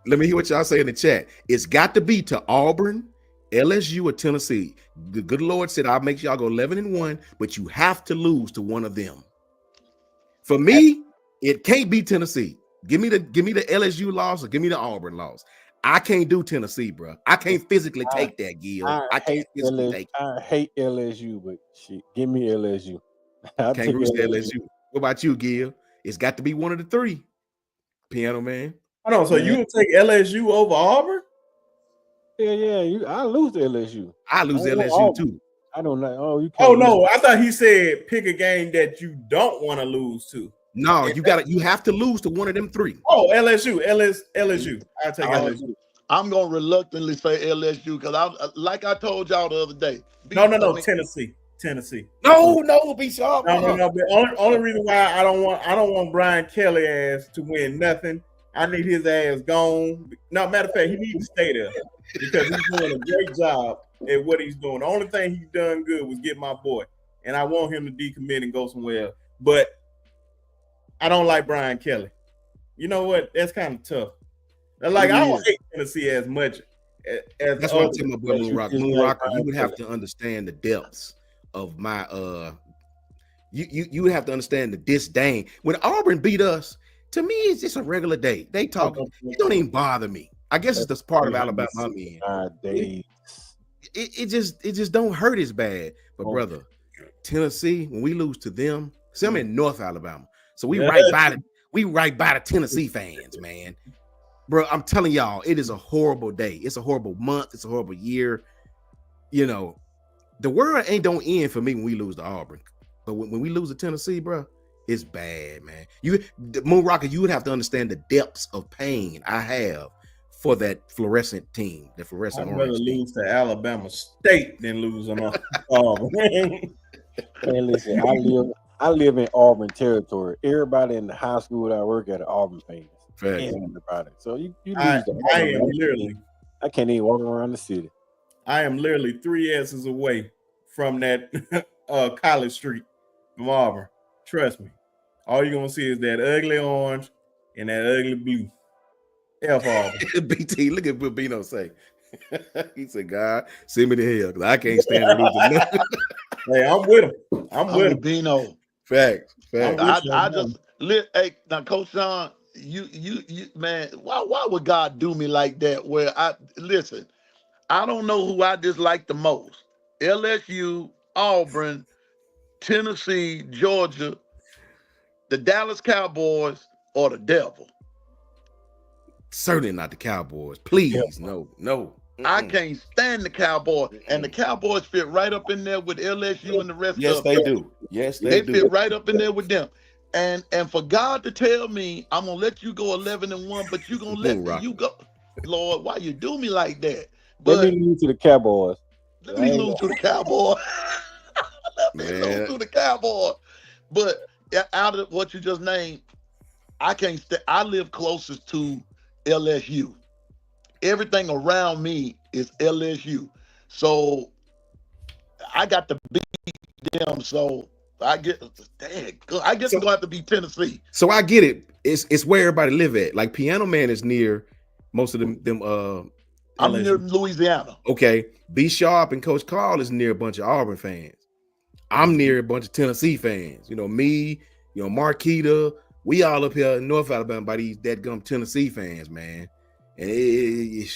Speaker 1: Let me hear what y'all say in the chat. It's got to be to Auburn, LSU, or Tennessee. The good Lord said, I'll make y'all go 11-1, but you have to lose to one of them. For me, it can't be Tennessee. Give me the LSU loss or give me the Auburn loss. I can't do Tennessee, bro. I can't physically take that, Gil. I can't physically take it.
Speaker 2: I hate LSU, but shit, give me LSU.
Speaker 1: Can't root LSU. What about you, Gil? It's got to be one of the three. Piano man.
Speaker 3: Hold on, so you would take LSU over Auburn?
Speaker 2: Yeah. I lose to LSU.
Speaker 1: I lose LSU too.
Speaker 2: I don't know. Oh, you
Speaker 3: can't. Oh no, I thought he said pick a game that you don't want to lose to.
Speaker 1: No, you have to lose to one of them three.
Speaker 3: Oh, LSU. I'll take LSU.
Speaker 4: I'm gonna reluctantly say LSU because I told y'all the other day.
Speaker 3: No, Tennessee.
Speaker 1: No, be sharp.
Speaker 3: No. But only reason why I don't want Brian Kelly ass to win nothing. I need his ass gone. No, matter of fact, he needs to stay there because he's doing a great job at what he's doing. The only thing he's done good was get my boy, and I want him to decommit and go somewhere else. But I don't like Brian Kelly. You know what? That's kind of tough. Like I don't hate Tennessee as much as
Speaker 1: that's what I'm telling my boy Moon Rocker. Moon Rocker, you would have to understand the depths of my you would have to understand the disdain. When Auburn beat us, to me, it's just a regular day. They talking. It don't even bother me. I guess it's the part of Alabama I'm in. It just don't hurt as bad. But brother, Tennessee, when we lose to them, see, I'm in North Alabama. So we right by the Tennessee fans, man. Bro, I'm telling y'all, it is a horrible day. It's a horrible month. It's a horrible year. You know, the world don't end for me when we lose to Auburn, but when we lose to Tennessee, bro, it's bad, man. Moon Rocker, you would have to understand the depths of pain I have for that fluorescent team, the fluorescent
Speaker 3: I'd rather
Speaker 1: orange team.
Speaker 3: lose to Alabama State than lose on Auburn.
Speaker 2: Man, listen, I live in Auburn territory. Everybody in the high school that I work at are Auburn fans.
Speaker 1: Fact.
Speaker 2: Everybody. So you lose
Speaker 3: I
Speaker 2: to
Speaker 3: am
Speaker 2: Auburn.
Speaker 3: literally
Speaker 2: I can't even walk around the city.
Speaker 3: I am literally 3 S's away from that College Street from Auburn. Trust me. All you're gonna see is that ugly orange and that ugly blue. F Auburn.
Speaker 1: BT, look at what Bino say. He said, God, send me to hell because I can't stand to lose to nothing.
Speaker 3: Hey, I'm with him. I'm
Speaker 4: I'm
Speaker 3: with
Speaker 4: with
Speaker 3: him.
Speaker 4: Bino.
Speaker 1: Facts.
Speaker 4: I just hey now, Coach Sean, you man, why would God do me like that? Where I listen, I don't know who I dislike the most. LSU, Auburn, Tennessee, Georgia, the Dallas Cowboys, or the devil.
Speaker 1: Certainly not the Cowboys. Please, no.
Speaker 4: I can't stand the Cowboys. And the Cowboys fit right up in there with LSU and the rest
Speaker 1: Yes,
Speaker 4: of
Speaker 1: they
Speaker 4: them.
Speaker 1: do. Yes,
Speaker 4: They
Speaker 1: do.
Speaker 4: fit right up in there with them. And for God to tell me I'm gonna let you go 11-1, but you're gonna let
Speaker 1: Rock.
Speaker 4: you go. Lord, why you do me like that?
Speaker 2: Let
Speaker 4: But
Speaker 2: me lose to the Cowboys.
Speaker 4: let me lose to the Cowboys. Let me lose to the Cowboys. But out of what you just named, I can't I live closest to LSU. Everything around me is LSU. So I got to beat them. So I guess gonna have to be Tennessee.
Speaker 1: So I get it. It's where everybody live at. Like Piano Man is near most of them
Speaker 4: I'm
Speaker 1: LSU.
Speaker 4: near Louisiana.
Speaker 1: Okay. B Sharp and Coach Carl is near a bunch of Auburn fans. I'm near a bunch of Tennessee fans. You know, me, Marquita, we all up here in North Alabama by these dadgum Tennessee fans, man. And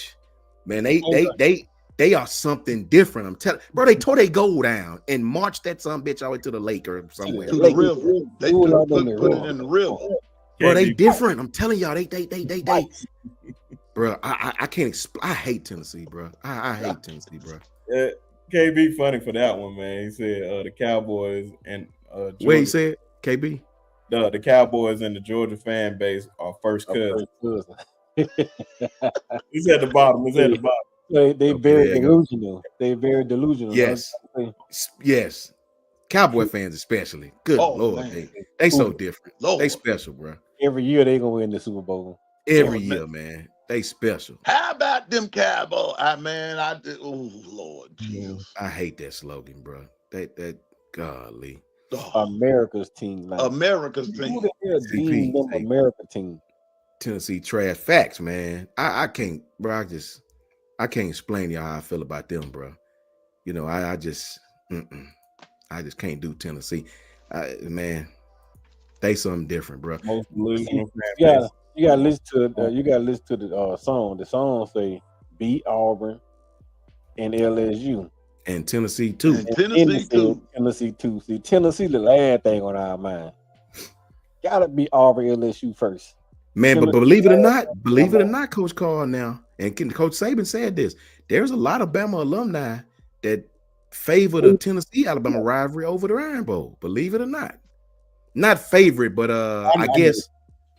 Speaker 1: man, they are something different. I'm telling, bro, they tore their gold down and marched that some bitch all the way to the lake or somewhere.
Speaker 4: To the river. They put it in the river.
Speaker 1: Bro, they different. I'm telling y'all, they bro, I can't explain. I hate Tennessee, bro. I hate Tennessee, bro.
Speaker 3: KB funny for that one, man. He said the Cowboys and Georgia,
Speaker 1: Wait, he said KB?
Speaker 3: The Cowboys and the Georgia fan base are first cousins. He's at the bottom. He's at the bottom.
Speaker 2: They very delusional. They very delusional.
Speaker 1: Yes. Cowboy fans especially. Good Lord, they so different. Lord. They special, bro.
Speaker 2: Every year they gonna win the Super Bowl.
Speaker 1: Every year, man. They special.
Speaker 4: How about them Cowboys? Oh Lord Jesus.
Speaker 1: I hate that slogan, bro. That golly.
Speaker 2: America's team. Like,
Speaker 4: America's team.
Speaker 2: Who the hell deemed them America team?
Speaker 1: Tennessee trash. Facts, man. I can't, bro. I can't explain to y'all how I feel about them, bro. I just can't do Tennessee. Man, they something different, bro.
Speaker 3: Most delusional.
Speaker 2: You gotta listen to the song. The song say beat Auburn and LSU.
Speaker 1: And Tennessee too.
Speaker 4: And Tennessee
Speaker 2: too. See, Tennessee the last thing on our mind. Gotta be Auburn, LSU first.
Speaker 1: Man, but believe it or not, Coach Carl now, and Coach Saban said this. There's a lot of Bama alumni that favor the Tennessee-Alabama rivalry over the Iron Bowl. Believe it or not. Not favorite, but I guess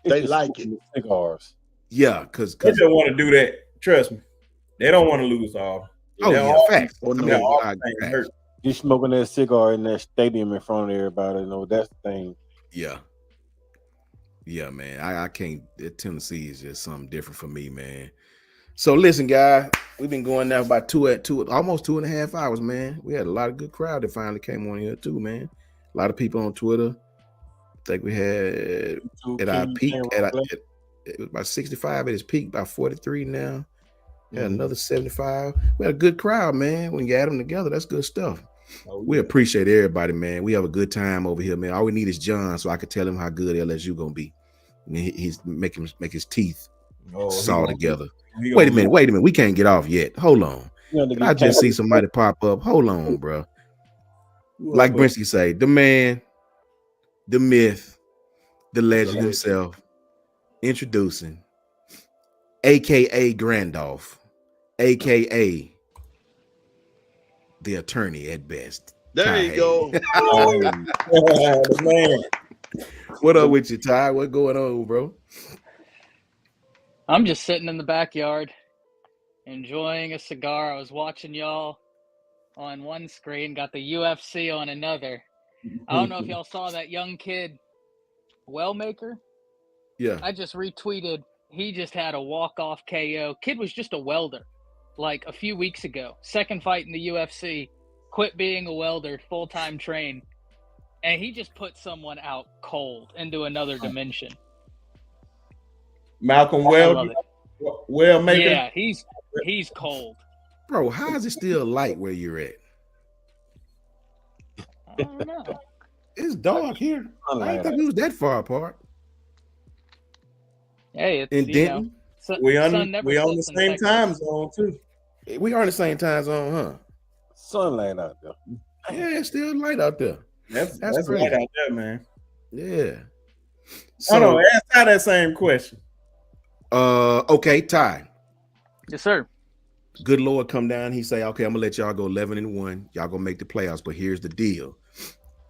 Speaker 4: they like it.
Speaker 2: Cigars.
Speaker 1: Yeah, because
Speaker 3: they don't want to do that. Trust me. They don't want to lose all.
Speaker 1: Facts.
Speaker 2: You smoking that cigar in that stadium in front of everybody. That's the thing.
Speaker 1: Yeah, man. I can't. Tennessee is just something different for me, man. So listen, guys, we've been going now about almost 2.5 hours, man. We had a lot of good crowd that finally came on here too, man. A lot of people on Twitter. I think we had at our peak it was about 65 at its peak, about 43 now. Had another 75. We had a good crowd, man. When you add them together, that's good stuff. We appreciate everybody, man. We have a good time over here, man. All we need is John, so I can tell him how good LSU gonna be. And he's make his teeth saw together. Wait a minute. We can't get off yet. Hold on. I just see somebody pop up. Hold on, bro. Like Brinsky say, the man, the myth, the legend himself, introducing, AKA Grandolph, AKA the attorney at best.
Speaker 4: There
Speaker 1: Ty
Speaker 4: you go.
Speaker 3: Man.
Speaker 1: What up with you, Ty? What going on, bro?
Speaker 6: I'm just sitting in the backyard, enjoying a cigar. I was watching y'all on one screen, got the UFC on another. I don't know if y'all saw that young kid, Wellmaker.
Speaker 1: Yeah.
Speaker 6: I just retweeted. He just had a walk-off KO. Kid was just a welder, like a few weeks ago. Second fight in the UFC. Quit being a welder, full-time train, and he just put someone out cold into another dimension.
Speaker 3: Malcolm
Speaker 6: I love it.
Speaker 3: Wellmaker.
Speaker 6: Yeah, he's cold.
Speaker 1: Bro, how is it still light where you're at?
Speaker 6: I don't know.
Speaker 1: It's dark here. I didn't think we was that far apart.
Speaker 6: Hey, it's
Speaker 1: In
Speaker 6: you know,
Speaker 1: Denton,
Speaker 3: We on
Speaker 6: sun never
Speaker 3: the
Speaker 6: sets in
Speaker 3: same
Speaker 6: Texas.
Speaker 3: time zone too.
Speaker 1: we are in the same time zone, huh?
Speaker 2: Sunlight out there.
Speaker 1: Yeah, it's still light out there.
Speaker 3: That's
Speaker 1: crazy.
Speaker 3: right out there, man.
Speaker 1: Yeah.
Speaker 3: Hold
Speaker 1: So,
Speaker 3: on, ask Ty that same question.
Speaker 1: okay, Ty.
Speaker 6: Yes, sir.
Speaker 1: Good Lord come down. He say, okay, I'm gonna let y'all go 11-1. Y'all gonna make the playoffs, but here's the deal.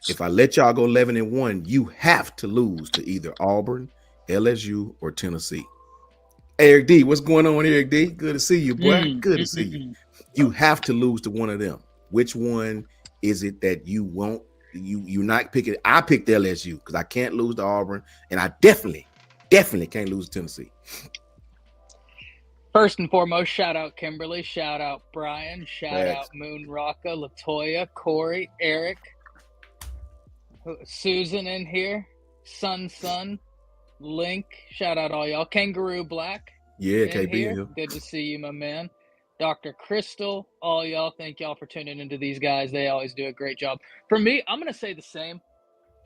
Speaker 1: If I let y'all go 11-1, you have to lose to either Auburn, LSU, or Tennessee. Eric D, what's going on, Eric D? Good to see you, boy. Good to see you. You have to lose to one of them. Which one is it that you won't? You're not picking. I picked LSU because I can't lose to Auburn, and I definitely can't lose to Tennessee.
Speaker 6: First and foremost, shout out Kimberly, shout out Brian, shout
Speaker 2: Thanks.
Speaker 6: out Moon Rocka, Latoya, Corey, Eric, Susan in here, Sun, Link, shout out all y'all. Kangaroo Black,
Speaker 1: Yeah,
Speaker 6: in
Speaker 1: KB
Speaker 6: here.
Speaker 1: here.
Speaker 6: Good to see you, my man. Dr. Crystal, all y'all. Thank y'all for tuning into these guys. They always do a great job. For me, I'm going to say the same,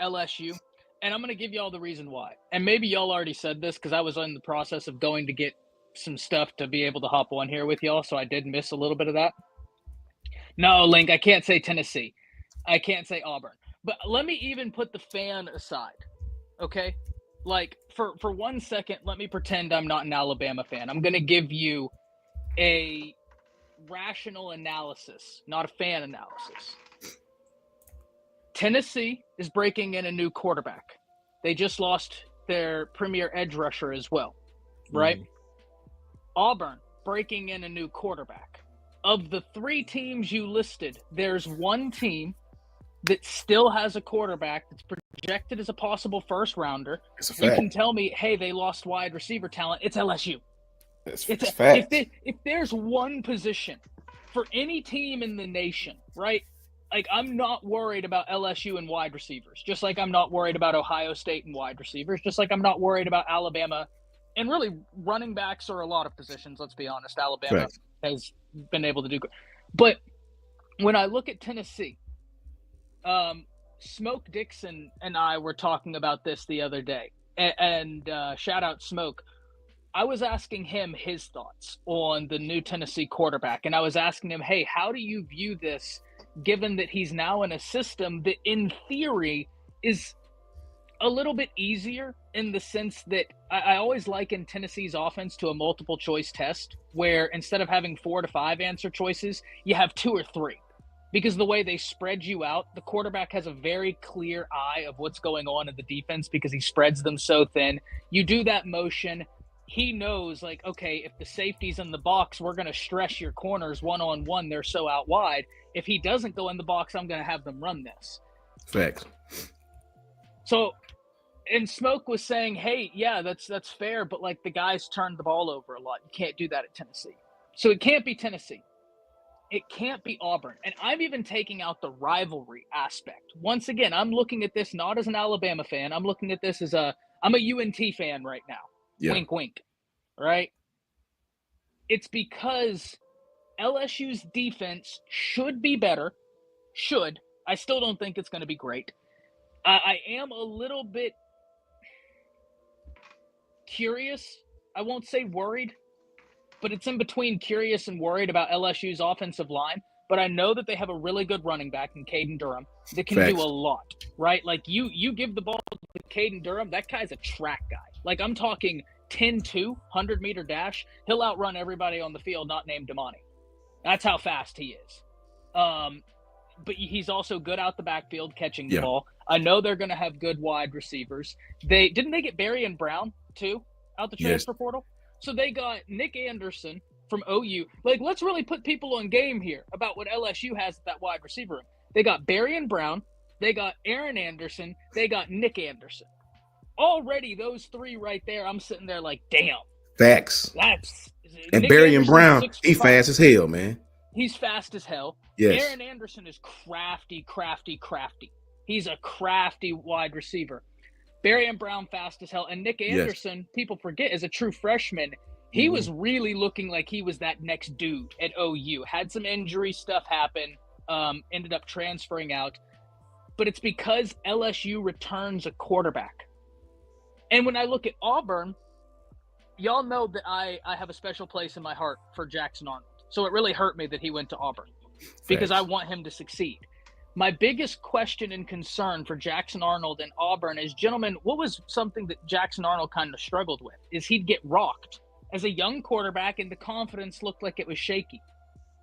Speaker 6: LSU, and I'm going to give y'all the reason why. And maybe y'all already said this because I was in the process of going to get some stuff to be able to hop on here with y'all, so I did miss a little bit of that. No, Link, I can't say Tennessee. I can't say Auburn. But let me even put the fan aside, okay? Like, for 1 second, let me pretend I'm not an Alabama fan. I'm going to give you a rational analysis, not a fan analysis. Tennessee is breaking in a new quarterback. They just lost their premier edge rusher as well, right? Auburn breaking in a new quarterback. Of the three teams you listed, there's one team that still has a quarterback that's projected as a possible first rounder.
Speaker 1: It's a
Speaker 6: You
Speaker 1: fact.
Speaker 6: can tell me, hey, they lost wide receiver talent. It's LSU.
Speaker 1: It's
Speaker 6: If there's one position for any team in the nation, right? Like, I'm not worried about LSU and wide receivers, just like I'm not worried about Ohio State and wide receivers, just like I'm not worried about Alabama. And really, running backs are a lot of positions, let's be honest. Alabama
Speaker 1: Right.
Speaker 6: has been able to do good. But when I look at Tennessee, Smoke Dixon and I were talking about this the other day. And shout out Smoke. I was asking him his thoughts on the new Tennessee quarterback. And I was asking him, hey, how do you view this, given that he's now in a system that in theory is a little bit easier in the sense that I always liken Tennessee's offense to a multiple choice test where instead of having 4 to 5 answer choices, you have 2 or 3. Because the way they spread you out, the quarterback has a very clear eye of what's going on in the defense because he spreads them so thin. You do that motion, he knows, like, okay, if the safety's in the box, we're going to stress your corners one-on-one. They're so out wide. If he doesn't go in the box, I'm going to have them run this.
Speaker 1: Facts.
Speaker 6: So, and Smoke was saying, hey, yeah, that's fair, but, like, the guys turned the ball over a lot. You can't do that at Tennessee. So it can't be Tennessee. It can't be Auburn. And I'm even taking out the rivalry aspect. Once again, I'm looking at this not as an Alabama fan. I'm looking at this as I'm a UNT fan right now.
Speaker 1: Yeah.
Speaker 6: Wink, wink. Right? It's because LSU's defense should be better. Should. I still don't think it's going to be great. I am a little bit curious. I won't say worried, but it's in between curious and worried about LSU's offensive line. But I know that they have a really good running back in Caden Durham that can
Speaker 1: Facts.
Speaker 6: do a lot, right? Like, you give the ball to Caden Durham, that guy's a track guy. Like, I'm talking 10-2, 100-meter dash. He'll outrun everybody on the field not named Damani. That's how fast he is. But he's also good out the backfield catching the
Speaker 1: Yeah.
Speaker 6: ball. I know they're going to have good wide receivers. They get Barry and Brown too out the
Speaker 1: Yes.
Speaker 6: transfer portal. So they got Nick Anderson from OU. Like, let's really put people on game here about what LSU has at that wide receiver room. They got Barry and Brown. They got Aaron Anderson. They got Nick Anderson. Already, those three right there, I'm sitting there like, damn.
Speaker 1: Facts.
Speaker 6: That's
Speaker 1: And
Speaker 6: Nick
Speaker 1: Barry and
Speaker 6: Anderson's
Speaker 1: Brown,
Speaker 6: 6'5".
Speaker 1: he fast as hell, man.
Speaker 6: He's fast as hell.
Speaker 1: Yes.
Speaker 6: Aaron Anderson is crafty. He's a crafty wide receiver. Barry and Brown fast as hell. And Nick Anderson, people forget, is a true freshman. He was really looking like he was that next dude at OU. Had some injury stuff happen, ended up transferring out. But it's because LSU returns a quarterback. And when I look at Auburn, y'all know that I have a special place in my heart for Jackson Arnold. So it really hurt me that he went to Auburn because I want him to succeed. My biggest question and concern for Jackson Arnold and Auburn is, gentlemen, what was something that Jackson Arnold kind of struggled with? Is he'd get rocked as a young quarterback and the confidence looked like it was shaky.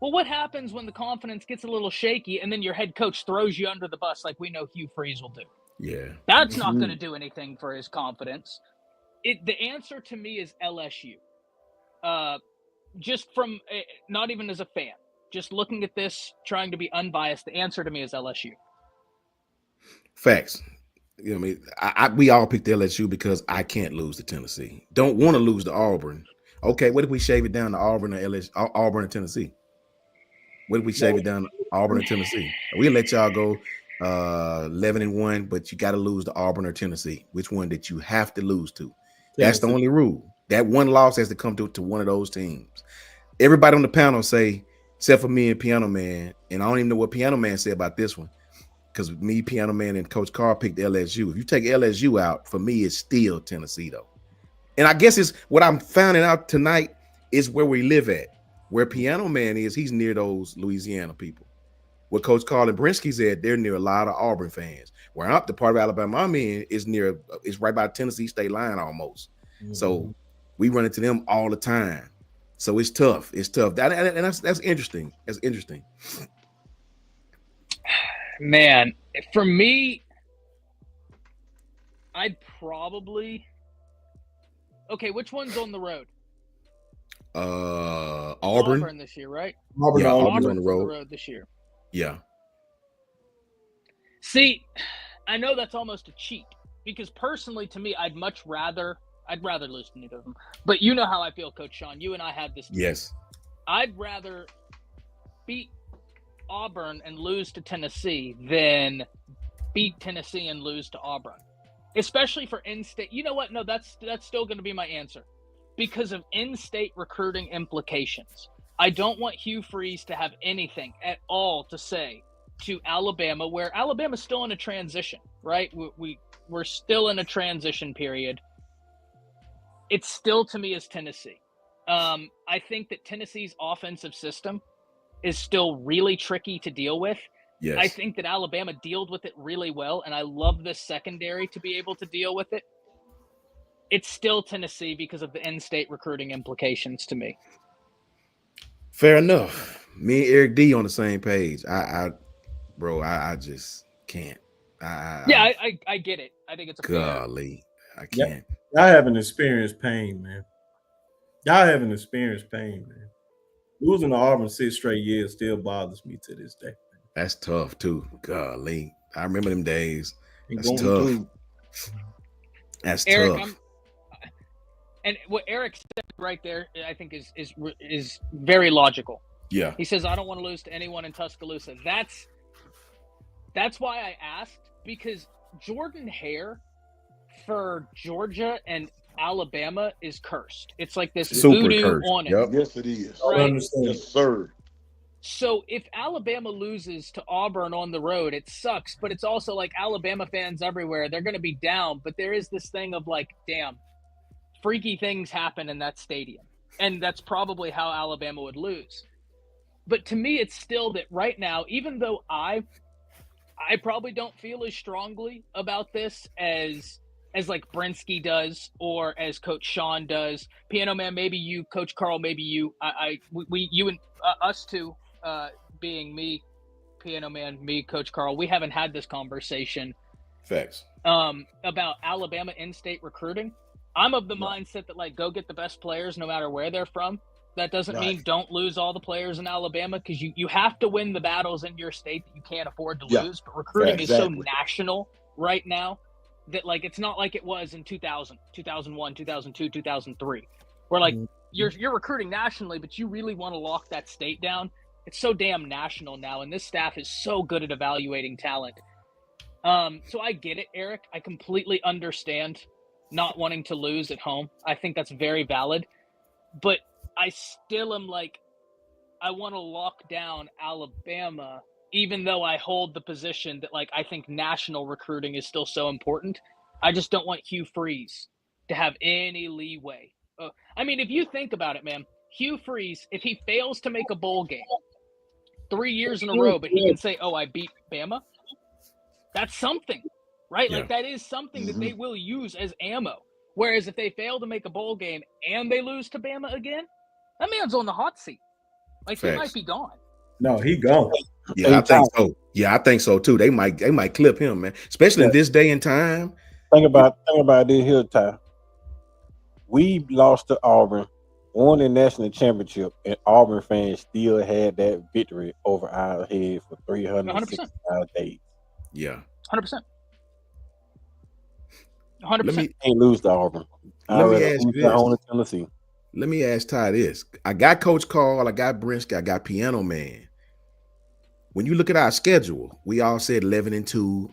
Speaker 6: Well, what happens when the confidence gets a little shaky and then your head coach throws you under the bus like we know Hugh Freeze will do?
Speaker 1: Yeah.
Speaker 6: That's not going to do anything for his confidence. The answer to me is LSU. Just from, not even as a fan, just looking at this, trying to be unbiased, the answer to me is LSU.
Speaker 1: Facts. You know what I mean? We all picked LSU because I can't lose to Tennessee. Don't want to lose to Auburn. Okay, what if we shave it down to Auburn or LSU, Auburn and Tennessee? What if we shave it down to Auburn and Tennessee? We'll let y'all go 11-1, but you got to lose to Auburn or Tennessee. Which one did you have to lose to? That's the only rule. That one loss has to come to one of those teams. Everybody on the panel say, except for me and Piano Man, and I don't even know what Piano Man said about this one, because me, Piano Man, and Coach Carr picked LSU. If you take LSU out, for me, it's still Tennessee, though. And I guess it's what I'm finding out tonight is where we live at. Where Piano Man is, he's near those Louisiana people. Where Coach Carl and Brinsky's at, they're near a lot of Auburn fans. Where I'm the part of Alabama I'm in is right by Tennessee state line almost. So we run into them all the time. So it's tough. It's tough. That's interesting. That's interesting.
Speaker 6: Man, for me, I'd probably. Okay, which one's on the road?
Speaker 1: Auburn
Speaker 6: this year, right?
Speaker 1: Auburn's on the road.
Speaker 6: This year.
Speaker 1: Yeah.
Speaker 6: See, I know that's almost a cheat because personally, to me, I'd rather lose to neither of them. But you know how I feel, Coach Sean. You and I had this.
Speaker 1: Yes.
Speaker 6: I'd rather beat Auburn and lose to Tennessee than beat Tennessee and lose to Auburn, especially for in-state. You know what? No, that's still going to be my answer because of in-state recruiting implications. I don't want Hugh Freeze to have anything at all to say to Alabama, where Alabama's still in a transition, right? We're still in a transition period. It still, to me, is Tennessee. I think that Tennessee's offensive system is still really tricky to deal with.
Speaker 1: Yes.
Speaker 6: I think that Alabama dealt with it really well, and I love this secondary to be able to deal with it. It's still Tennessee because of the in-state recruiting implications to me.
Speaker 1: Fair enough. Me and Eric D on the same page. I just can't.
Speaker 6: I get it. I think it's a
Speaker 1: golly. I can't.
Speaker 3: Y'all haven't experienced pain, man. Losing to Auburn 6 straight years still bothers me to this day.
Speaker 1: That's tough too. Golly. I remember them days. That's tough. That's
Speaker 6: Eric,
Speaker 1: tough.
Speaker 6: And what Eric said right there, I think is very logical.
Speaker 1: Yeah.
Speaker 6: He says, I don't want to lose to anyone in Tuscaloosa. That's why I asked, because Jordan Hare for Georgia and Alabama is cursed. It's like this
Speaker 1: Super
Speaker 6: voodoo
Speaker 1: cursed.
Speaker 6: on it.
Speaker 1: Yep.
Speaker 4: Yes, it is.
Speaker 6: Right?
Speaker 4: Yes, sir.
Speaker 6: So if Alabama loses to Auburn on the road, it sucks, but it's also like Alabama fans everywhere. They're going to be down, but there is this thing of like, damn, freaky things happen in that stadium. And that's probably how Alabama would lose. But to me, it's still that right now, even though I probably don't feel as strongly about this as like Brinsky does or as Coach Sean does. Piano Man, maybe you, Coach Carl, maybe you. We you and us two, being me, Piano Man, me, Coach Carl, we haven't had this conversation
Speaker 1: Facts.
Speaker 6: about Alabama in-state recruiting. I'm of the mindset that, like, go get the best players no matter where they're from. That doesn't mean don't lose all the players in Alabama, because you have to win the battles in your state that you can't afford to lose. But recruiting is so national right now that, like, it's not like it was in 2000, 2001, 2002, 2003, where, like, you're recruiting nationally, but you really want to lock that state down. It's so damn national now, and this staff is so good at evaluating talent. So I get it, Eric. I completely understand not wanting to lose at home. I think that's very valid. But I still am like, I want to lock down Alabama, even though I hold the position that, like, I think national recruiting is still so important. I just don't want Hugh Freeze to have any leeway. I mean, if you think about it, man, Hugh Freeze, if he fails to make a bowl game 3 years in a row, but he can say, oh, I beat Bama, that's something, right?
Speaker 1: Yeah.
Speaker 6: Like, that is something that they will use as ammo. Whereas if they fail to make a bowl game and they lose to Bama again, that man's on the hot seat. Like, he might be gone.
Speaker 3: No, he gone.
Speaker 1: Yeah, I think so. Yeah, I think so too. They might clip him, man. Especially in this day and time.
Speaker 2: Think about this here, Ty. We lost to Auburn, won the national championship, and Auburn fans still had that victory over our head for 365 days.
Speaker 1: Yeah.
Speaker 6: 100%. 100%.
Speaker 2: Can't lose to Auburn.
Speaker 1: Let me ask you this.
Speaker 2: Tennessee.
Speaker 1: Let me ask Ty this. I got Coach Carl, I got Brinsky, I got Piano Man. When you look at our schedule, we all said 10-2,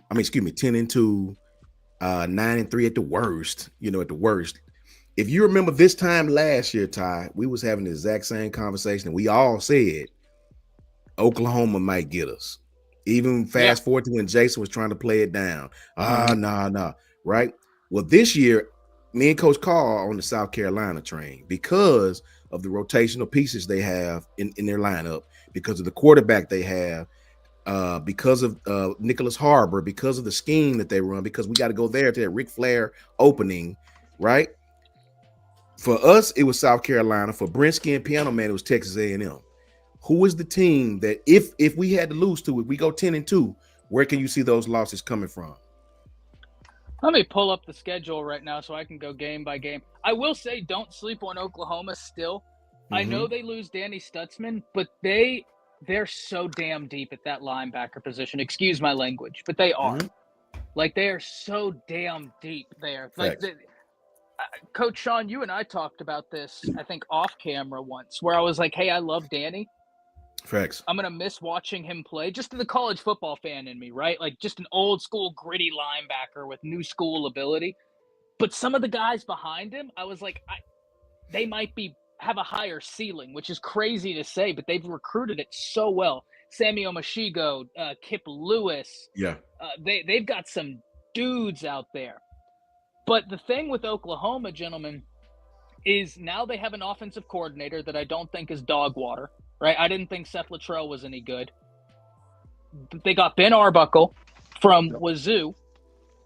Speaker 1: 9-3 at the worst, at the worst. If you remember this time last year, Ty, we was having the exact same conversation, and we all said Oklahoma might get us. Even fast forward to when Jason was trying to play it down. Nah, right? Well, this year, me and Coach Carl are on the South Carolina train because of the rotational pieces they have in their lineup, because of the quarterback they have, because of Nicholas Harbor, because of the scheme that they run, because we got to go there to that Ric Flair opening, right? For us, it was South Carolina. For Brinsky and Piano Man, it was Texas A&M. Who is the team that if we had to lose to, if we go 10-2, where can you see those losses coming from?
Speaker 6: Let me pull up the schedule right now so I can go game by game. I will say, don't sleep on Oklahoma still. I know they lose Danny Stutzman, but they're so damn deep at that linebacker position. Excuse my language, but they are. Like, they are so damn deep there. Like, Coach Sean, you and I talked about this, I think, off camera once, where I was like, hey, I love Danny.
Speaker 1: Facts.
Speaker 6: I'm going to miss watching him play. Just the college football fan in me, right? Like, just an old school gritty linebacker with new school ability. But some of the guys behind him, I was like, they might have a higher ceiling, which is crazy to say, but they've recruited it so well. Sammy Omashigo, Kip Lewis.
Speaker 1: Yeah.
Speaker 6: They've got some dudes out there. But the thing with Oklahoma, gentlemen, is now they have an offensive coordinator that I don't think is dog water, right? I didn't think Seth Luttrell was any good. They got Ben Arbuckle from Wazoo,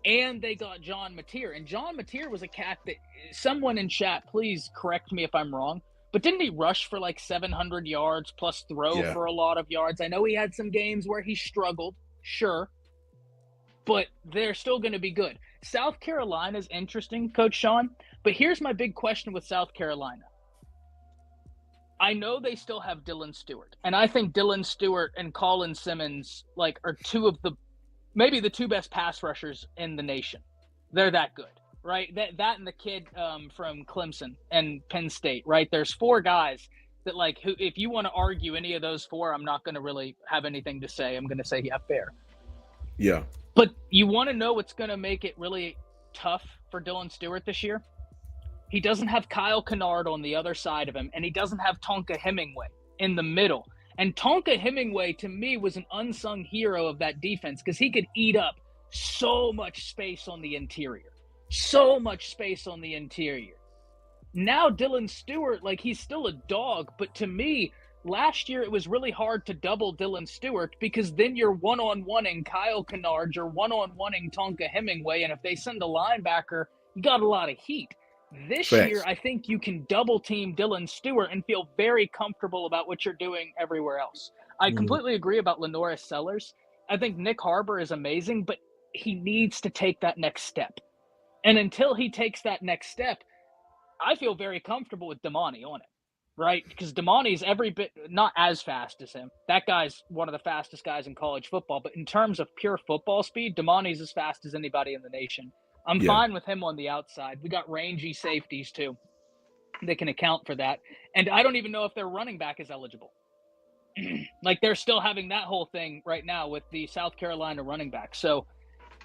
Speaker 6: and they got John Mateer. And John Mateer was a cat that someone in chat, please correct me if I'm wrong, but didn't he rush for like 700 yards plus throw for a lot of yards? I know he had some games where he struggled, sure, but they're still going to be good. South Carolina is interesting, Coach Sean, but here's my big question with South Carolina. I know they still have Dylan Stewart, and I think Dylan Stewart and Colin Simmons are maybe the two best pass rushers in the nation. They're that good, right? That and the kid from Clemson and Penn State, right? There's four guys that who, if you want to argue any of those four, I'm not going to really have anything to say. I'm going to say fair.
Speaker 1: Yeah.
Speaker 6: But you want to know what's going to make it really tough for Dylan Stewart this year? He doesn't have Kyle Kennard on the other side of him, and he doesn't have Tonka Hemingway in the middle. And Tonka Hemingway, to me, was an unsung hero of that defense because he could eat up so much space on the interior. So much space on the interior. Now Dylan Stewart, he's still a dog, but to me, last year it was really hard to double Dylan Stewart because then you're one-on-oneing Kyle Kennard, you're one-on-oneing Tonka Hemingway, and if they send a linebacker, you got a lot of heat. This year, I think you can double team Dylan Stewart and feel very comfortable about what you're doing everywhere else. I
Speaker 1: Mhm.
Speaker 6: completely agree about Lenora Sellers. I think Nick Harbor is amazing, but he needs to take that next step. And until he takes that next step, I feel very comfortable with Damani on it, right? Because Damani's every bit not as fast as him. That guy's one of the fastest guys in college football, but in terms of pure football speed, Damani's as fast as anybody in the nation. I'm
Speaker 1: Yeah.
Speaker 6: fine with him on the outside. We got rangy safeties too. They can account for that. And I don't even know if their running back is eligible. Like they're still having that whole thing right now with the South Carolina running back. So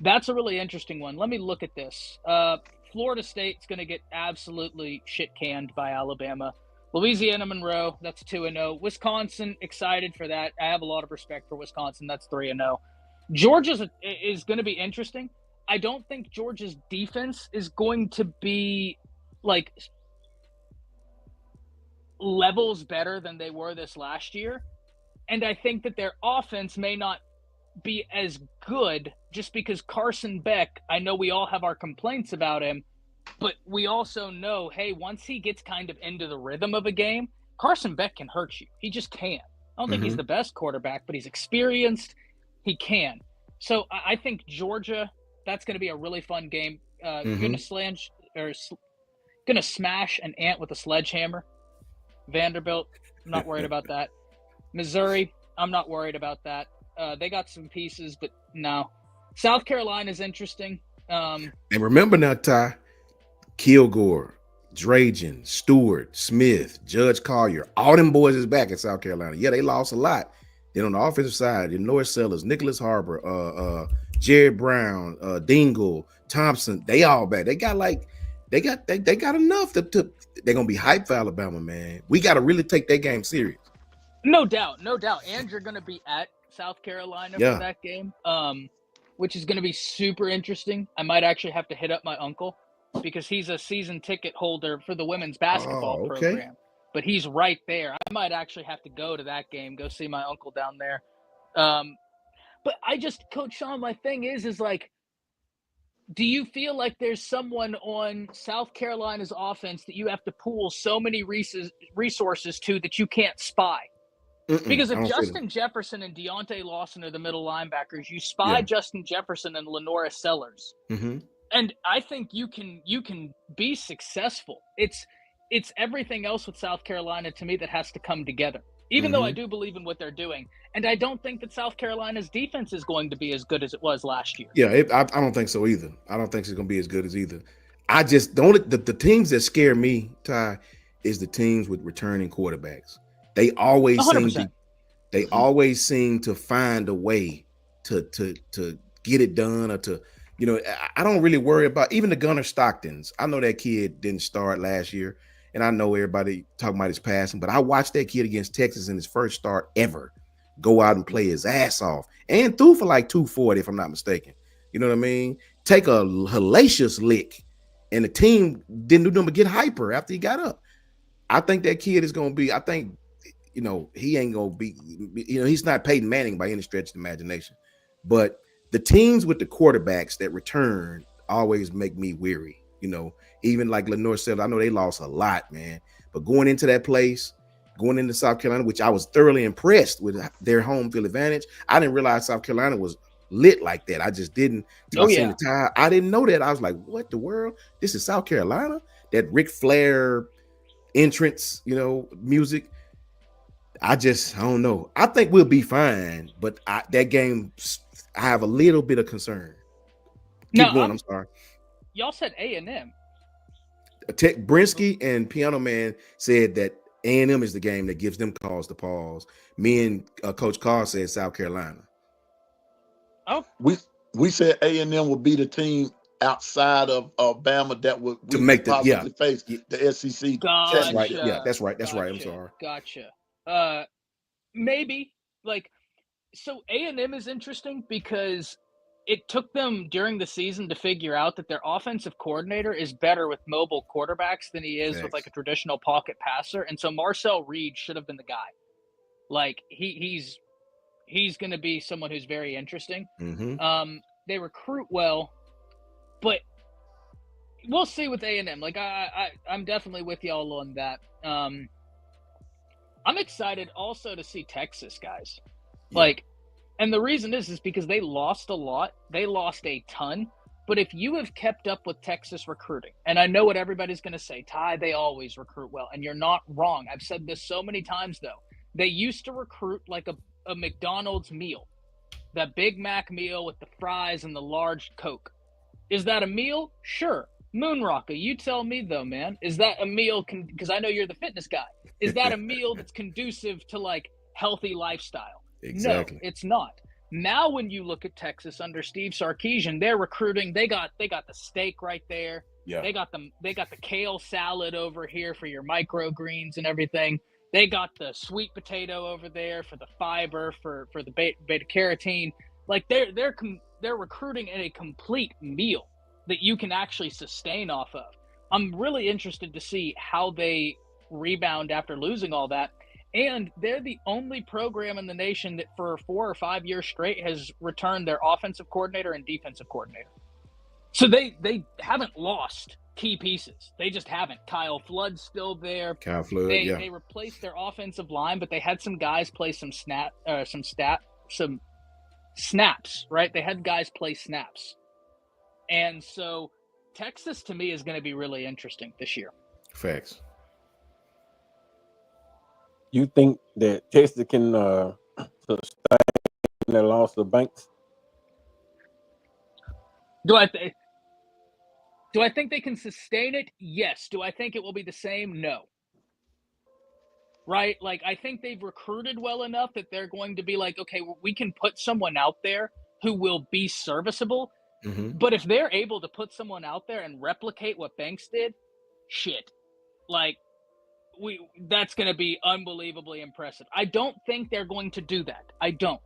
Speaker 6: that's a really interesting one. Let me look at this. Florida State's going to get absolutely shit canned by Alabama. Louisiana Monroe, that's 2-0. Wisconsin, excited for that. I have a lot of respect for Wisconsin. That's 3-0. Georgia is going to be interesting. I don't think Georgia's defense is going to be like levels better than they were this last year. And I think that their offense may not be as good just because Carson Beck, I know we all have our complaints about him, but we also know, hey, once he gets kind of into the rhythm of a game, Carson Beck can hurt you. He just can. I don't think he's
Speaker 1: Mhm.
Speaker 6: the best quarterback, but he's experienced. He can. So I think Georgia, that's going to be a really fun game. Gonna smash an ant with a sledgehammer. Vanderbilt, I'm not worried about that. Missouri, I'm not worried about that. They got some pieces, but no. South Carolina's interesting.
Speaker 1: And remember now, Ty, Kilgore, Drajan, Stewart, Smith, Judge Collier, all them boys is back in South Carolina. Yeah, they lost a lot. Then on the offensive side, North Sellers, Nicholas Harbor, Jared Brown, Dingle, Thompson, they all back. They got enough to they're gonna be hyped for Alabama, man. We got to really take that game serious.
Speaker 6: No doubt. And you're going to be at South Carolina for that game, which is going to be super interesting. I might actually have to hit up my uncle because he's a season ticket holder for the women's basketball program. But he's right there. I might actually have to go to that game, go see my uncle down there. But Coach Sean, my thing is like, do you feel like there's someone on South Carolina's offense that you have to pool so many resources to that you can't spy? Because if Justin Jefferson and Deontay Lawson are the middle linebackers, you spy Justin Jefferson and Lenora Sellers.
Speaker 1: Mm-hmm.
Speaker 6: And I think you can be successful. It's everything else with South Carolina to me that has to come together. Even though I do believe in what they're doing. And I don't think that South Carolina's defense is going to be as good as it was last year.
Speaker 1: Yeah, I don't think so either. I don't think it's going to be as good as either. I just the teams that scare me, Ty, is the teams with returning quarterbacks. They always
Speaker 6: 100%.
Speaker 1: always seem to find a way to get it done, or to, I don't really worry about even the Gunnar Stocktons. I know that kid didn't start last year, and I know everybody talking about his passing, but I watched that kid against Texas in his first start ever go out and play his ass off and threw for like 240, if I'm not mistaken. You know what I mean? Take a hellacious lick, and the team didn't do nothing but get hyper after he got up. I think that kid is going to be, he ain't going to be, he's not Peyton Manning by any stretch of the imagination. But the teams with the quarterbacks that return always make me weary. Even like Lenore said, I know they lost a lot, man. But going into that place, going into South Carolina, which I was thoroughly impressed with their home field advantage. I didn't realize South Carolina was lit like that. I just didn't. Seen the tie. I didn't know that. I was like, what the world? This is South Carolina? That Ric Flair entrance, music. I don't know. I think we'll be fine, but that game, I have a little bit of concern. Keep going. I'm sorry.
Speaker 6: Y'all said A&M.
Speaker 1: Brinsky and Piano Man said that A&M is the game that gives them cause to pause. Me and Coach Carr said South Carolina.
Speaker 6: Oh,
Speaker 4: we said A&M would be the team outside of Alabama that would possibly face the SEC.
Speaker 6: Gotcha.
Speaker 1: That's right. Yeah, that's right. That's right. I'm sorry.
Speaker 6: Gotcha. Maybe so A&M is interesting because it took them during the season to figure out that their offensive coordinator is better with mobile quarterbacks than he is with like a traditional pocket passer. And so Marcel Reed should have been the guy. Like he's going to be someone who's very interesting.
Speaker 1: Mm-hmm.
Speaker 6: They recruit well, but we'll see with A&M. Like I'm definitely with y'all on that. I'm excited also to see Texas, guys.
Speaker 1: Yeah.
Speaker 6: Like, and the reason is because they lost a lot. They lost a ton. But if you have kept up with Texas recruiting, and I know what everybody's going to say, Ty, they always recruit well. And you're not wrong. I've said this so many times, though. They used to recruit like a McDonald's meal, that Big Mac meal with the fries and the large Coke. Is that a meal? Sure. Moonrocker, you tell me, though, man. Is that a meal? Because I know you're the fitness guy. Is that a meal that's conducive to, like, healthy lifestyle?
Speaker 1: Exactly.
Speaker 6: No, it's not. Now, when you look at Texas under Steve Sarkisian, they're recruiting. They got the steak right there.
Speaker 1: Yeah.
Speaker 6: They got the kale salad over here for your microgreens and everything. They got the sweet potato over there for the fiber, for the beta carotene. Like they're recruiting in a complete meal that you can actually sustain off of. I'm really interested to see how they rebound after losing all that. And they're the only program in the nation that for 4 or 5 years straight has returned their offensive coordinator and defensive coordinator. So they haven't lost key pieces. They just haven't. Kyle Flood's still there.
Speaker 1: Kyle Flood,
Speaker 6: They replaced their offensive line, but they had some guys play some snaps, right? They had guys play snaps. And so Texas, to me, is going to be really interesting this year.
Speaker 1: Facts.
Speaker 2: You think that Texas can sustain their loss of Banks?
Speaker 6: Do I think they can sustain it? Yes. Do I think it will be the same? No. Right? Like, I think they've recruited well enough that they're going to be like, okay, well, we can put someone out there who will be serviceable.
Speaker 1: Mm-hmm.
Speaker 6: But if they're able to put someone out there and replicate what Banks did, shit. Like, that's going to be unbelievably impressive. I don't think they're going to do that. I don't.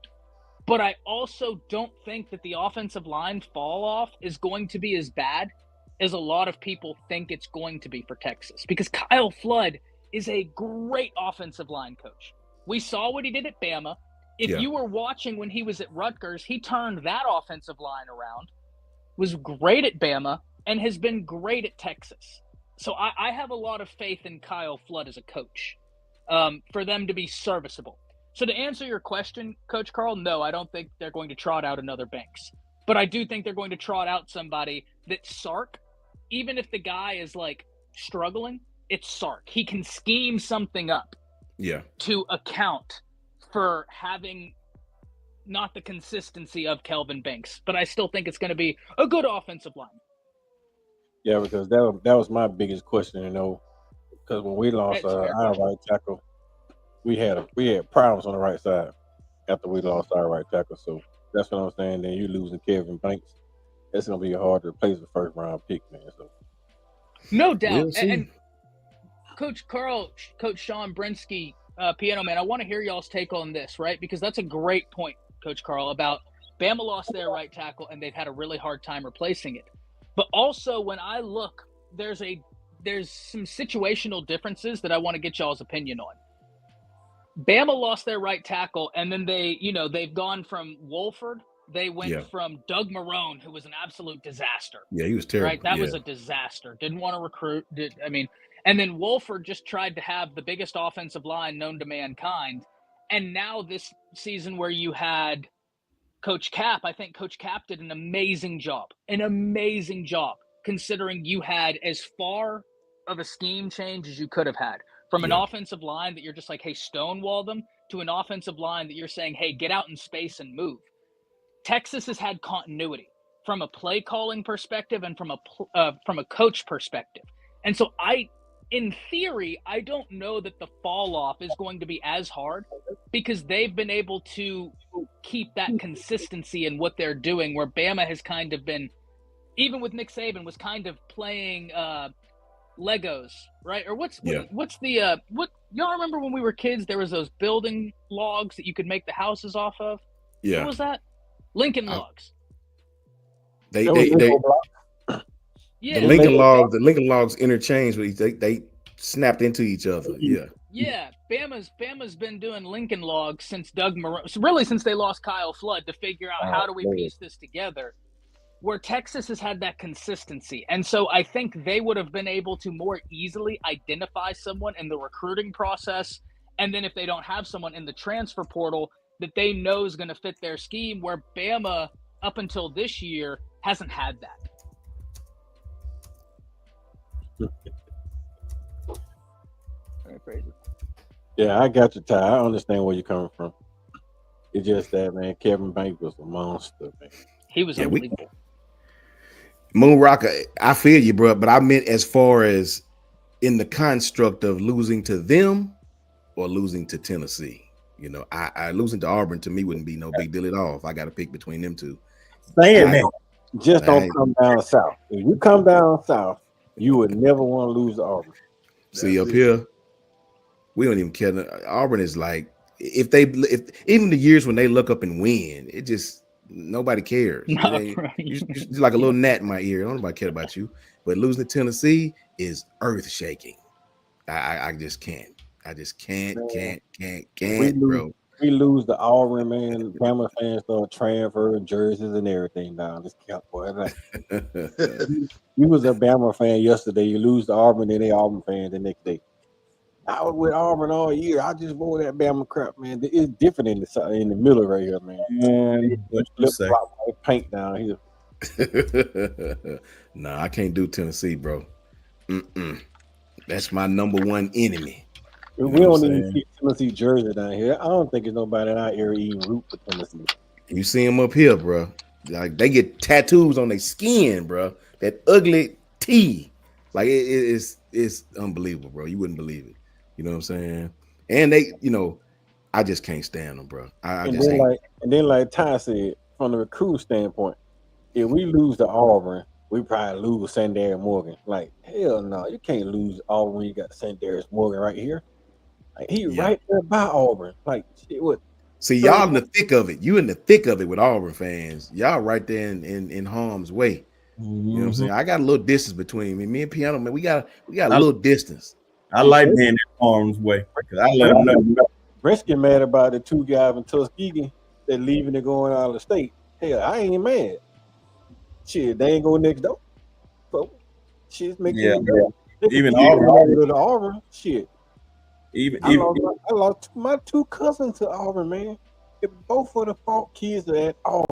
Speaker 6: But I also don't think that the offensive line fall off is going to be as bad as a lot of people think it's going to be for Texas. Because Kyle Flood is a great offensive line coach. We saw what he did at Bama. If you were watching when he was at Rutgers, he turned that offensive line around, was great at Bama, and has been great at Texas. So I have a lot of faith in Kyle Flood as a coach for them to be serviceable. So to answer your question, Coach Carl, no, I don't think they're going to trot out another Banks. But I do think they're going to trot out somebody that Sark, even if the guy is like struggling, it's Sark. He can scheme something up to account for having not the consistency of Kelvin Banks. But I still think it's going to be a good offensive line.
Speaker 2: Yeah, because that was my biggest question, because when we lost our right tackle, we had problems on the right side after we lost our right tackle. So that's what I'm saying. Then you losing Kevin Banks, it's gonna be hard to replace the first round pick, man. So
Speaker 6: no doubt. And Coach Carl, Coach Sean Brinsky, Piano Man, I want to hear y'all's take on this, right? Because that's a great point, Coach Carl, about Bama lost their right tackle and they've had a really hard time replacing it. But also, when I look, there's some situational differences that I want to get y'all's opinion on. Bama lost their right tackle, and then they've gone from Wolford. They went from Doug Marrone, who was an absolute disaster.
Speaker 1: Yeah, he was terrible.
Speaker 6: Right, that was a disaster. Didn't want to recruit. And then Wolford just tried to have the biggest offensive line known to mankind. And now this season where you had Coach Cap, I think Coach Cap did an amazing job, considering you had as far of a scheme change as you could have had. From an offensive line that you're just like, hey, stonewall them, to an offensive line that you're saying, hey, get out in space and move. Texas has had continuity from a play calling perspective and from a coach perspective. And so in theory, I don't know that the fall off is going to be as hard because they've been able to keep that consistency in what they're doing, where Bama has kind of been, even with Nick Saban, was kind of playing Legos, right? Or what y'all remember when we were kids, there was those building logs that you could make the houses off of?
Speaker 1: Yeah.
Speaker 6: What was that? Lincoln logs.
Speaker 1: They
Speaker 6: Yeah.
Speaker 1: The Lincoln logs interchanged with they snapped into each other. Yeah.
Speaker 6: Yeah. Bama's been doing Lincoln logs since Doug Marrone, really since they lost Kyle Flood, to figure out how do we piece this together. Where Texas has had that consistency. And so I think they would have been able to more easily identify someone in the recruiting process And then if they don't have someone in the transfer portal that they know is going to fit their scheme, where Bama up until this year hasn't had that. Very crazy.
Speaker 2: Yeah, I got you, Ty. I understand where you're coming from. It's just that, man, Kevin Banks was a monster, man.
Speaker 6: He was unbelievable.
Speaker 1: Moon Rocker, I feel you, bro, but I meant as far as in the construct of losing to them or losing to Tennessee. You know, I losing to Auburn to me wouldn't be no big deal at all if I got to pick between them two.
Speaker 2: Saying that, just don't come down south. If you come down south, you would never want to lose to Auburn.
Speaker 1: See, up here, we don't even care. Auburn is like, if even the years when they look up and win, it just nobody cares. You're like a little gnat in my ear. Don't nobody care about you. But losing to Tennessee is earth shaking. I just can't. I just can't, bro.
Speaker 2: We lose the Auburn, man. Bama fans start transferring jerseys and everything down this camp, boy. Like, you was a Bama fan yesterday. You lose to Auburn, then they Auburn fans the next day. I was with Auburn all year. I just wore that Bama crap, man. It's different in the middle right here, man. Paint down here.
Speaker 1: Nah, I can't do Tennessee, bro. That's my number one enemy.
Speaker 2: We don't even see Tennessee jersey down here. I don't think there's nobody in our area even root for Tennessee.
Speaker 1: You see them up here, bro. Like they get tattoos on their skin, bro. That ugly T. Like it's unbelievable, bro. You wouldn't believe it. You know what I'm saying? And they, I just can't stand them, bro. And
Speaker 2: then like Ty said, from the recruit standpoint, if we lose to Auburn, we probably lose Sandarius Morgan. Like, hell no, you can't lose Auburn when you got Sandarius Morgan right here. Like, right there by Auburn. Like, shit, what?
Speaker 1: See, y'all in the thick of it. You in the thick of it with Auburn fans. Y'all right there in harm's way. You know what I'm saying? I got a little distance between me and Piano, man. We got a little distance.
Speaker 3: I like being in harm's way because I let them know.
Speaker 2: Brisket mad about the two guys in Tuskegee that leaving and going out of the state. Hell, I ain't mad. Shit, they ain't go next door. So, shit's making
Speaker 3: even
Speaker 2: Auburn. Shit.
Speaker 3: I
Speaker 2: lost my two cousins to Auburn, man. If both of the fault kids are at Auburn,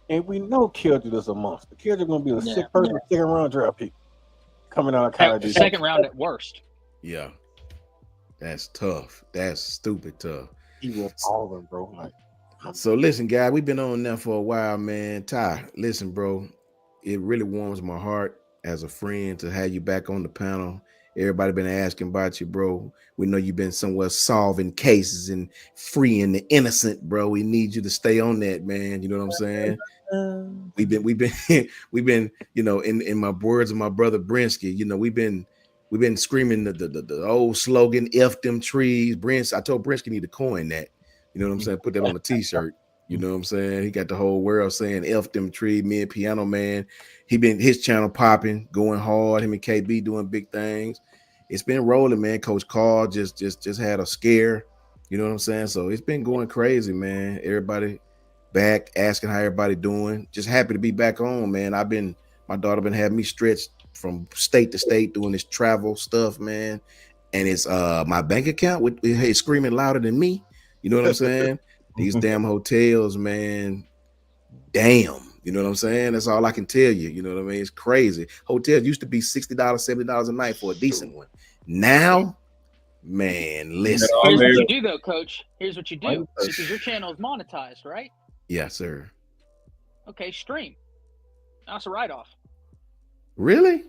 Speaker 2: and we know Kildred is a monster. Kildred gonna be a sick person, second round draft pick coming out of college.
Speaker 6: Second round at worst.
Speaker 1: Yeah, that's tough. That's stupid tough.
Speaker 2: He was Auburn, bro. Like,
Speaker 1: so listen, guys, we've been on there for a while, man. Ty, listen, bro, it really warms my heart as a friend to have you back on the panel. Everybody been asking about you, bro. We know you've been somewhere solving cases and freeing the innocent, bro. We need you to stay on that, man. You know what I'm saying? We've been, in my words of my brother Brinsky, we've been screaming the old slogan, F them trees. I told Brinsky need to coin that. You know what I'm saying? Put that on a t-shirt. You know what I'm saying? He got the whole world saying F them trees, me and Piano Man. His channel popping, going hard. Him and KB doing big things. It's been rolling, man. Coach Carl just had a scare. You know what I'm saying? So it's been going crazy, man. Everybody back asking how everybody doing. Just happy to be back on, man. My daughter been having me stretched from state to state doing this travel stuff, man. And it's my bank account with screaming louder than me. You know what I'm saying? These damn hotels, man. Damn. You know what I'm saying? That's all I can tell you. You know what I mean? It's crazy. Hotels used to be $60, $70 a night for a decent one. Now, man, listen.
Speaker 6: Here's what you do, though, Coach. Here's what you do. Because your channel is monetized, right?
Speaker 1: Yes, sir.
Speaker 6: Okay, stream. That's a write-off.
Speaker 1: Really?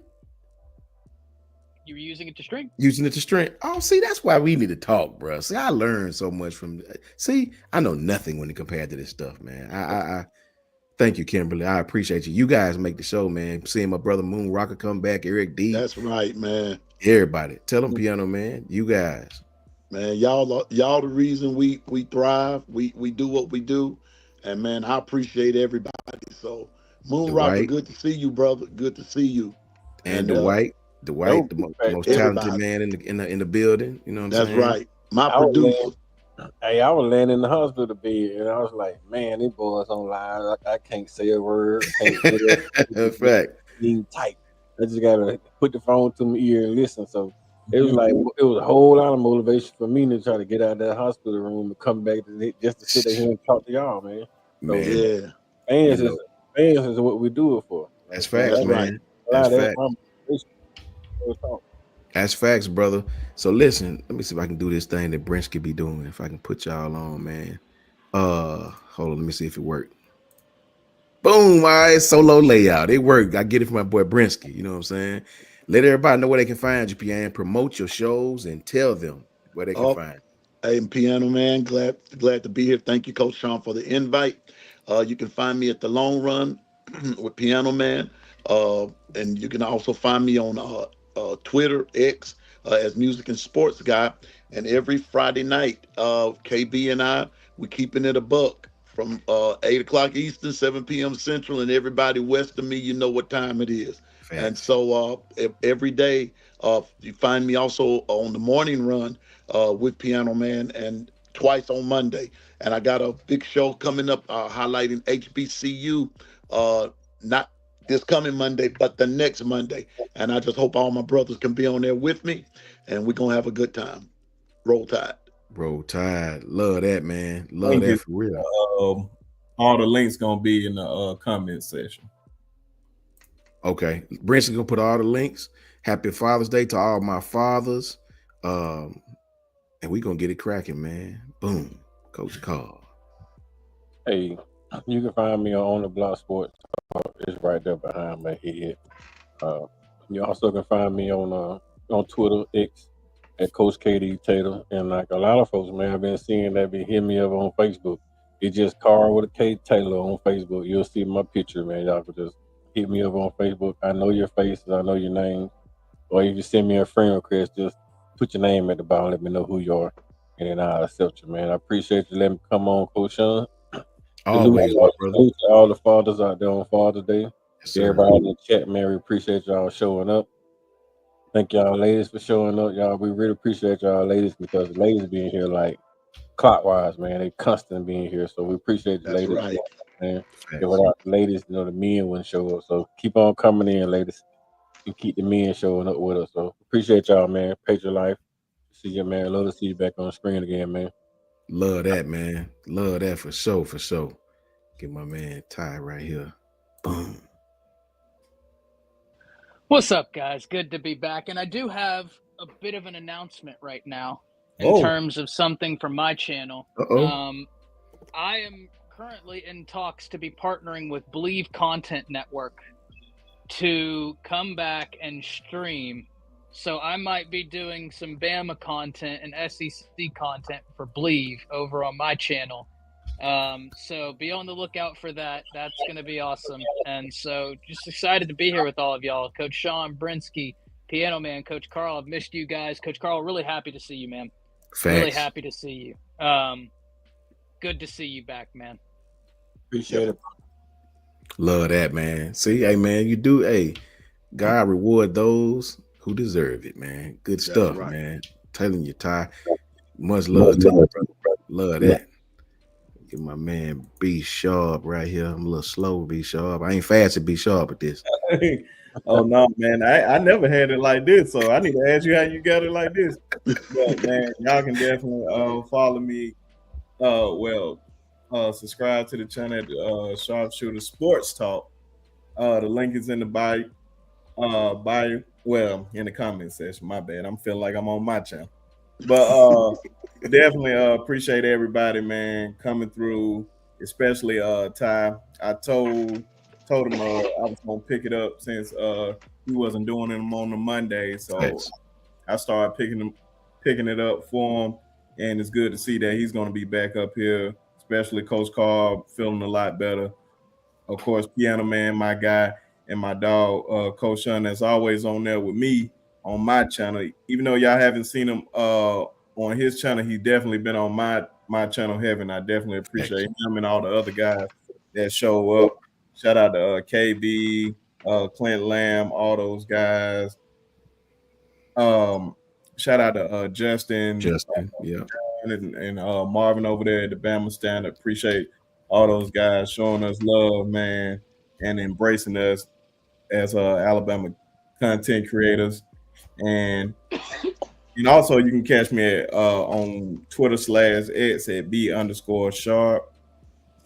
Speaker 6: You were using it to stream?
Speaker 1: Using it to stream. Oh, see, that's why we need to talk, bro. See, I learned so much from. See, I know nothing when it compared to this stuff, man. I thank you, Kimberly. I appreciate you. You guys make the show, man. Seeing my brother Moon Rocker come back, Eric D.
Speaker 4: That's right, man.
Speaker 1: Everybody, tell them, Piano Man. You guys,
Speaker 4: man, y'all the reason we thrive. We do what we do, and man, I appreciate everybody. So, Moon Rocker, good to see you, brother. Good to see you.
Speaker 1: And Dwight, the most talented man in the building. You know what I'm saying?
Speaker 4: That's right. My producer.
Speaker 2: I was laying in the hospital bed, and I was like, man, these boys online. I can't say a word.
Speaker 1: Fact.
Speaker 2: Being tight. I just gotta put the phone to my ear and listen. So it was like it was a whole lot of motivation for me to try to get out of that hospital room and come back just to sit there here and talk to y'all, man. So
Speaker 1: Man,
Speaker 4: Yeah,
Speaker 2: fans
Speaker 1: you
Speaker 2: is
Speaker 1: know,
Speaker 2: fans is what we do it for.
Speaker 1: that's
Speaker 2: So
Speaker 1: facts,
Speaker 4: that's
Speaker 2: that's
Speaker 4: right.
Speaker 1: man.
Speaker 2: a lot
Speaker 1: That's
Speaker 2: of that's
Speaker 1: facts.
Speaker 2: my motivation for the talk.
Speaker 1: That's facts, brother. So listen, let me see if I can do this thing that Brinsky be doing. If I can put y'all on, man. Hold on, let me see if it worked. Boom, all right, solo layout. It worked. I get it from my boy Brinsky. You know what I'm saying? Let everybody know where they can find you, Pian. Promote your shows and tell them where they can
Speaker 4: Oh,
Speaker 1: find
Speaker 4: hey, Piano Man, glad to be here. Thank you, Coach Sean, for the invite. You can find me at the Long Run with Piano Man, and you can also find me on Twitter X as Music and Sports Guy. And every Friday night, KB and we keeping it a buck from 8 o'clock Eastern, 7 p.m. Central, and everybody west of me, you know what time it is.
Speaker 1: you.
Speaker 4: And
Speaker 1: Facts.
Speaker 4: so every day, you find me also on the morning run with Piano Man and twice on Monday. And I got a big show coming up highlighting HBCU, not this coming Monday, but the next Monday. And I just hope all my brothers can be on there with me and we're going to have a good time. Roll Tide.
Speaker 1: Bro, tired. Love that, man. Love
Speaker 3: Link
Speaker 1: that
Speaker 3: is
Speaker 1: for real.
Speaker 3: all the links gonna be in the comment section.
Speaker 1: Okay. Brinsky gonna put all the links. Happy Father's Day to all my fathers. And we gonna get it cracking, man. Boom. Coach Carl.
Speaker 2: Hey, you can find me on the Block Sports. It's right there behind my head. Uh, you also can find me on Twitter X at Coach KD Taylor. And like a lot of folks, man, I've been seeing that be hitting me up on Facebook. It's just Carl with a K Taylor on Facebook. You'll see my picture, man. Y'all can just hit me up on Facebook. I know your faces, I know your name. Or if you send me a friend request, just put your name at the bottom, let me know who you are, and then I'll accept you, man. I appreciate you letting me come on, Coach Sean.
Speaker 1: Always, my brother.
Speaker 2: Salute to all the fathers out there on Father's Day.
Speaker 1: Yes, sir.
Speaker 2: Everybody in the chat, man, we appreciate y'all showing up. Thank y'all ladies for showing up, y'all. We really appreciate y'all ladies because the ladies being here like clockwise, man. They constant being here, so we appreciate the
Speaker 4: That's
Speaker 2: ladies,
Speaker 4: right.
Speaker 2: man.
Speaker 1: Facts.
Speaker 2: And without the ladies, the men wouldn't show up. So keep on coming in, ladies. You keep the men showing up with us. So appreciate y'all, man. Patriot life. See you, man. Love to see you back on the screen again, man.
Speaker 1: Love that, man. Love that for sure, for sure. Get my man Ty right here. Boom.
Speaker 6: What's up, guys? Good to be back. And I do have a bit of an announcement right now in
Speaker 3: Oh,
Speaker 6: terms of something from my channel.
Speaker 1: Uh-oh.
Speaker 6: I am currently in talks to be partnering with Believe Content Network to come back and stream. So I might be doing some Bama content and SEC content for Believe over on my channel. So be on the lookout for that. That's going to be awesome. And so just excited to be here with all of y'all. Coach Sean, Brinsky, Piano Man, Coach Carl. I've missed you guys. Coach Carl, really happy to see you, man. Really
Speaker 1: Facts.
Speaker 6: happy to see you. Good to see you back, man.
Speaker 2: Appreciate it.
Speaker 1: Love that, man. See, hey, man, you do. Hey, God reward those who deserve it, man. Good stuff,
Speaker 4: right.
Speaker 1: man. Telling you, Ty. Much love to you, brother. Love that. Get my man B Sharp right here. I'm a little slow, B Sharp. I ain't fast to be sharp at this.
Speaker 3: oh no, man. I never had it like this, so I need to ask you how you got it like this. But man, y'all can definitely follow me. Subscribe to the channel at Sharpshooter Sports Talk. The link is in the bio. In the comment section. My bad. I'm feeling like I'm on my channel. But definitely appreciate everybody, man, coming through, especially Ty. I told him I was gonna pick it up since he wasn't doing them on the Monday. So
Speaker 1: Facts.
Speaker 3: I started picking it up for him, and it's good to see that he's gonna be back up here, especially Coach Carl feeling a lot better. Of course, Piano Man, my guy, and my dog, Coach Sean, that's always on there with me on my channel. Even though y'all haven't seen him on his channel, he definitely been on my channel, Heaven. I definitely appreciate him and all the other guys that show up. Shout out to KB, Clint Lamb, all those guys. Shout out to Justin,
Speaker 1: yeah.
Speaker 3: and Marvin over there at the Bama Stand. Appreciate all those guys showing us love, man, and embracing us as Alabama content creators. And And also, you can catch me at, on Twitter/X at B_sharp.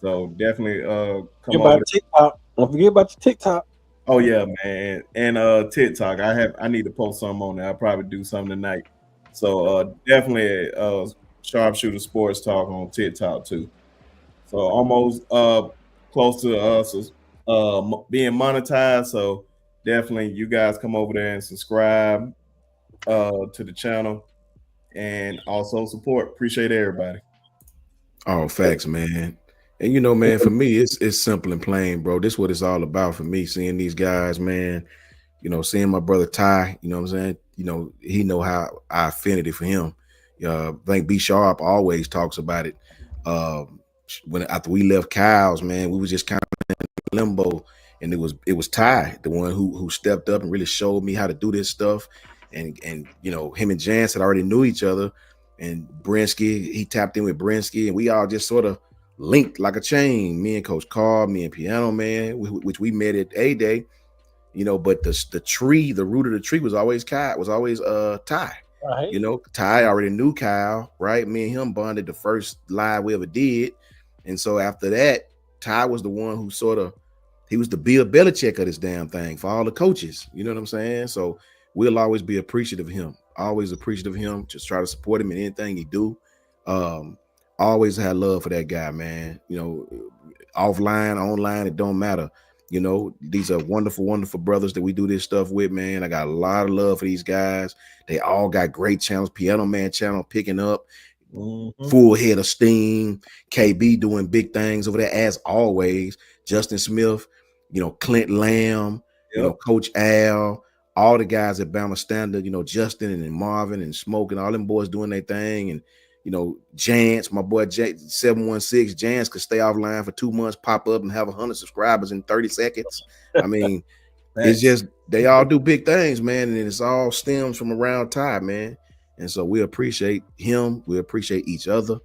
Speaker 3: So definitely come
Speaker 2: Forget
Speaker 3: over
Speaker 2: about TikTok. Don't forget about your TikTok.
Speaker 3: Oh yeah, man. And TikTok. I need to post something on there. I'll probably do something tonight. So definitely Sharpshooter Sports Talk on TikTok too. So almost close to us being monetized. So definitely you guys come over there and subscribe to the channel and also support. Appreciate everybody.
Speaker 1: Oh, facts, man. And you know, man, for me, it's simple and plain, bro. This is what it's all about for me. Seeing these guys, man. You know, seeing my brother Ty. You know what I'm saying. You know, he know how I affinity for him. I think B Sharp always talks about it. When after we left Kyle's, man, we was just kind of in limbo, and it was Ty, the one who stepped up and really showed me how to do this stuff. And you know, him and Jance had already knew each other. And Brinsky, he tapped in with Brinsky, and we all just sort of linked like a chain. Me and Coach Carl, me and Piano Man, which we met at A Day, you know. But the root of the tree was always Ty.
Speaker 2: Right.
Speaker 1: You know, Ty already knew Kyle, right? Me and him bonded the first live we ever did, and so after that, Ty was the one who he was the Bill Belichick of this damn thing for all the coaches. You know what I'm saying? So we'll always be appreciative of him. Always appreciative of him. Just try to support him in anything he do. Always had love for that guy, man. You know, offline, online, it don't matter. You know, these are wonderful, wonderful brothers that we do this stuff with, man. I got a lot of love for these guys. They all got great channels. Piano Man channel picking up. Full head of steam. KB doing big things over there as always. Justin Smith, you know, Clint Lamb, you know, Coach Al, all the guys at Bama Standard, you know, Justin and Marvin and Smoke and all them boys doing their thing. And, you know, Jance, my boy 716, Jance could stay offline for 2 months, pop up and have 100 subscribers in 30 seconds. I mean, it's just, they all do big things, man. And it's all stems from around Ty, man. And so we appreciate him. We appreciate each other.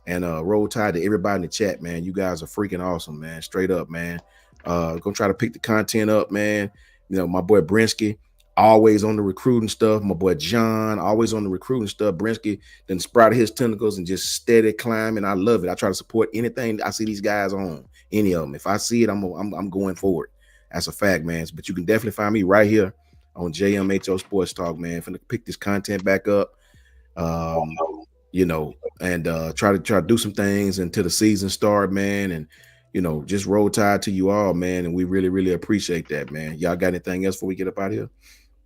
Speaker 1: And Roll Tide to everybody in the chat, man. You guys are freaking awesome, man. Straight up, man. Gonna try to pick the content up, man. You know, my boy Brinsky, always on the recruiting stuff. My boy John, always on the recruiting stuff. Brinsky then sprouted his tentacles and just steady climbing. I love it. I try to support anything I see these guys on, any of them. If I see it, I'm going forward. That's a fact, man. But you can definitely find me right here on JMHO Sports Talk, man. Finna pick this content back up. You know, and try to do some things until the season start, man. And you know, just Roll Tide to you all, man. And we really, really appreciate that, man. Y'all got anything else before we get up out of here?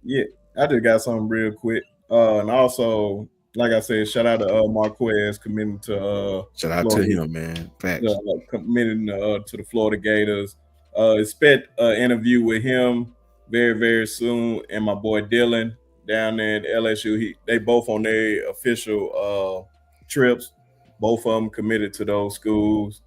Speaker 3: Yeah, I just got something real quick. And also, like I said, shout out to Marquez committing to
Speaker 1: shout out
Speaker 3: Florida,
Speaker 1: to him, man. Facts.
Speaker 3: Committing to the Florida Gators. Expect an interview with him very, very soon. And my boy Dylan down there at LSU. They both on their official trips. Both of them committed to those schools.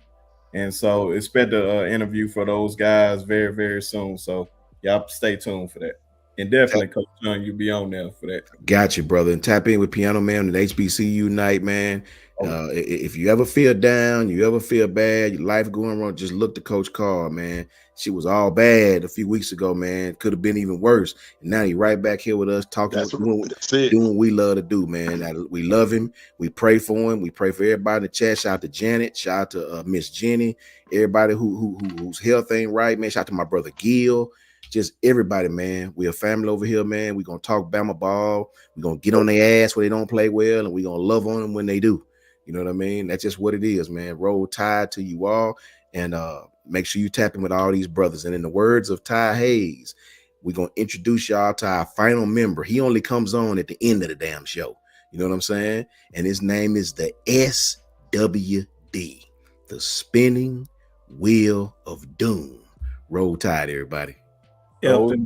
Speaker 3: And so expect an interview for those guys very, very soon. So y'all stay tuned for that. And definitely, Coach John, you'll be on there for that.
Speaker 1: Got you, brother. And tap in with Piano Man and HBCU night, man. If you ever feel down, you ever feel bad, your life going wrong, just look to Coach Carl, man. She was all bad a few weeks ago, man. Could have been even worse. And now he's right back here with us, talking, doing what we love to do, man. We love him. We pray for him. We pray for everybody in the chat. Shout out to Janet. Shout out to Miss Jenny. Everybody whose health ain't right, man. Shout out to my brother Gil. Just everybody, man. We a family over here, man. We're going to talk Bama ball. We're going to get on their ass when they don't play well, and we're going to love on them when they do. You know what I mean? That's just what it is, man. Roll Tide to you all. And make sure you tap in with all these brothers. And in the words of Ty Hayes, we're going to introduce y'all to our final member. He only comes on at the end of the damn show. You know what I'm saying? And his name is the SWD, the Spinning Wheel of Doom. Roll Tide, everybody.
Speaker 3: Yep.